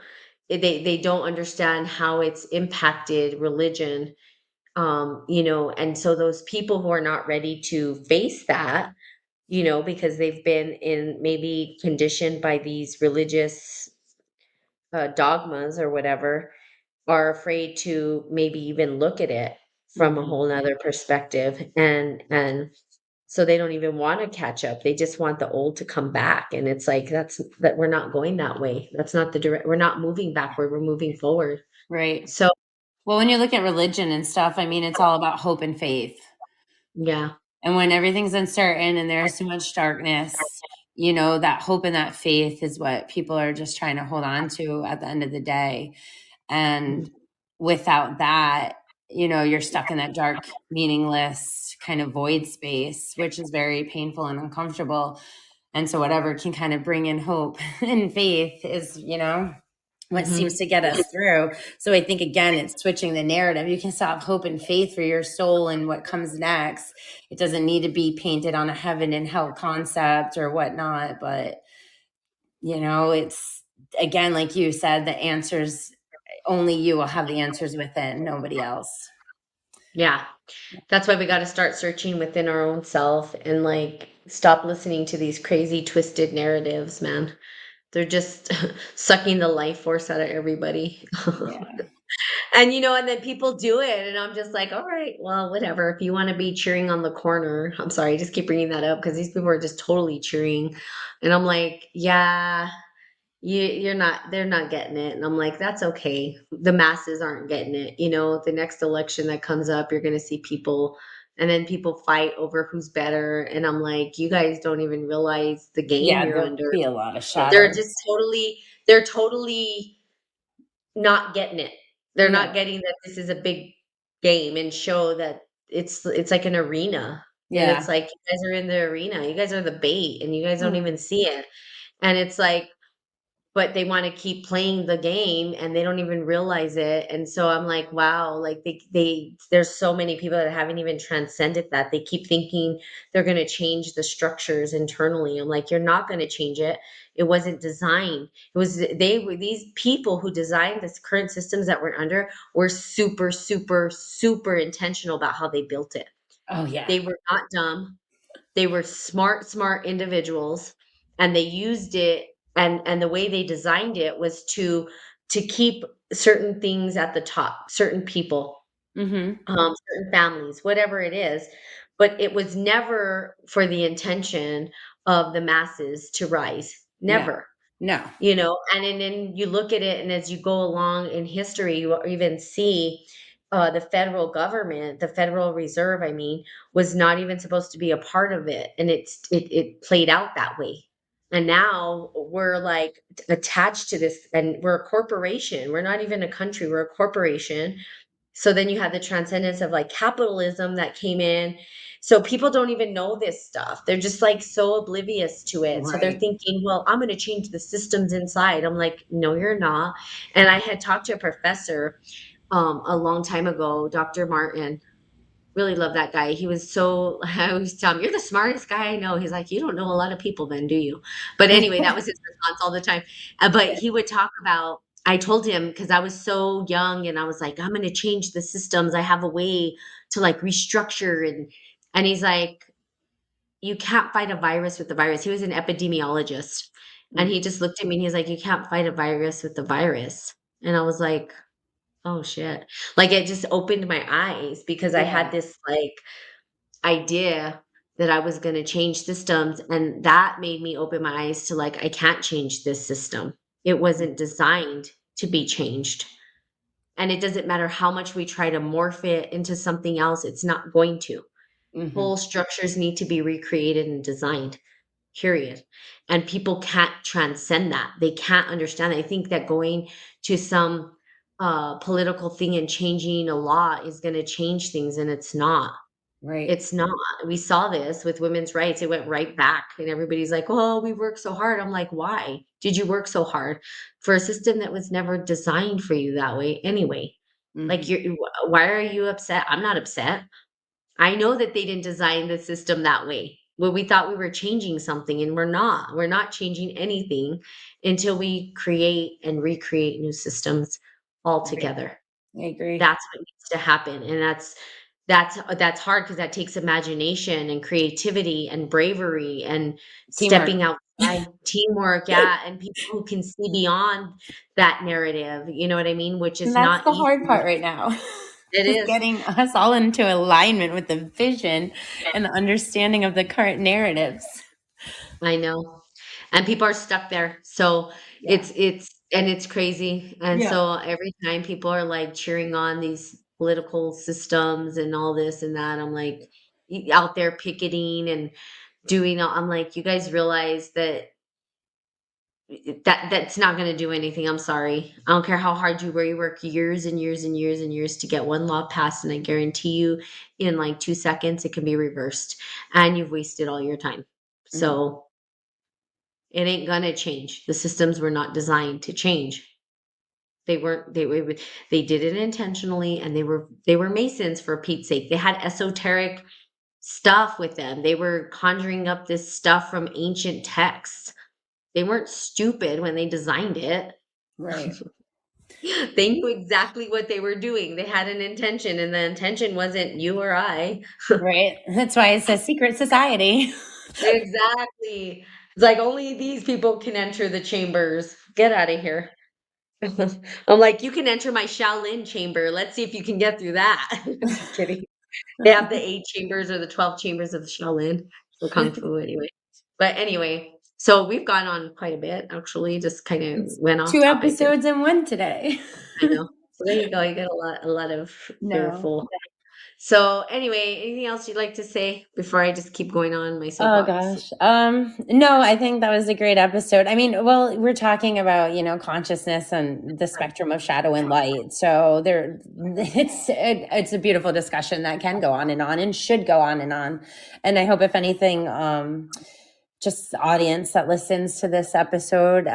[SPEAKER 1] They don't understand how it's impacted religion. And so those people who are not ready to face that, because they've been in maybe conditioned by these religious dogmas or whatever, are afraid to maybe even look at it from a
[SPEAKER 2] Hmm.
[SPEAKER 1] whole nother perspective, and so they don't even want to catch up. They just want the old to come back, and it's like, that we're not going that way. That's not the direct. We're not moving backward. We're moving forward.
[SPEAKER 2] Right.
[SPEAKER 1] So
[SPEAKER 2] Well, when you look at religion and stuff, I mean, it's all about hope and faith.
[SPEAKER 1] yeah.
[SPEAKER 2] And when everything's uncertain and there's so much darkness, that hope and that faith is what people are just trying to hold on to at the end of the day. And
[SPEAKER 1] Mhm.
[SPEAKER 2] without that, you're stuck in that dark, meaningless kind of void space, which is very painful and uncomfortable. And so, whatever can kind of bring in hope and faith is, what seems
[SPEAKER 1] Mhm.
[SPEAKER 2] to get us through. So I think again, it's switching the narrative. You can still have hope and faith for your soul and what comes next. It doesn't need to be painted on a heaven and hell concept or whatnot, but it's again, like you said, the answers, only you will have the answers within, nobody else.
[SPEAKER 1] Yeah. That's why we got to start searching within our own self and like stop listening to these crazy twisted narratives, man. They're just sucking the life force out of everybody.
[SPEAKER 2] Yeah.
[SPEAKER 1] And and then people do it, and I'm just like, all right, well, whatever. If you want to be cheering on the corner, I'm sorry, I just keep bringing that up because these people are just totally cheering, and I'm like, yeah, you're not. They're not getting it, and I'm like, that's okay. The masses aren't getting it. The next election that comes up, you're gonna see people, and then people fight over who's better, and I'm like, you guys don't even realize the game
[SPEAKER 2] Yeah,
[SPEAKER 1] you're
[SPEAKER 2] there'll
[SPEAKER 1] under.
[SPEAKER 2] be a lot of
[SPEAKER 1] They're just
[SPEAKER 2] shadows.
[SPEAKER 1] they're totally not getting it. They're not
[SPEAKER 2] No.
[SPEAKER 1] getting that this is a big game and show that it's like an arena, and it's
[SPEAKER 2] Yeah.
[SPEAKER 1] like you guys are in the arena, you guys are the bait, and you guys don't
[SPEAKER 2] Hmm.
[SPEAKER 1] even see it, and it's like but they wanna keep playing the game, and they don't even realize it, and so I'm like, "Wow," like, there's so many people that haven't even transcended that. They keep thinking they're gonna change the structures internally. I'm like, "You're not gonna change it. It wasn't designed." These people who designed this current systems that we're under were super, super, super intentional about how they built it.
[SPEAKER 2] Oh yeah.
[SPEAKER 1] They were not dumb. They were smart, smart individuals, and they used it, and the way they designed it was to keep certain things at the top, certain people,
[SPEAKER 2] Hmm.
[SPEAKER 1] certain families, whatever it is, but it was never for the intention of the masses to rise.
[SPEAKER 2] No.
[SPEAKER 1] Never.
[SPEAKER 2] No.
[SPEAKER 1] And then you look at it, and as you go along in history, you even see the federal government, the Federal Reserve, I mean, was not even supposed to be a part of it, and it played out that way. And now we're like attached to this, and we're a corporation. We're not even a country; we're a corporation. So then you had the transcendence of like capitalism that came in. So people don't even know this stuff. They're just like so oblivious to it. So they're
[SPEAKER 2] Right.
[SPEAKER 1] thinking, well, I'm going to change the systems inside. I'm like, no, you're not. And I had talked to a professor a long time ago, Dr. Martin. Really love that guy. He was so, I always tell him, you're the smartest guy I know. He's like, you don't know a lot of people then, do you? But anyway, that was his response all the time. But he would talk about, I told him, because I was so young and I was like, I'm going to change the systems. I have a way to like restructure. And he's like, you can't fight a virus with the virus. He was an epidemiologist. And
[SPEAKER 2] Mm.
[SPEAKER 1] he just looked at me and he's like, you can't fight a virus with the virus. And I was like, oh shit. Like it just opened my eyes because I had
[SPEAKER 2] Yeah.
[SPEAKER 1] this like idea that I was gonna change systems, and that made me open my eyes to, like, I can't change this system. It wasn't designed to be changed, and it doesn't matter how much we try to morph it into something else, it's not going to.
[SPEAKER 2] Hmm.
[SPEAKER 1] Whole structures need to be recreated and designed, period, and people can't transcend that. They can't understand it. I think that going to some, political thing and changing a law is gonna change things, and it's not.
[SPEAKER 2] Right.
[SPEAKER 1] It's not. We saw this with women's rights. It went right back, and everybody's like, "Oh, we worked so hard." I'm like, "Why did you work so hard for a system that was never designed for you that way anyway?" Like,
[SPEAKER 2] Hmm.
[SPEAKER 1] why are you upset? I'm not upset. I know that they didn't design the system that way. Well, we thought we were changing something, and we're not. We're not changing anything until we create and recreate new systems
[SPEAKER 2] Right.
[SPEAKER 1] altogether.
[SPEAKER 2] I agree.
[SPEAKER 1] That's what needs to happen, and that's hard because that takes imagination and creativity and bravery and
[SPEAKER 2] Teamwork.
[SPEAKER 1] stepping outside, teamwork, yeah, and people who can see beyond that narrative, you know what I mean? Which
[SPEAKER 2] And
[SPEAKER 1] is
[SPEAKER 2] that's
[SPEAKER 1] not
[SPEAKER 2] the hard
[SPEAKER 1] easy.
[SPEAKER 2] part right now.
[SPEAKER 1] It
[SPEAKER 2] Is
[SPEAKER 1] is.
[SPEAKER 2] getting us all into alignment with the vision and the understanding of the current narratives.
[SPEAKER 1] I know. And people are stuck there. So
[SPEAKER 2] Yeah.
[SPEAKER 1] it's crazy. And
[SPEAKER 2] Yeah.
[SPEAKER 1] so every time people are like cheering on these political systems and all this and that, I'm like out there picketing and doing all, I'm like, you guys realize that that's not going to do anything. I'm sorry. I don't care how hard you work. You work years and years and years and years to get one law passed, and I guarantee you, in like 2 seconds, it can be reversed, and you've wasted all your time.
[SPEAKER 2] Mhm.
[SPEAKER 1] So it ain't gonna change. The systems were not designed to change. They weren't. They did it intentionally, and they were Masons for Pete's sake. They had esoteric stuff with them. They were conjuring up this stuff from ancient texts. They weren't stupid when they designed it.
[SPEAKER 2] Right.
[SPEAKER 1] They knew exactly what they were doing. They had an intention, and the intention wasn't you or I.
[SPEAKER 2] Right. That's why it's a secret society.
[SPEAKER 1] Exactly. It's like only these people can enter the chambers. Get out of here. I'm like, you can enter my Shaolin chamber. Let's see if you can get through that. Just kidding. They have the 8 chambers or the 12 chambers of the Shaolin for Kung Fu anyway. But anyway, so we've gone on quite a bit actually, just kind of
[SPEAKER 2] It's
[SPEAKER 1] went off
[SPEAKER 2] 2
[SPEAKER 1] topic and
[SPEAKER 2] episodes in 1 today.
[SPEAKER 1] I know. So there you go. You get a lot of your
[SPEAKER 2] No.
[SPEAKER 1] full. So anyway, anything else you'd like to say before I just keep going on my
[SPEAKER 2] Oh
[SPEAKER 1] soapbox?
[SPEAKER 2] gosh. No, I think that was a great episode. I mean, well, we're talking about, consciousness and the spectrum of shadow and light. So it's a beautiful discussion that can go on and should go on and on. And I hope if anything, just the audience that listens to this episode,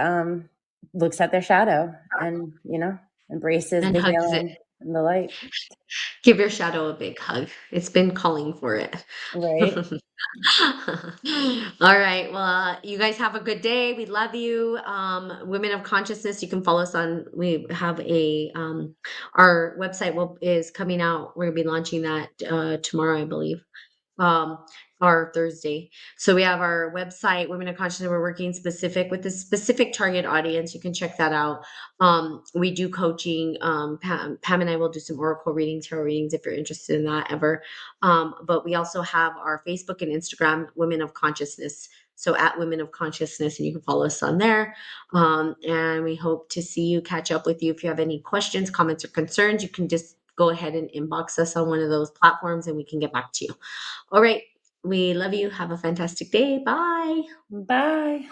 [SPEAKER 2] looks at their shadow and, embraces
[SPEAKER 1] And
[SPEAKER 2] the
[SPEAKER 1] hugs it.
[SPEAKER 2] healing and the light.
[SPEAKER 1] Give your shadow a big hug. It's been calling for it.
[SPEAKER 2] Right.
[SPEAKER 1] All right. Well, you guys have a good day. We love you. Women of Consciousness, you can follow us on, we have our website is coming out. We're going to be launching that tomorrow, I believe. um or Thursday. So we have our website, Women of Consciousness. We're working specific with this specific target audience. You can check that out. We do coaching. Pam and I will do some oracle readings, tarot readings if you're interested in that ever. But we also have our Facebook and Instagram, Women of Consciousness. So at Women of Consciousness, and you can follow us on there. And we hope to see you, catch up with you. If you have any questions, comments, or concerns, you can just go ahead and inbox us on one of those platforms and we can get back to you. All right. We love you. Have a fantastic day. Bye.
[SPEAKER 2] Bye.